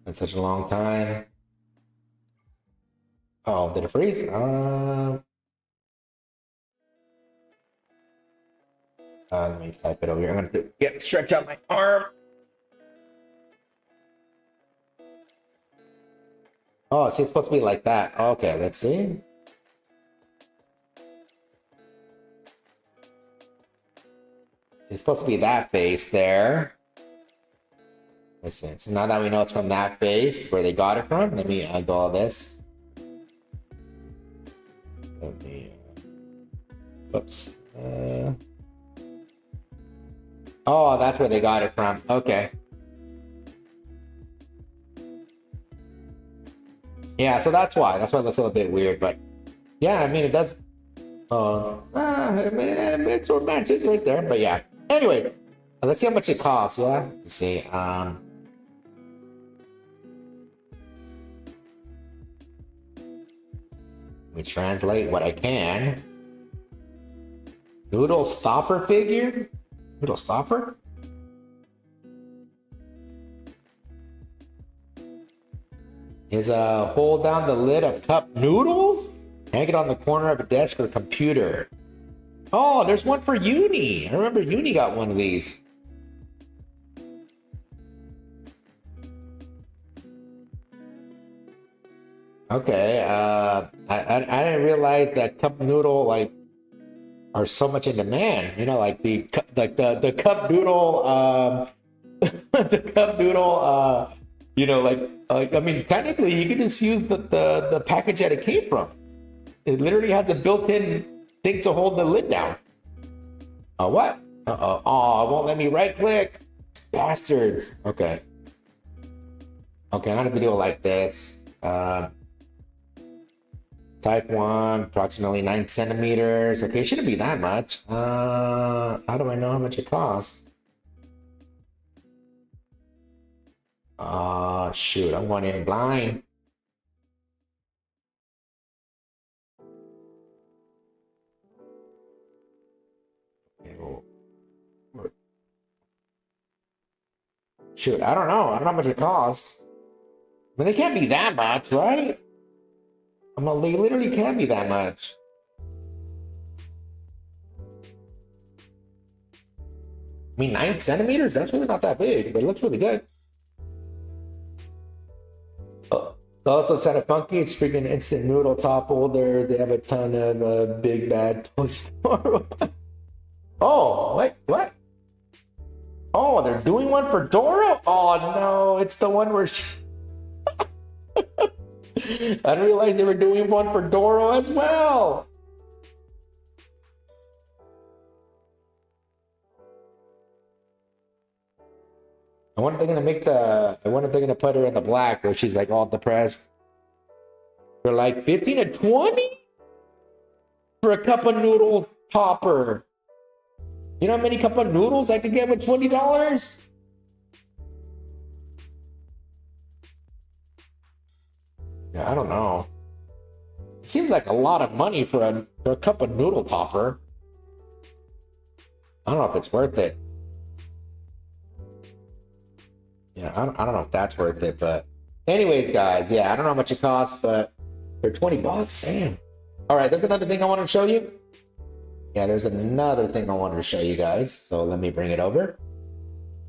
It's such a long time. Oh, did it freeze? Let me type it over here. I'm gonna stretch out my arm. Oh, see, it's supposed to be like that. Okay, let's see. It's supposed to be that face there. Let's see. So now that we know it's from that face, where they got it from, let me undo all this. Let me. Oops. Oh, that's where they got it from. Okay. Yeah, so that's why. That's why it looks a little bit weird, but yeah, I mean, it does. It sort of matches right there, but yeah. Anyway, let's see how much it costs. Yeah, let's see. Let me translate what I can. Noodle stopper figure? Noodle stopper? Is hold down the lid of cup noodles? Hang it on the corner of a desk or computer. Oh, there's one for Uni. I remember Uni got one of these. Okay, I didn't realize that cup noodle like are so much in demand. You know, like the cup noodle the cup noodle you know, like I mean, technically you can just use the package that it came from. It literally has a built-in thing to hold the lid down. Oh, what? Oh, it won't let me right click. Bastards. Okay. Okay, I'm gonna have to do it like this. Type 1, approximately 9 centimeters. Okay, it shouldn't be that much. How do I know how much it costs? Shoot, I'm going in blind. Shoot, I don't know. I don't know how much it costs. But they can't be that much, right? They literally can't be that much. I mean, 9 centimeters? That's really not that big, but it looks really good. They also kind of funky. It's freaking instant noodle top holders. They have a ton of big bad toy store. Oh, wait, what? Oh, they're doing one for Dora? Oh no, it's the one where she... I didn't realize they were doing one for Dora as well. I wonder if they're gonna put her in the black where she's like all depressed. For like 15 to 20 for a cup of noodles topper. You know how many cup of noodles I could get with $20? Yeah, I don't know. It seems like a lot of money for a cup of noodle topper. I don't know if it's worth it. Yeah, I don't know if that's worth it, but anyways, guys, yeah, I don't know how much it costs, but they're 20 bucks. Damn. All right, there's another thing I wanted to show you. Yeah, there's another thing I wanted to show you guys. So let me bring it over.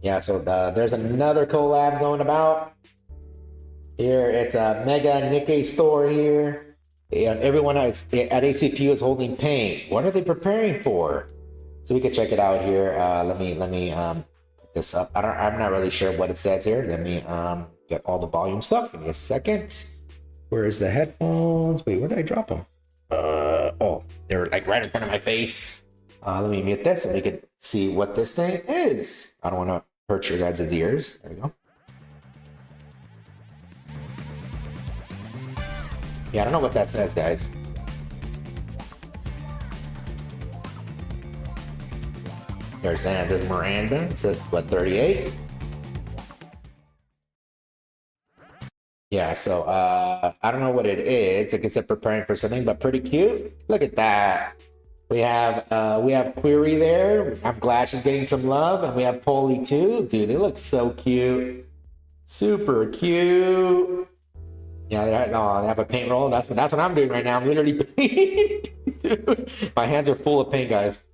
Yeah, so there's another collab going about. Here, it's a mega Nikke store here. And everyone at ACPU is holding paint. What are they preparing for? So we can check it out here. Let me put this up. I'm not really sure what it says here. Let me get all the volume stuff. Give me a second. Where is the headphones? Wait, where did I drop them? Oh, they're like right in front of my face. Let me mute this so we can see what this thing is. I don't want to hurt your guys' ears. There we go. Yeah, I don't know what that says, guys. There's Miranda. It says, what, 38? Yeah, so I don't know what it is. I guess they're preparing for something, but pretty cute. Look at that. We have Query there. I'm glad she's getting some love, and we have Polly too. Dude, they look so cute. Super cute. Yeah, they have a paint roll. That's what I'm doing right now. I'm literally painting. Dude, my hands are full of paint, guys.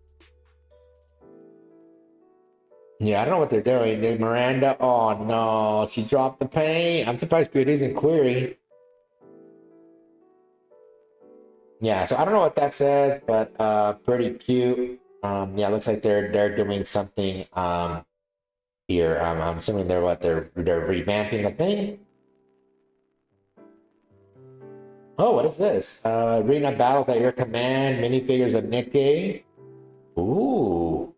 Yeah, I don't know what they're doing. Dude, Miranda. Oh no, she dropped the paint. I'm surprised it isn't Query. Yeah, so I don't know what that says, but pretty cute. Yeah, it looks like they're doing something here. I'm assuming they're revamping the thing. Oh, what is this? Arena battles at your command, minifigures of Nikke. Ooh.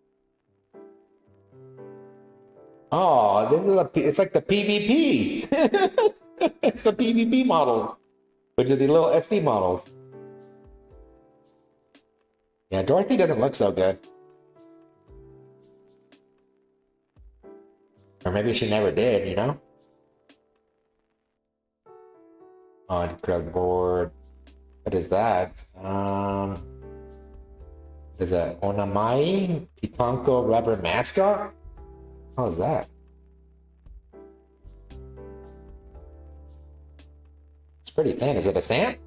Oh, it's like the PvP. It's the PvP models, which are the little SD models. Yeah, Dorothy doesn't look so good. Or maybe she never did, you know? On Scrublord. What is that? Is that Onamai Pitanko rubber mascot? How is that? It's pretty thin. Is it a stamp?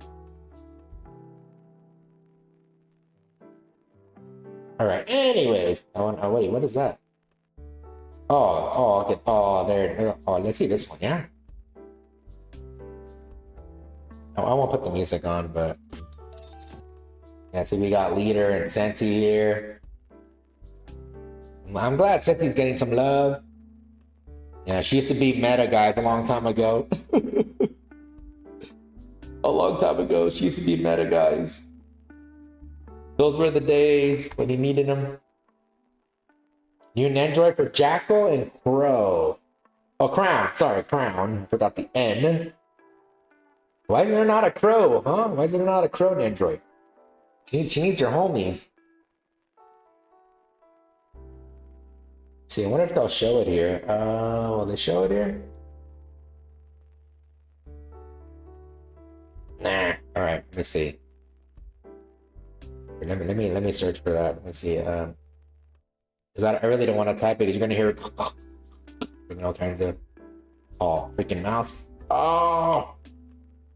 All right. Anyways, wait. What is that? Okay. Oh, there. Oh, let's see this one. Yeah. Oh, I won't put the music on, but yeah. See, we got Leader and Senti here. I'm glad Senti's getting some love. Yeah, she used to be meta, guys, a long time ago. A long time ago, she used to be meta, guys. Those were the days when you needed them. New Nendroid for Jackal and Crow. Oh, Crown. Sorry, Crown. Forgot the N. Why is there not a Crow, huh? Why is there not a Crow Nendroid? She needs her homies. See, I wonder if they'll show it here. Will they show it here? Nah. All right. Let me see. Let me search for that. Let me see. Because I really don't want to type it. Because you're gonna hear all kinds of. Oh, freaking mouse! Oh,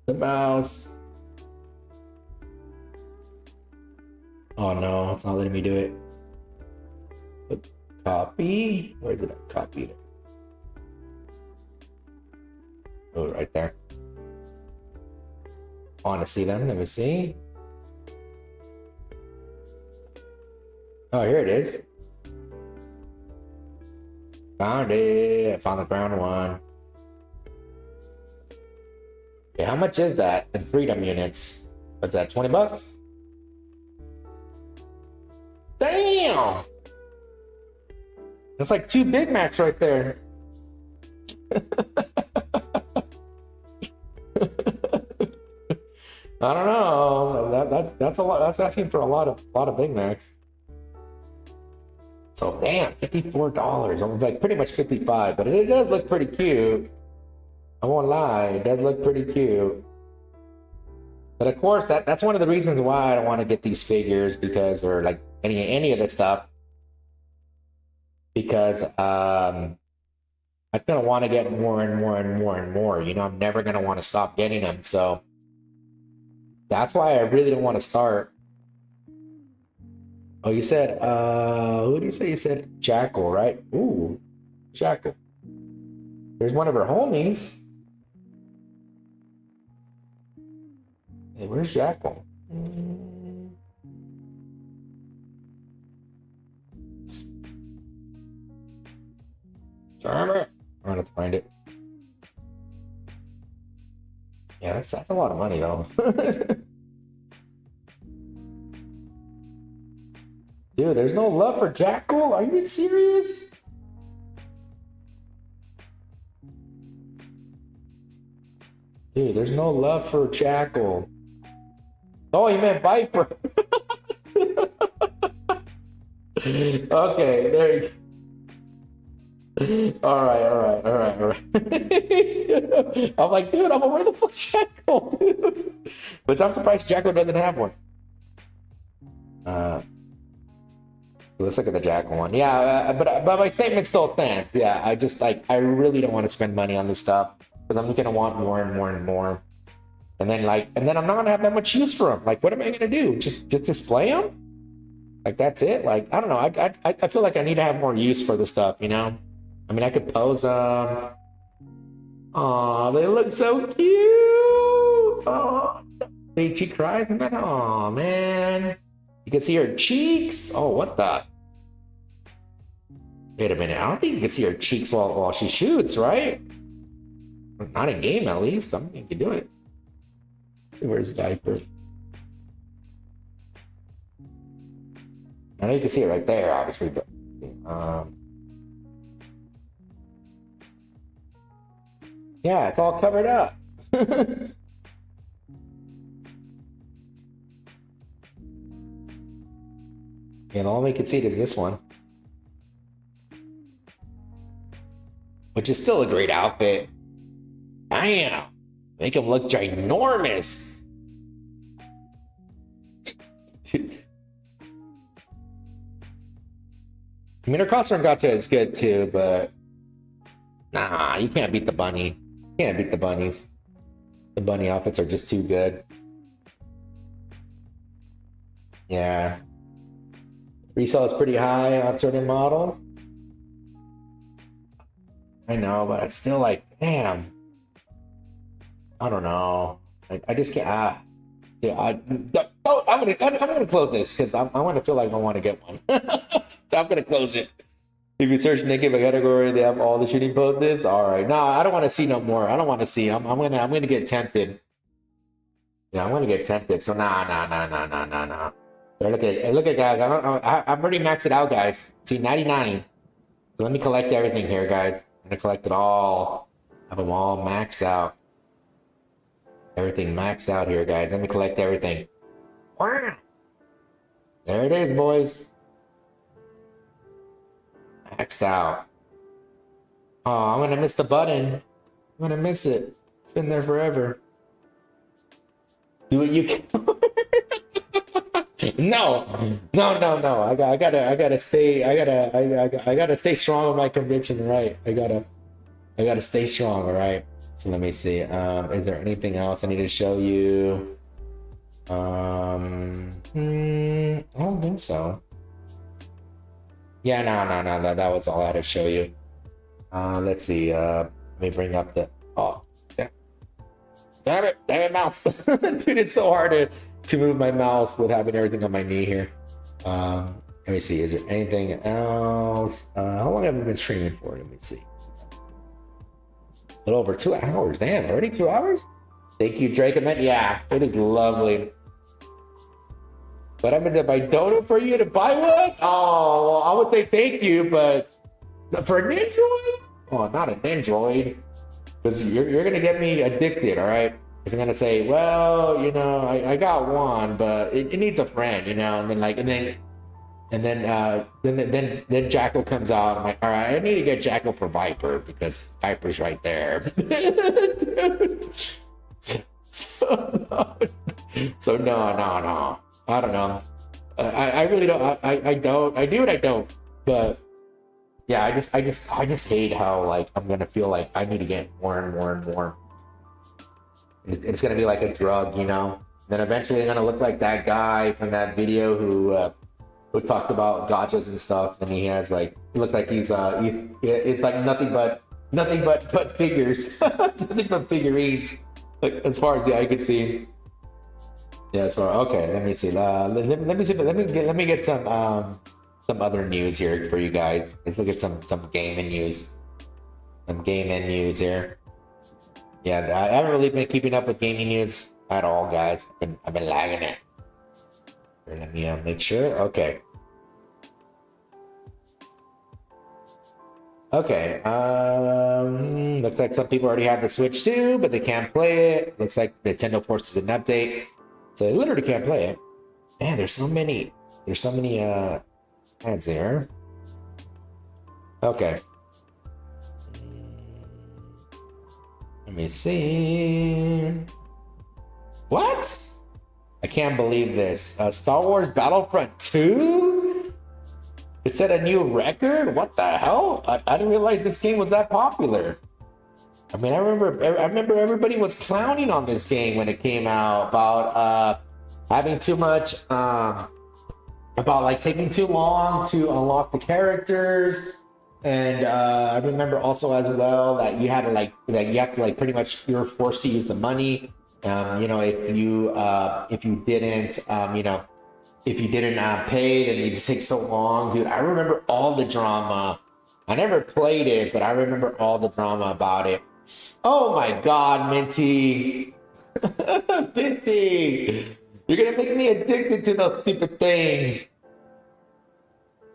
the mouse! Oh no, it's not letting me do it. Copy. Where did I copy it? Oh, right there. I want to see them. Let me see. Oh, here it is. Found it. I found the brown one. Okay, how much is that in freedom units? What's that, 20 bucks? Damn! That's like 2 Big Macs right there. I don't know. That's a lot. That's asking for a lot of Big Macs. So damn, $54. I'm like pretty much 55, but it does look pretty cute. I won't lie, it does look pretty cute. But of course, that's one of the reasons why I don't want to get these figures, because, or like any of this stuff, because I'm gonna want to get more and more and more and more. You know, I'm never gonna want to stop getting them. So that's why I really don't want to start. Oh, you said, who did you say? You said Jackal, right? Ooh, Jackal. There's one of her homies. Hey, where's Jackal? Damn it. I'm gonna have to find it. Yeah, that's a lot of money though. Dude, there's no love for Jackal? Are you serious? Dude, there's no love for Jackal. Oh, you meant Viper. Okay, there you go. All right. I'm like, dude, where the fuck's Jackal, dude? But I'm surprised Jackal doesn't have one. Let's look at the Jackal one. Yeah, but my statement still stands. Yeah, I just like, I really don't want to spend money on this stuff because I'm gonna want more and more and more. And then I'm not gonna have that much use for them. Like, what am I gonna do? Just display them? Like, that's it? Like, I don't know. I feel like I need to have more use for the stuff, you know? I mean, I could pose them. Aw, they look so cute. Oh, she cries and then, oh man. You can see her cheeks. Oh, what the? Wait a minute. I don't think you can see her cheeks while she shoots, right? Not in game, at least. I don't think you can do it. Where's Viper? I know you can see it right there, obviously, but yeah, it's all covered up. And all we can see is this one, which is still a great outfit. Damn, make him look ginormous. I mean, her costume gacha is good too, but nah, you can't beat the bunny. You can't beat the bunnies. The bunny outfits are just too good. Yeah. Resale is pretty high on certain models. I know, but it's still like, damn. I don't know. I just can't. Yeah, I'm gonna close this because I want to feel like I want to get one. I'm gonna close it. If you search Nikke by category, they have all the shooting poses. All right, no, I don't want to see no more. I don't want to see. I'm gonna get tempted. Yeah, I'm gonna get tempted. So nah. Look at guys. I'm already maxed it out, guys. See, 99. So let me collect everything here, guys. I'm gonna collect it all. Have them all maxed out. Everything maxed out here, guys. Let me collect everything. Wow. There it is, boys. Maxed out. Oh, I'm gonna miss the button. I'm gonna miss it. It's been there forever. Do it, you can. No. I gotta stay strong with my conviction, right? I gotta stay strong, all right? So let me see. Is there anything else I need to show you? I don't think so. Yeah, no. That was all I had to show you. Let's see. Let me bring up the. Oh, damn it, mouse! Dude, it's so hard to move my mouse with having everything on my knee here. Let me see. Is there anything else? How long have we been streaming for? Let me see. A little over 2 hours. Damn, already 2 hours? Thank you, Drake. Yeah, it is lovely. But I mean, if I donate for you to buy one, oh, well, I would say thank you, but for an Android? Oh, not an Android. Because you're going to get me addicted, all right? Because I'm going to say, well, you know, I got one, but it needs a friend, you know? And then Jackal comes out. I'm like, all right, I need to get Jackal for Viper because Viper's right there. So no. I don't know. I really don't. I don't. I do and I don't. But yeah, I just hate how like I'm gonna feel like I need to get more and more and more. It's gonna be like a drug, you know. Then eventually I'm gonna look like that guy from that video who talks about gachas and stuff, and he has like, he looks like he's it's like nothing but figures, nothing but figurines, like as far as the eye can see. Yeah, as far, okay, let me see. Let me see. Let me get some other news here for you guys. Let's look at some gaming news. Some gaming news here. Yeah, I haven't really been keeping up with gaming news at all, guys. I've been lagging it. Here, let me make sure. Okay. Okay. Looks like some people already have the Switch too, but they can't play it. Looks like Nintendo forces an update, so they literally can't play it. Man, there's so many ads there. Okay. Let me see. What? I can't believe this. Star Wars Battlefront 2? It set a new record? What the hell? I didn't realize this game was that popular. I mean, I remember everybody was clowning on this game when it came out about having too much, about like taking too long to unlock the characters. And I remember also as well that you had to like, that you have to like pretty much, you're forced to use the money. You know, if you didn't, you know, if you didn't pay, then it just takes so long, dude. I remember all the drama. I never played it, but I remember all the drama about it. Oh my God, Minty. Minty, you're gonna make me addicted to those stupid things.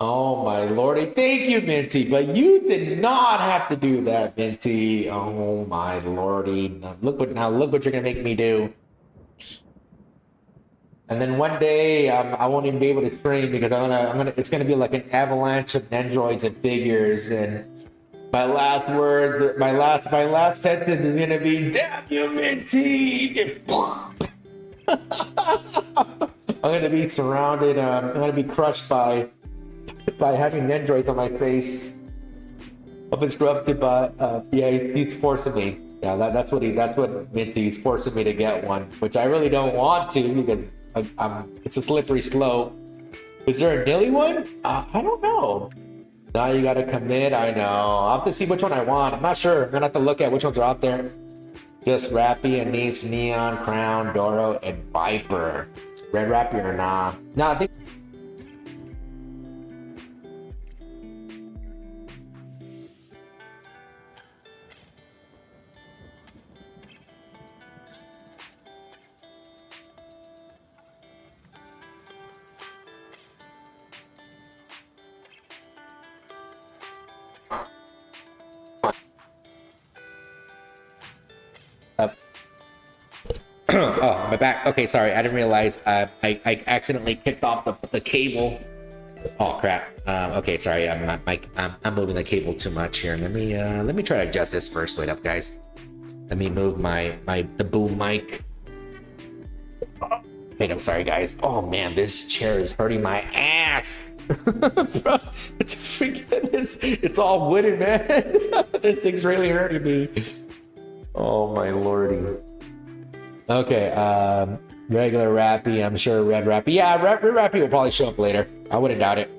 Oh my lordy, thank you, Minty, but you did not have to do that, Minty. Oh my lordy, look what you're gonna make me do. And then one day I won't even be able to stream because it's gonna be like an avalanche of androids and figures, and my last words, my last sentence is gonna be, "Damn you, Minty!" I'm gonna be surrounded. I'm gonna be crushed by having androids on my face. I've been corrupted by yeah, he's forcing me. Yeah, that's what Minty's forcing me to get one, which I really don't want to because it's a slippery slope. Is there a Nilly one? I don't know. Now you gotta commit. I know. I'll have to see which one I want. I'm not sure. I'm gonna have to look at which ones are out there. Just Rappy and Needs, Neon, Crown, Doro, and Viper. Red Rappy or nah? Nah, I think. Oh, my back. Okay, sorry. I didn't realize I accidentally kicked off the cable. Oh crap. Okay, sorry. I'm moving the cable too much here. Let me try to adjust this first. Wait up, guys. Let me move the boom mic. Wait, I'm sorry, guys. Oh man, this chair is hurting my ass. Bro, it's freaking. It's all wooden, man. This thing's really hurting me. Oh my lordy. Okay, regular Rappy, I'm sure Red Rappy. Yeah, Red Rappy will probably show up later. I wouldn't doubt it.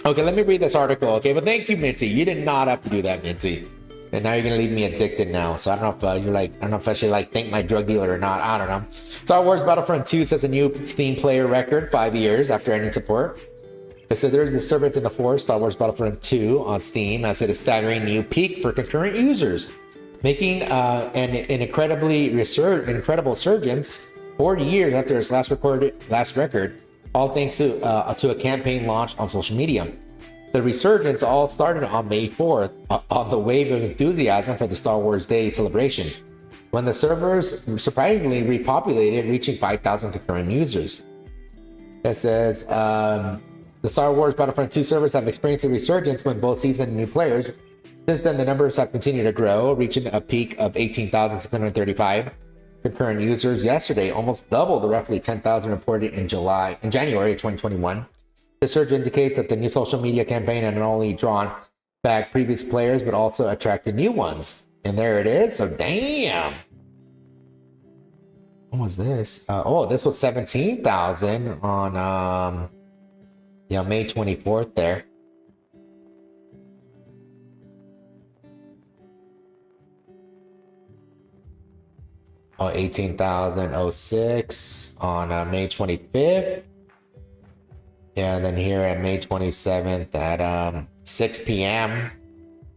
Okay, let me read this article, okay? But thank you, Minty. You did not have to do that, Minty. And now you're gonna leave me addicted now. So I don't know if you're like, I don't know if I should like thank my drug dealer or not. I don't know. Star Wars Battlefront 2 sets a new Steam player record 5 years after ending support. It said there's a disturbance in the force. Star Wars Battlefront 2 on Steam has hit a staggering new peak for concurrent users, making an incredible resurgence 40 years after its last record, all thanks to a campaign launched on social media. The resurgence all started on May 4th on the wave of enthusiasm for the Star Wars Day celebration, when the servers surprisingly repopulated, reaching 5,000 concurrent users. It says the Star Wars Battlefront 2 servers have experienced a resurgence when both seasoned and new players. Since then, the numbers have continued to grow, reaching a peak of 18,635 concurrent users yesterday, almost double the roughly 10,000 reported in January of 2021. The surge indicates that the new social media campaign had not only drawn back previous players, but also attracted new ones. And there it is. So damn. What was this? Oh, this was 17,000 on yeah, May 24th there. Oh, 18,006 on May 25th. Yeah, and then here at May 27th at 6 p.m.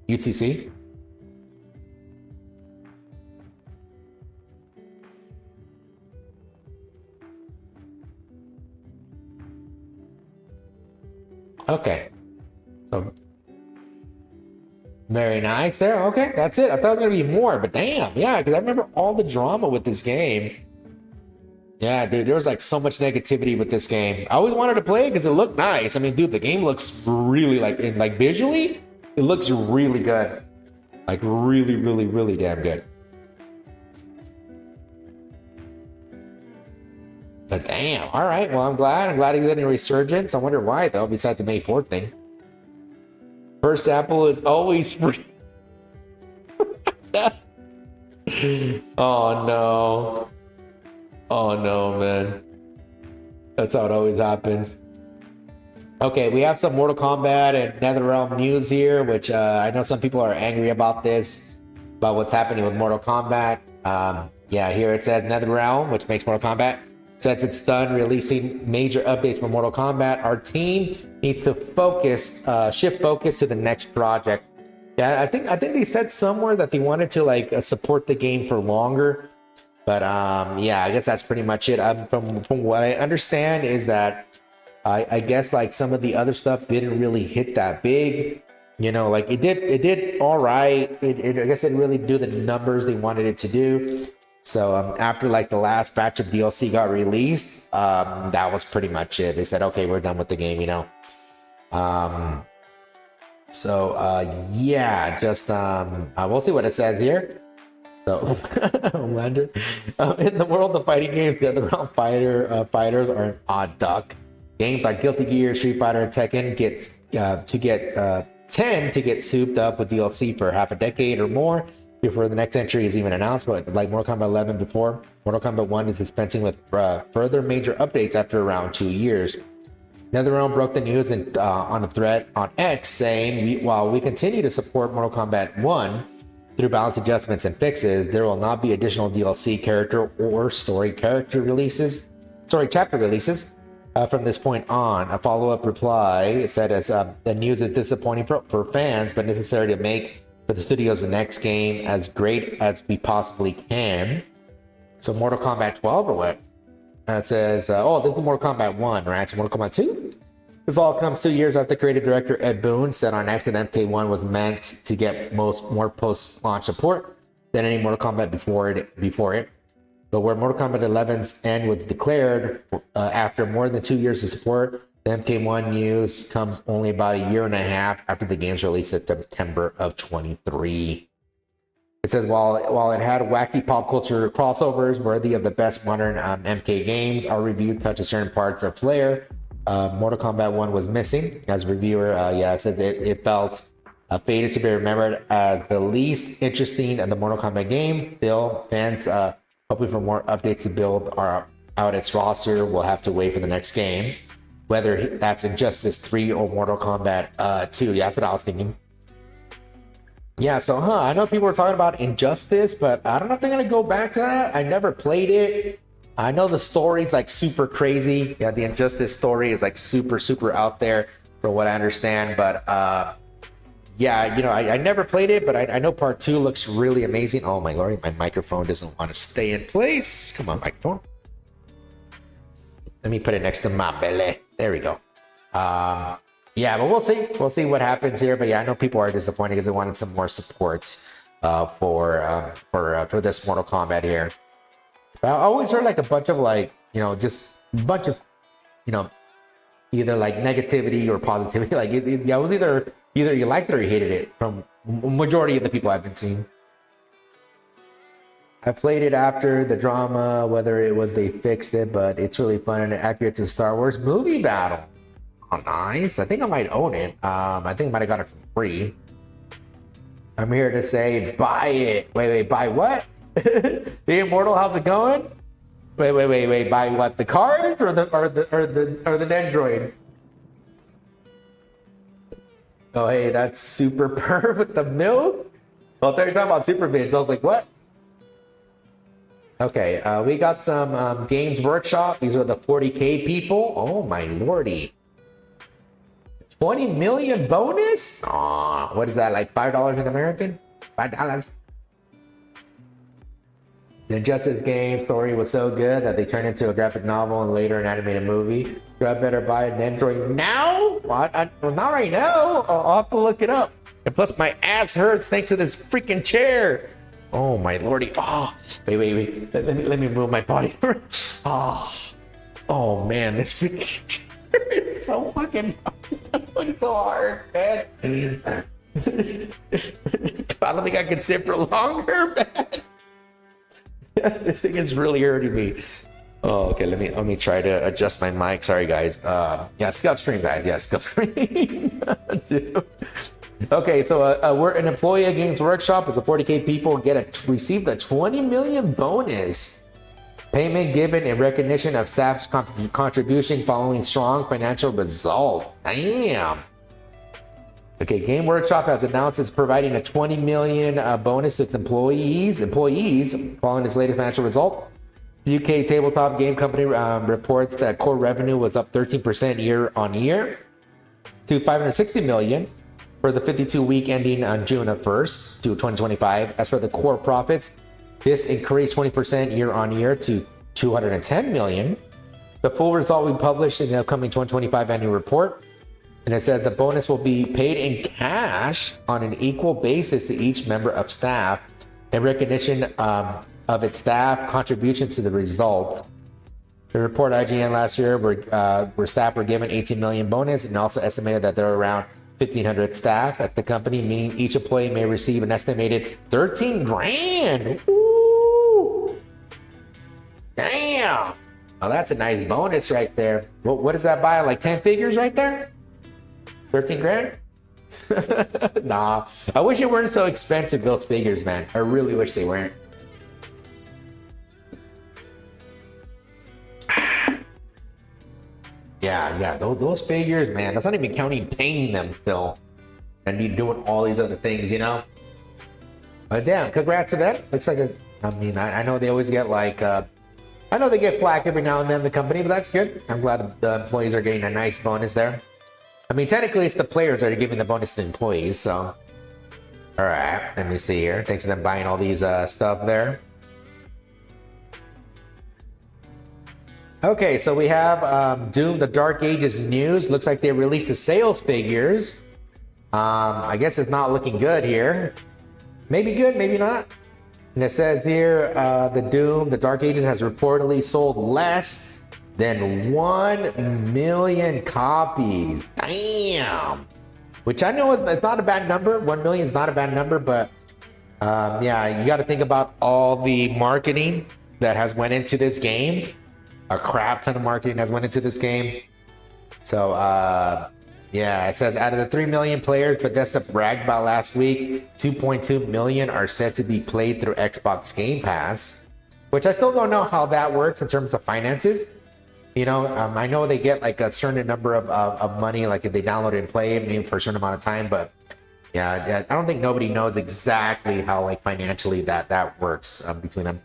UTC. Okay. So very nice there. Okay, that's it. I thought it was gonna be more, but damn, yeah, because I remember all the drama with this game. Yeah, dude, there was like so much negativity with this game. I always wanted to play it because it looked nice. I mean, dude, the game looks really like visually, it looks really good. Like really, really, really damn good. But damn, all right. Well, I'm glad he's getting a resurgence. I wonder why though, besides the May 4th thing. First sample is always free. Oh no. Oh no, man. That's how it always happens. Okay, we have some Mortal Kombat and NetherRealm news here, which I know some people are angry about this, about what's happening with Mortal Kombat. Yeah, here it says NetherRealm, which makes Mortal Kombat, says it's done releasing major updates for Mortal Kombat. Our team needs to shift focus to the next project. Yeah, I think they said somewhere that they wanted to like support the game for longer. But yeah, I guess that's pretty much it. From what I understand is that I guess like some of the other stuff didn't really hit that big. You know, like it did all right. I guess it didn't really do the numbers they wanted it to do. So after like the last batch of DLC got released, that was pretty much it. They said, okay, we're done with the game, you know. Yeah, just we'll see what it says here. So, Homelander. In the world of fighting games, the other fighters are an odd duck. Games like Guilty Gear, Street Fighter, and Tekken tend to get souped up with DLC for half a decade or more before the next entry is even announced. But like Mortal Kombat 11 before, Mortal Kombat 1 is dispensing with further major updates after around 2 years. NetherRealm broke the news on a thread on X saying, while we continue to support Mortal Kombat 1 through balance adjustments and fixes, there will not be additional DLC character or story chapter releases from this point on. A follow-up reply said, as the news is disappointing for fans, but necessary to make for the studio's next game as great as we possibly can. So Mortal Kombat 12 or what? It says, oh, this is Mortal Kombat 1, right? So Mortal Kombat 2? This all comes 2 years after creative director Ed Boon said on X that MK1 was meant to get more post-launch support than any Mortal Kombat before it. But where Mortal Kombat 11's end was declared after more than 2 years of support, the MK1 news comes only about a year and a half after the game's release in September of 23. It says, while it had wacky pop culture crossovers worthy of the best modern MK games, our review touched certain parts of flair Mortal Kombat 1 was missing. As a reviewer, said it felt fated to be remembered as the least interesting of the Mortal Kombat games. Still, fans hoping for more updates to build out its roster will have to wait for the next game, whether that's Injustice 3 or Mortal Kombat 2. Yeah, that's what I was thinking. Yeah, so I know people were talking about Injustice, but I don't know if they're gonna go back to that. I never played it. I know the story's like super crazy. Yeah, the Injustice story is like super out there from what I understand. But yeah, you know, I never played it, but I know part 2 looks really amazing. Oh my lord, my microphone doesn't want to stay in place. Come on, microphone. Let me put it next to my belly. There we go. Yeah, but we'll see. We'll see what happens here. But yeah, I know people are disappointed because they wanted some more support for this Mortal Kombat here. But I always heard like a bunch of like, you know, just a bunch of, you know, either like negativity or positivity. Like it was either you liked it or you hated it from majority of the people I've been seeing. I played it after the drama, whether it was they fixed it, but it's really fun and accurate to the Star Wars movie battle. Oh, nice. I think I might own it. I think I might have got it for free. I'm here to say buy it. Wait, buy what? The Immortal, how's it going? Wait, buy what? The cards or the Nendroid? Oh, hey, that's Super Per with the milk? Well, I thought you were talking about Super Vids. I was like, what? Okay, we got some Games Workshop. These are the 40K people. Oh, my lordy. 20 million bonus? Aw, what is that, like $5 in American? $5. The Injustice game story was so good that they turned into a graphic novel and later an animated movie. I better buy an Android now? What? Well, not right now. I'll have to look it up. And plus, my ass hurts thanks to this freaking chair. Oh my lordy! Oh, wait. Let me move my body. Oh man, this freaking chair is so fucking. It's so hard, man. I don't think I can sit for longer, man. This thing is really hurting me. Oh, okay. Let me try to adjust my mic. Sorry, guys. Yeah, Scuff Stream, guys. Yeah, Scuff Stream. Dude. Okay, so we're an employee at Games Workshop. As a 40K people received a 20 million bonus. Payment given in recognition of staff's contribution following strong financial results. Damn. Okay, Game Workshop has announced it's providing a 20 million bonus to its employees following its latest financial result. The UK tabletop game company reports that core revenue was up 13% year on year to 560 million for the 52-week ending on June 1st to 2025. As for the core profits, this increased 20% year on year to 210 million. The full result will be published in the upcoming 2025 annual report. And it says the bonus will be paid in cash on an equal basis to each member of staff in recognition of its staff contributions to the result. The report IGN last year where staff were given 18 million bonus and also estimated that there are around 1,500 staff at the company, meaning each employee may receive an estimated 13 grand. Ooh. Damn. Oh, that's a nice bonus right there. What does that buy? Like 10 figures right there? 13 grand? Nah, I wish it weren't so expensive, those figures, man. I really wish they weren't. Yeah, those figures, man. That's not even counting painting them still. And you doing all these other things, you know? But damn, congrats to them. Looks like I know they always get like, I know they get flack every now and then, the company, but that's good. I'm glad the employees are getting a nice bonus there. I mean, technically, it's the players that are giving the bonus to the employees, so. All right, let me see here. Thanks to them buying all these stuff there. Okay, so we have Doom: The Dark Ages news. Looks like they released the sales figures. I guess it's not looking good here. Maybe good, maybe not. And it says here, the Doom: The Dark Ages has reportedly sold less than 1 million copies. Damn. Which I know it's not a bad number. 1 million is not a bad number, but yeah, you got to think about all the marketing that has went into this game. A crap ton of marketing has went into this game. So yeah, it says out of the 3 million players Bethesda bragged about last week, 2.2 million are said to be played through Xbox Game Pass, which I still don't know how that works in terms of finances. You know, I know they get like a certain number of money, like if they download it and play it, maybe for a certain amount of time. But yeah, I don't think nobody knows exactly how like financially that works between them.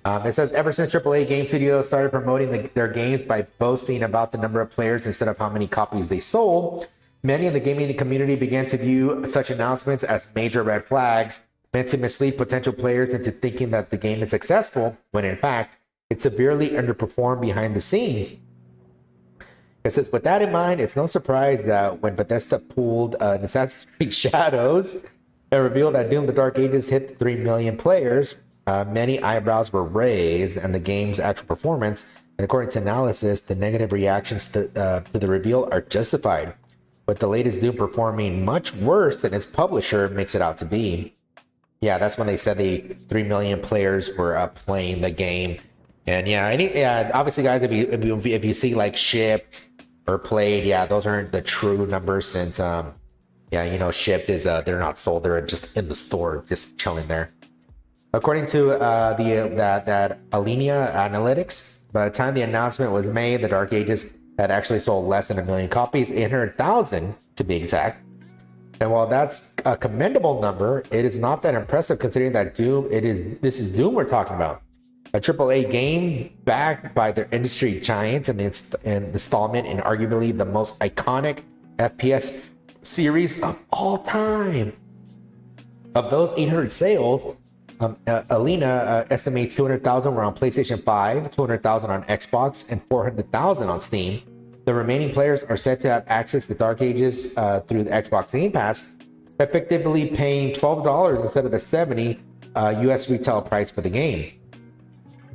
It says ever since AAA game studios started promoting their games by boasting about the number of players instead of how many copies they sold, many in the gaming community began to view such announcements as major red flags meant to mislead potential players into thinking that the game is successful, when in fact, it severely underperformed behind the scenes. It says, with that in mind, it's no surprise that when Bethesda pulled Assassin's Creed Shadows and revealed that Doom: The Dark Ages hit 3 million players, many eyebrows were raised and the game's actual performance. And according to analysis, the negative reactions to the reveal are justified, with the latest Doom performing much worse than its publisher makes it out to be. Yeah, that's when they said the 3 million players were playing the game. And yeah, obviously, guys, if you see like shipped or played, yeah, those aren't the true numbers since Yeah, you know, shipped is they're not sold, they're just in the store, just chilling there. According to that Alinea Analytics, by the time the announcement was made, the Dark Ages had actually sold less than 1 million copies, 800,000 to be exact. And while that's a commendable number, it is not that impressive considering that this is Doom we're talking about. A AAA game backed by their industry giants and the installment in arguably the most iconic FPS series of all time. Of those 800 sales, Alina estimates 200,000 were on PlayStation 5, 200,000 on Xbox, and 400,000 on Steam. The remaining players are said to have access to Dark Ages through the Xbox Game Pass, effectively paying $12 instead of the $70 US retail price for the game.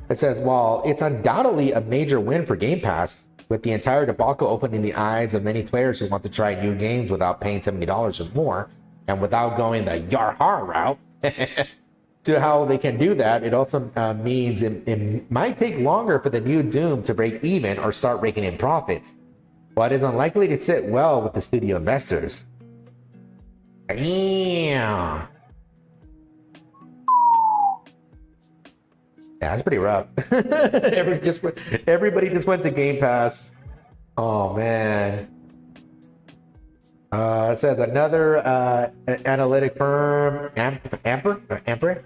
It says, while it's undoubtedly a major win for Game Pass, with the entire debacle opening the eyes of many players who want to try new games without paying $70 or more, and without going the Yarhar route, to how they can do that, it also means it might take longer for the new Doom to break even or start raking in profits, but it is unlikely to sit well with the studio investors. Damn. Yeah, that's pretty rough. Everybody just went to Game Pass. Oh man. It says another analytic firm, Amper,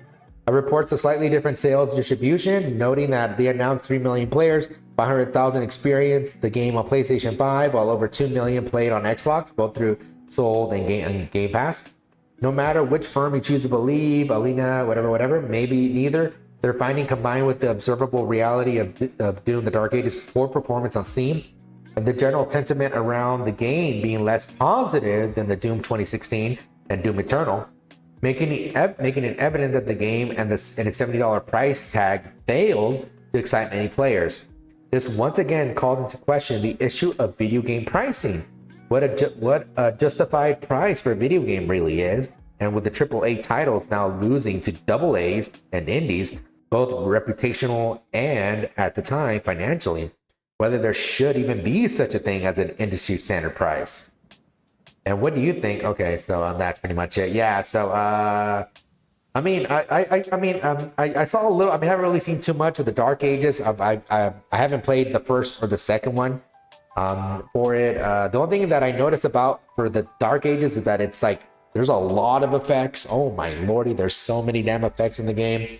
reports a slightly different sales distribution, noting that they announced 3 million players, 500,000 experienced the game on PlayStation 5, while over 2 million played on Xbox, both through sold and Game Pass. No matter which firm you choose to believe, Alina, whatever, maybe neither, their finding combined with the observable reality of Doom the Dark Ages' poor performance on Steam, and the general sentiment around the game being less positive than the Doom 2016 and Doom Eternal, making it evident that the game and its $70 price tag failed to excite many players. This once again calls into question the issue of video game pricing. What a justified price for a video game really is, and with the AAA titles now losing to AA's and indies, both reputational and, at the time, financially, whether there should even be such a thing as an industry standard price. And what do you think? Okay, so that's pretty much it. Yeah, so I saw a little. I haven't really seen too much of the Dark Ages. I haven't played the first or the second one for it. The only thing that I noticed about for the Dark Ages is that it's like there's a lot of effects. Oh my lordy, there's so many damn effects in the game.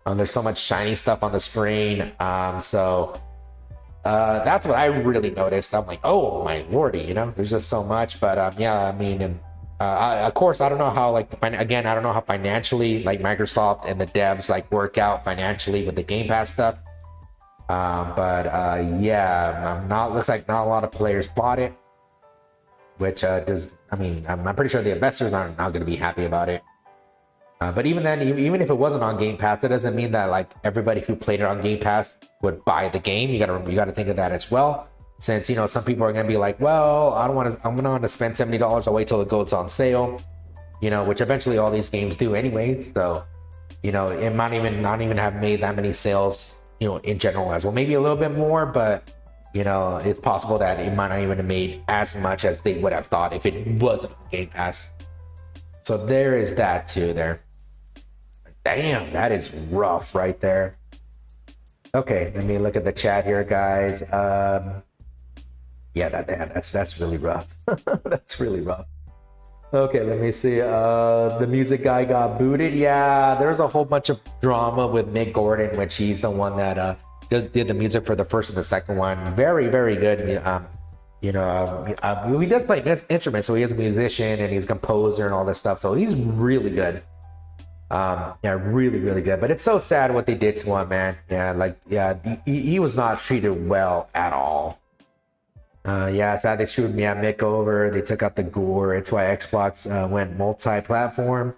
There's so much shiny stuff on the screen. That's what I really noticed. I'm like, oh my lordy, you know, there's just so much. But yeah, I mean, of course, I don't know how I don't know how financially like Microsoft and the devs like work out financially with the Game Pass stuff. Yeah, looks like not a lot of players bought it, which I'm pretty sure the investors are not going to be happy about it. But even then, even if it wasn't on Game Pass, that doesn't mean that like everybody who played it on Game Pass would buy the game. You gotta think of that as well. Since, you know, some people are gonna be like, well, I'm gonna want to spend $70. I'll wait till it goes on sale. You know, which eventually all these games do anyway. So, you know, it might not even have made that many sales, you know, in general as well. Maybe a little bit more, but you know, it's possible that it might not even have made as much as they would have thought if it wasn't on Game Pass. So there is that too there. Damn, that is rough right there. Okay, let me look at the chat here, guys. Yeah, that's really rough. That's really rough. Okay, let me see. The music guy got booted. Yeah, there's a whole bunch of drama with Mick Gordon, which he's the one that did the music for the first and the second one. Very, very good. He does play instruments, so he is a musician and he's a composer and all this stuff. So he's really good. Yeah, really, really good. But it's so sad what they did to him, man. Yeah, he was not treated well at all. Yeah, sad they screwed Mick over. They took out the gore. It's why Xbox went multi-platform.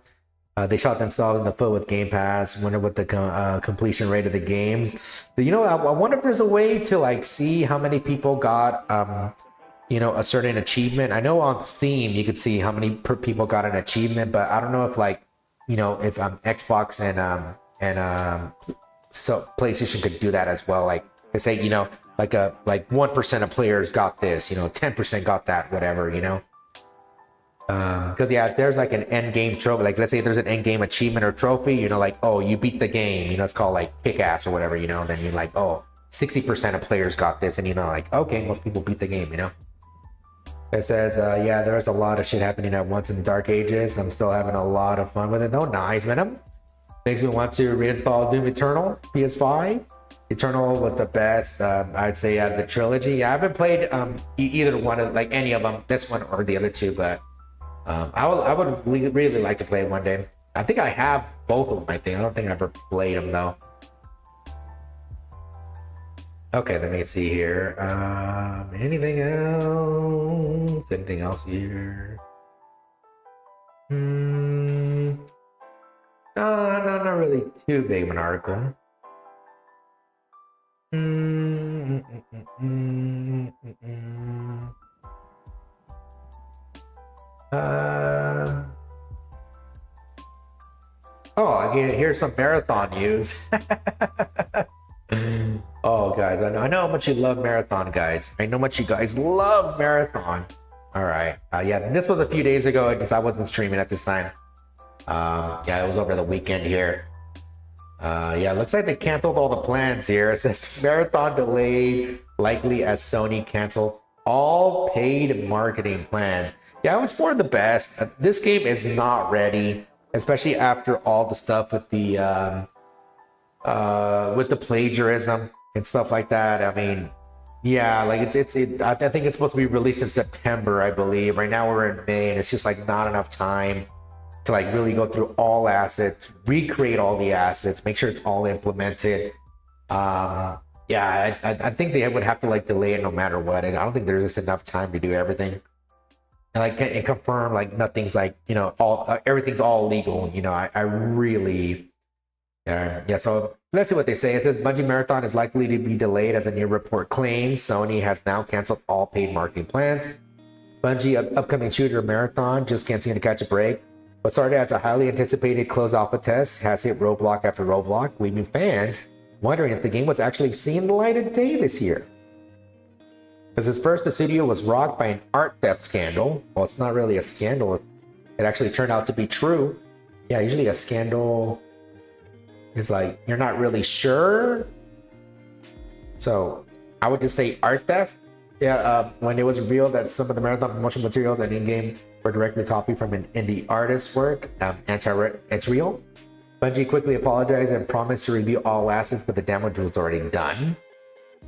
They shot themselves in the foot with Game Pass. Wonder what the completion rate of the games. But, you know, I wonder if there's a way to like see how many people got a certain achievement. I know on Steam you could see how many people got an achievement, but I don't know if like, you know, if Xbox and so PlayStation could do that as well. Like they say, you know, like 1% of players got this, you know, 10% got that, whatever, you know. Because yeah, if there's like an end game trophy, like let's say there's an end game achievement or trophy, you know, like, oh, you beat the game, you know, it's called like kick ass or whatever, you know, then you're like, oh, 60% of players got this, and you know, like, okay, most people beat the game, you know. It says, yeah, there's a lot of shit happening at once in the Dark Ages. I'm still having a lot of fun with it. No, nice, Venom. Makes me want to reinstall Doom Eternal PS5. Eternal was the best, I'd say, out of the trilogy. Yeah, I haven't played either one of, like, any of them, this one or the other two, but I would really like to play it one day. I think I have both of them, I think. I don't think I've ever played them, though. Okay, let me see here. Anything else? Anything else here? No, not really too big of an article. Oh, I can hear some marathon news. Oh, guys, I know how much you love marathon, guys. I know how much you guys love marathon. All right. Yeah, this was a few days ago because I wasn't streaming at this time. Yeah, it was over the weekend here. Yeah, it looks like they canceled all the plans here. It says marathon delayed, likely as Sony canceled all paid marketing plans. Yeah, it was for the best. This game is not ready, especially after all the stuff with the plagiarism and stuff like that. I mean, yeah, like I think it's supposed to be released in September, I believe. Right now we're in May, and it's just like not enough time to like really go through all assets, recreate all the assets, make sure it's all implemented. Yeah, I think they would have to like delay it no matter what. And I don't think there's just enough time to do everything. And like and confirm like nothing's like, you know, everything's all legal. You know, I really. Yeah, so let's see what they say. It says Bungie Marathon is likely to be delayed as a new report claims. Sony has now canceled all paid marketing plans. Bungie upcoming shooter Marathon just can't seem to catch a break. What started as a highly anticipated closed alpha test has hit roadblock after roadblock, leaving fans wondering if the game was actually seeing the light of day this year. Because at first the studio was rocked by an art theft scandal. Well, it's not really a scandal. It actually turned out to be true. Yeah, usually a scandal is like, you're not really sure. So I would just say art theft. Yeah, when it was revealed that some of the Marathon promotional materials and in-game were directly copied from an indie artist's work, it's real. Bungie quickly apologized and promised to review all assets, but the damage was already done.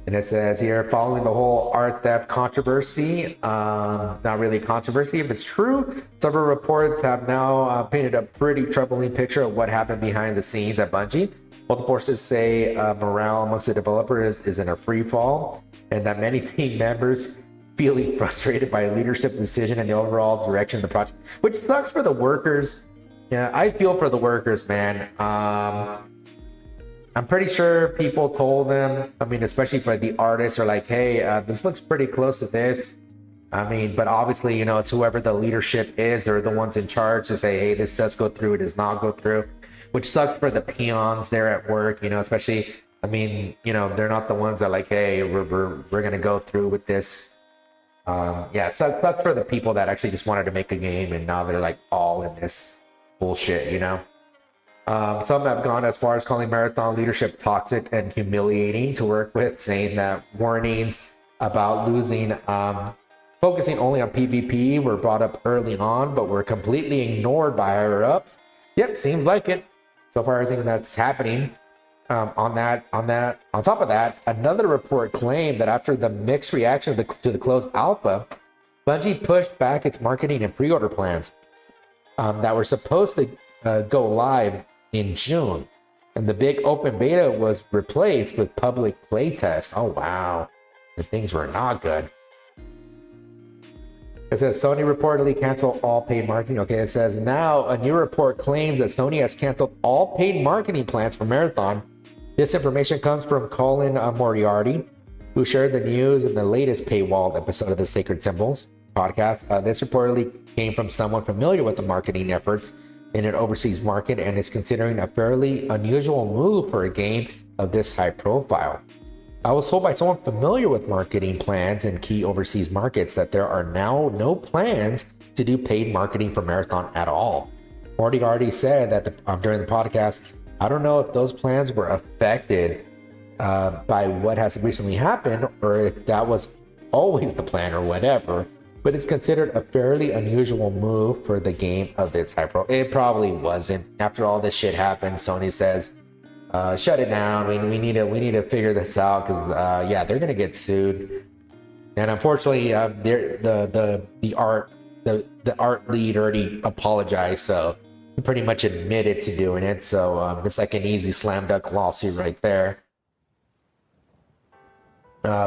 And it says here, following the whole art theft controversy, not really controversy if it's true, several reports have now painted a pretty troubling picture of what happened behind the scenes at Bungie. Multiple sources say morale amongst the developers is in a free fall, and that many team members feeling frustrated by leadership decision and the overall direction of the project, which sucks for the workers. Yeah, I feel for the workers, man. I'm pretty sure people told them, I mean, especially for the artists, are like, hey, this looks pretty close to this. I mean, but obviously, you know, it's whoever the leadership is. They're the ones in charge to say, hey, this does go through, it does not go through, which sucks for the peons there at work, you know, especially, I mean, you know, they're not the ones that like, hey, we're going to go through with this. Yeah, sucks for the people that actually just wanted to make a game and now they're like all in this bullshit, you know? Some have gone as far as calling Marathon leadership toxic and humiliating to work with, saying that warnings about losing, focusing only on PvP were brought up early on, but were completely ignored by higher ups. Yep, seems like it. So far, everything that's happening. On top of that, another report claimed that after the mixed reaction to the closed alpha, Bungie pushed back its marketing and pre-order plans that were supposed to go live in June, and the big open beta was replaced with public playtest. Oh wow, the things were not good. It says Sony reportedly canceled all paid marketing. Okay, it says now a new report claims that Sony has canceled all paid marketing plans for Marathon. This information comes from Colin Moriarty, who shared the news in the latest paywalled episode of the Sacred Symbols podcast. This reportedly came from someone familiar with the marketing efforts in an overseas market and is considering a fairly unusual move for a game of this high profile. I was told by someone familiar with marketing plans in key overseas markets that there are now no plans to do paid marketing for Marathon at all. Morty already said that during the podcast, I don't know if those plans were affected by what has recently happened, or if that was always the plan or whatever, but it's considered a fairly unusual move for the game of its type. It probably wasn't. After all this shit happened, Sony says, shut it down. We need to figure this out, because yeah, they're gonna get sued. And unfortunately, the art lead already apologized, so he pretty much admitted to doing it. So it's like an easy slam dunk lawsuit right there.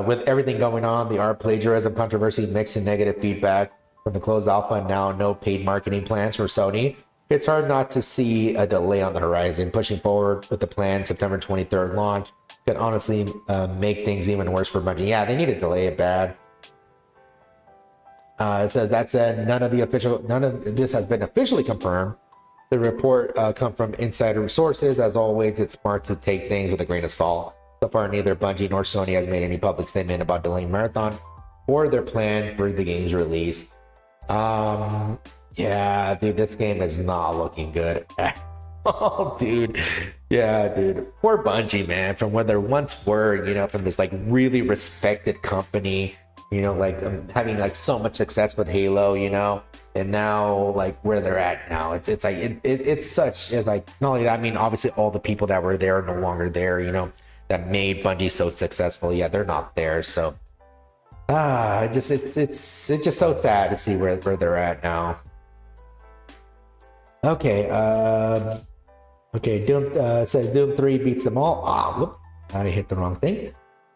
With everything going on, the art plagiarism controversy, mixed and negative feedback from the closed alpha, and now no paid marketing plans for Sony, it's hard not to see a delay on the horizon. Pushing forward with the planned September 23rd launch could honestly make things even worse for Bungie. Yeah, they need to delay it bad. It says that said, none of this has been officially confirmed. The report come from insider sources. As always, it's smart to take things with a grain of salt. So far, neither Bungie nor Sony has made any public statement about delaying Marathon or their plan for the game's release. Yeah, dude, this game is not looking good. Oh, dude. Yeah, dude. Poor Bungie, man. From where they once were, you know, from this like really respected company, you know, like having like so much success with Halo, you know, and now like where they're at now, it's like it's like, not only that, I mean, obviously all the people that were there are no longer there, you know, that made Bungie so successful. Yeah, they're not there. So it's just so sad to see where they're at now. Okay, Doom says Doom 3 beats them all. Whoops, I hit the wrong thing.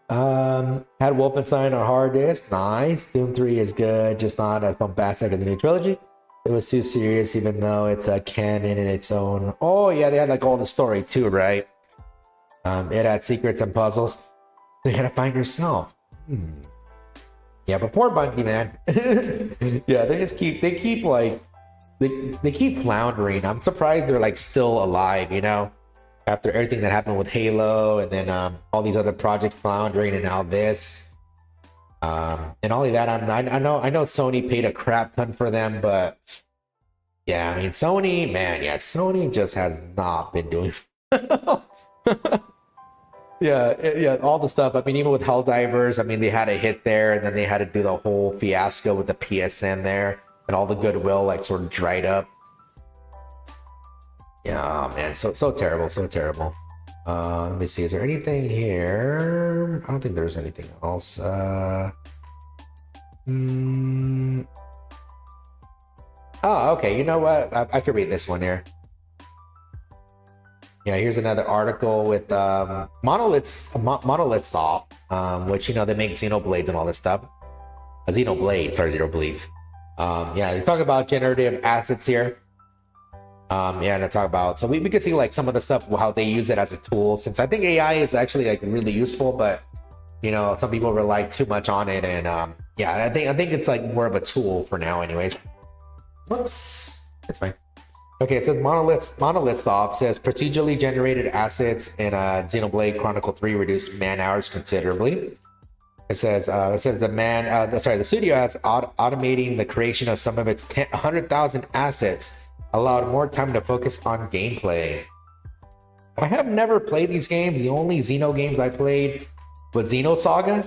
Had Wolfenstein on hard disk. Nice. Doom 3 is good, just not as bombastic as the new trilogy. It was too serious, even though it's a canon in its own. Oh yeah, they had like all the story too, right? It had secrets and puzzles. They had to find yourself. Yeah, but poor Bungie, man. Yeah, they keep like they keep floundering. I'm surprised they're like still alive, you know, after everything that happened with Halo, and then all these other projects floundering, and now this. And only that, I know Sony paid a crap ton for them, but yeah, I mean, Sony, man, yeah, Sony just has not been doing. Yeah, all the stuff. I mean, even with Helldivers, I mean, they had a hit there, and then they had to do the whole fiasco with the PSN there, and all the goodwill like sort of dried up. Yeah, oh, man, so terrible, so terrible. Let me see, is there anything here? I don't think there's anything else. Oh, okay, you know what? I could read this one here. Yeah, here's another article with Monolith Soft, which, you know, they make Xenoblades and all this stuff. Xenoblades. Yeah, they talk about generative assets here. Yeah, and I talk about, so we can see like some of the stuff, how they use it as a tool, since I think AI is actually like really useful, but you know, some people rely too much on it, and yeah, I think it's like more of a tool for now anyways. Whoops, it's fine. Okay, so Monolith Soft says procedurally generated assets in Xenoblade Chronicle 3 reduce man hours considerably. It says the studio has automating the creation of some of its 100,000 assets, allowed more time to focus on gameplay. I have never played these games. The only Xeno games I played was Xenosaga,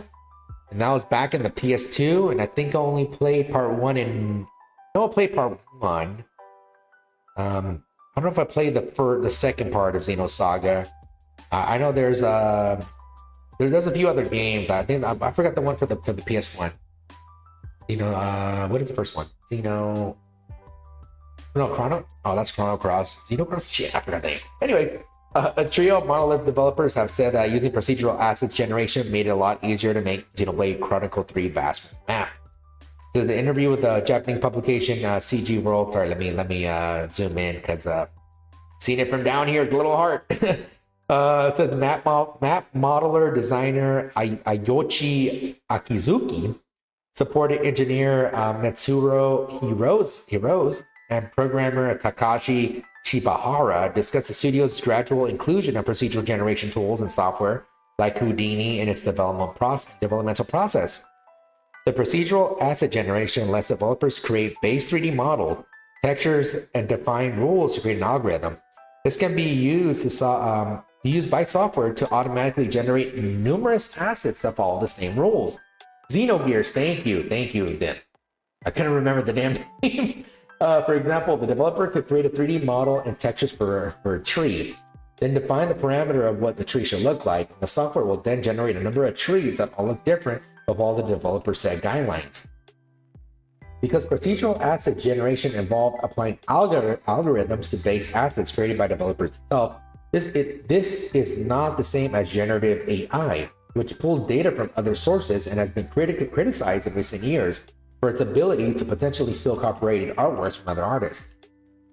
and that was back in the PS2, and I think I only played part 1 and I played part 1. I don't know if I played the second part of Xenosaga. I know there's a few other games. I think I forgot the one for the PS1. You know, what is the first one? Chrono? Oh, that's Chrono Cross. Xenocross? Shit, I forgot the name. Anyway, a trio of Monolith developers have said that using procedural assets generation made it a lot easier to make Xenoblade Chronicle 3 vast map. So the interview with the Japanese publication CG World. Sorry, let me zoom in, because seeing it from down here, it's a little hard. Says the map modeler designer Ayoshi Akizuki, supported engineer Metsuro Hirose, and programmer Takashi Shibahara discussed the studio's gradual inclusion of procedural generation tools and software like Houdini in its developmental process. The procedural asset generation lets developers create base 3D models, textures, and define rules to create an algorithm. This can be used by software to automatically generate numerous assets that follow the same rules. Xenogears, thank you, then. I couldn't remember the damn name. For example, the developer could create a 3D model and textures for a tree, then define the parameter of what the tree should look like, and the software will then generate a number of trees that all look different of all the developer set guidelines. Because procedural asset generation involved applying algorithms to base assets created by developers itself, this is not the same as generative AI, which pulls data from other sources and has been criticized in recent years for its ability to potentially steal copyrighted artworks from other artists.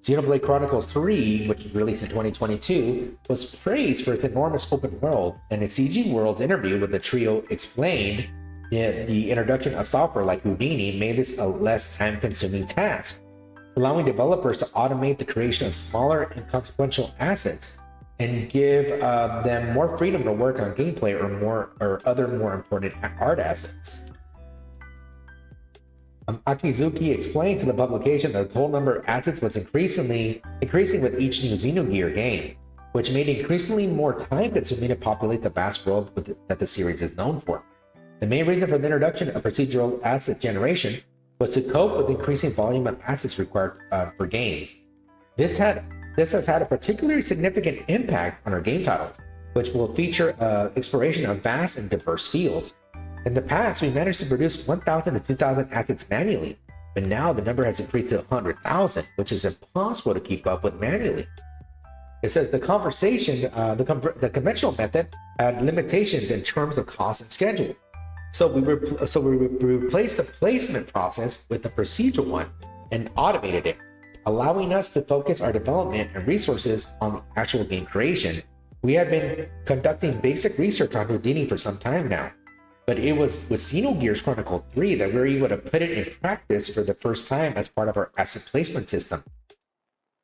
Xenoblade Chronicles 3, which was released in 2022, was praised for its enormous open world, and its CG World's interview with the trio explained that the introduction of software like Houdini made this a less time-consuming task, allowing developers to automate the creation of smaller and consequential assets and give them more freedom to work on gameplay or other more important art assets. Akizuki explained to the publication that the total number of assets was increasing with each new Xenogear game, which made it increasingly more time-consuming to populate the vast world that the series is known for. The main reason for the introduction of procedural asset generation was to cope with the increasing volume of assets required for games. This has had a particularly significant impact on our game titles, which will feature exploration of vast and diverse fields. In the past, we managed to produce 1,000 to 2,000 assets manually, but now the number has increased to 100,000, which is impossible to keep up with manually. It says the conventional method had limitations in terms of cost and schedule. So we replaced the placement process with the procedural one and automated it, allowing us to focus our development and resources on the actual game creation. We have been conducting basic research on Houdini for some time now, but it was with Xenogears Chronicle 3 that we were able to put it in practice for the first time as part of our asset placement system.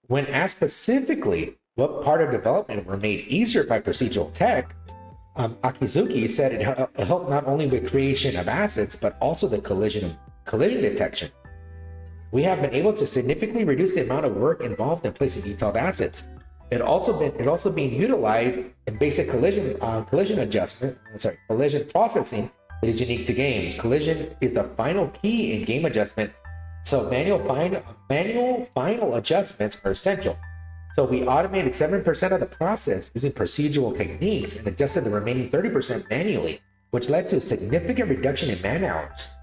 When asked specifically what part of development were made easier by procedural tech, Akizuki said it helped not only with creation of assets, but also the collision detection. We have been able to significantly reduce the amount of work involved in placing detailed assets. It also being utilized in basic collision processing that is unique to games. Collision is the final key in game adjustment, so manual final adjustments are essential. So we automated 7% of the process using procedural techniques and adjusted the remaining 30% manually, which led to a significant reduction in man hours.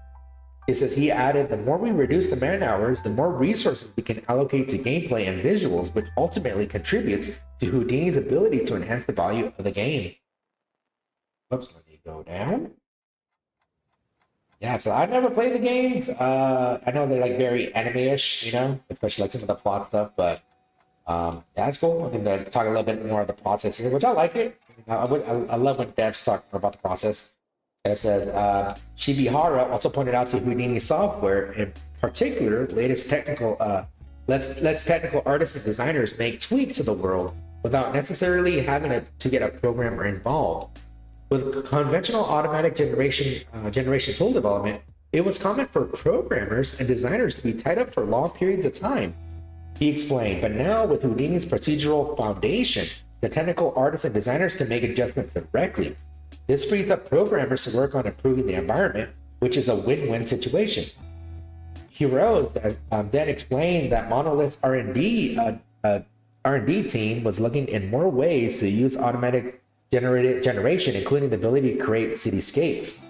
It says he added, the more we reduce the man hours, the more resources we can allocate to gameplay and visuals, which ultimately contributes to Houdini's ability to enhance the value of the game. Whoops, let me go down. Yeah, so I've never played the games. I know they're like very anime-ish, especially like some of the plot stuff, but yeah, that's cool. I can talk a little bit more of the process here, which I like it. I love when devs talk more about the process. It says, Shibihara also pointed out to Houdini software, in particular, lets technical artists and designers make tweaks to the world without necessarily having to get a programmer involved. With conventional automatic generation tool development, it was common for programmers and designers to be tied up for long periods of time. He explained, but now with Houdini's procedural foundation, the technical artists and designers can make adjustments directly. This frees up programmers to work on improving the environment, which is a win-win situation. Heroes then explained that Monolith's R&D team was looking in more ways to use automatic generation, including the ability to create cityscapes.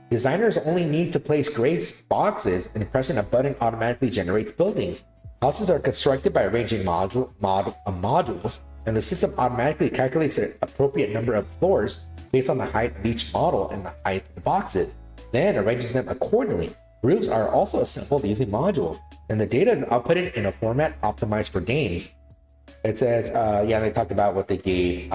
Designers only need to place gray boxes, and pressing a button automatically generates buildings. Houses are constructed by arranging modules, and the system automatically calculates an appropriate number of floors based on the height of each model and the height of the boxes, then arranges them accordingly. Roofs are also assembled using modules, and the data is outputted in a format optimized for games. It says, yeah, they talked about what they gave,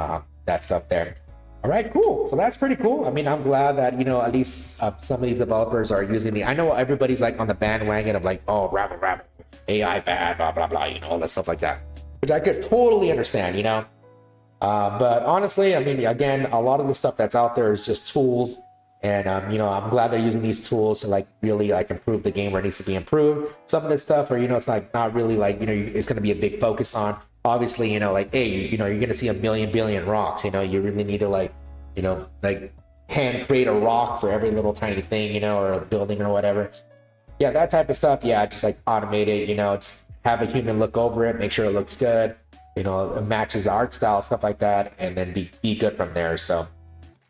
that stuff there. All right, cool. So that's pretty cool. I mean, I'm glad that, at least some of these developers are using I know everybody's like on the bandwagon of like, oh, rabbit, AI bad, blah, blah, blah, all that stuff like that, which I could totally understand, But honestly, I mean, again, a lot of the stuff that's out there is just tools, And I'm glad they're using these tools to like really like improve the game where it needs to be improved. Some of this stuff where it's like not really like it's going to be a big focus on. Obviously, like hey, you're going to see a million billion rocks. You really need to like like hand create a rock for every little tiny thing, or a building or whatever. Yeah, that type of stuff. Yeah, just like automate it. Just have a human look over it, make sure it looks good. It matches the art style, stuff like that, and then be good from there. So.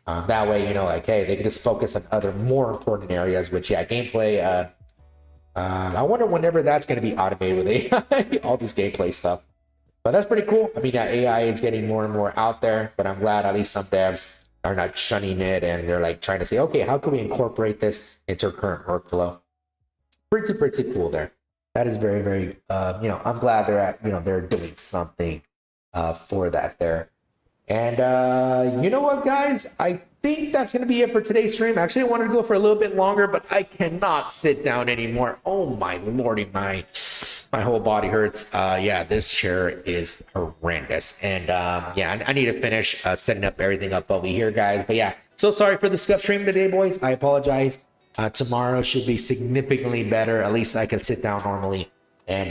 That way, like, hey, they can just focus on other more important areas, which, yeah, gameplay. I wonder whenever that's going to be automated with AI, all this gameplay stuff. But that's pretty cool. I mean, yeah, AI is getting more and more out there, but I'm glad at least some devs are not shunning it and they're like trying to say, okay, how can we incorporate this into our current workflow? Pretty cool there. That is very, very, I'm glad they're they're doing something for that there. And you know what, guys? I think that's going to be it for today's stream. Actually, I wanted to go for a little bit longer, but I cannot sit down anymore. Oh, my lordy, my whole body hurts. Yeah, this chair is horrendous. And yeah, I need to finish setting up everything up over here, guys. But yeah, so sorry for the scuff stream today, boys. I apologize. Tomorrow should be significantly better. At least I can sit down normally. And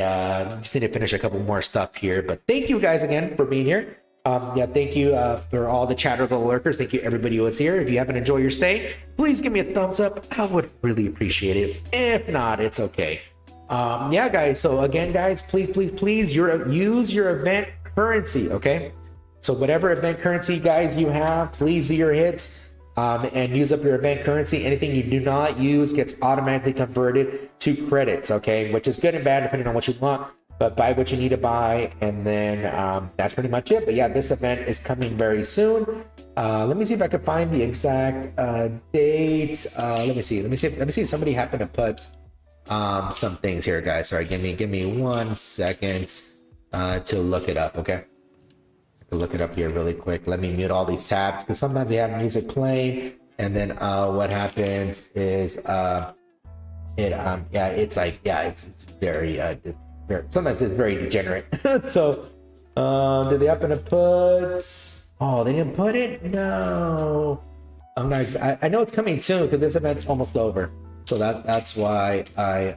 just need to finish a couple more stuff here. But thank you guys again for being here. Yeah, thank you for all the chatters, all the lurkers. Thank you everybody who was here. If you haven't enjoyed your stay, please give me a thumbs up. I would really appreciate it. If not, it's okay. Yeah, guys. So again, guys, please use your event currency. Okay. So whatever event currency, guys, you have, please do your hits and use up your event currency. Anything you do not use gets automatically converted to credits. Okay, which is good and bad depending on what you want. But buy what you need to buy, and then that's pretty much it. But yeah, this event is coming very soon. Let me see if I can find the exact date. Let me see if somebody happened to put some things here, guys. Sorry, give me 1 second to look it up. Okay, I can look it up here really quick. Let me mute all these tabs because sometimes they have music playing, and then what happens is it's very sometimes it's very degenerate. So did they happen to put they didn't put it? No, I'm not I know it's coming soon because this event's almost over, so that's why I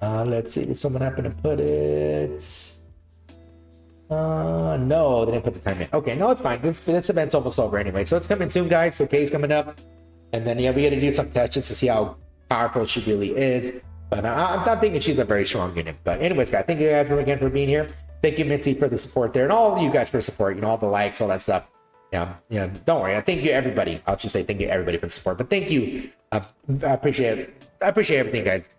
let's see, did someone happen to put it? No, they didn't put the time in. Okay, no, it's fine. This event's almost over anyway, so it's coming soon, guys. So K's coming up, and then yeah, we got to do some tests just to see how powerful she really is. But I'm not thinking she's a very strong unit. But anyways, guys, thank you guys again for being here. Thank you, Mitzi, for the support there, and all of you guys for support. All the likes, all that stuff. Yeah. Don't worry. I thank you, everybody. I'll just say thank you, everybody, for the support. But thank you. I appreciate it. I appreciate everything, guys.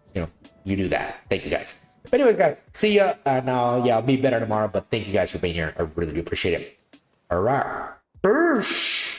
You do that. Thank you, guys. But anyways, guys, see ya. And I'll be better tomorrow. But thank you guys for being here. I really do appreciate it. All right. Boosh.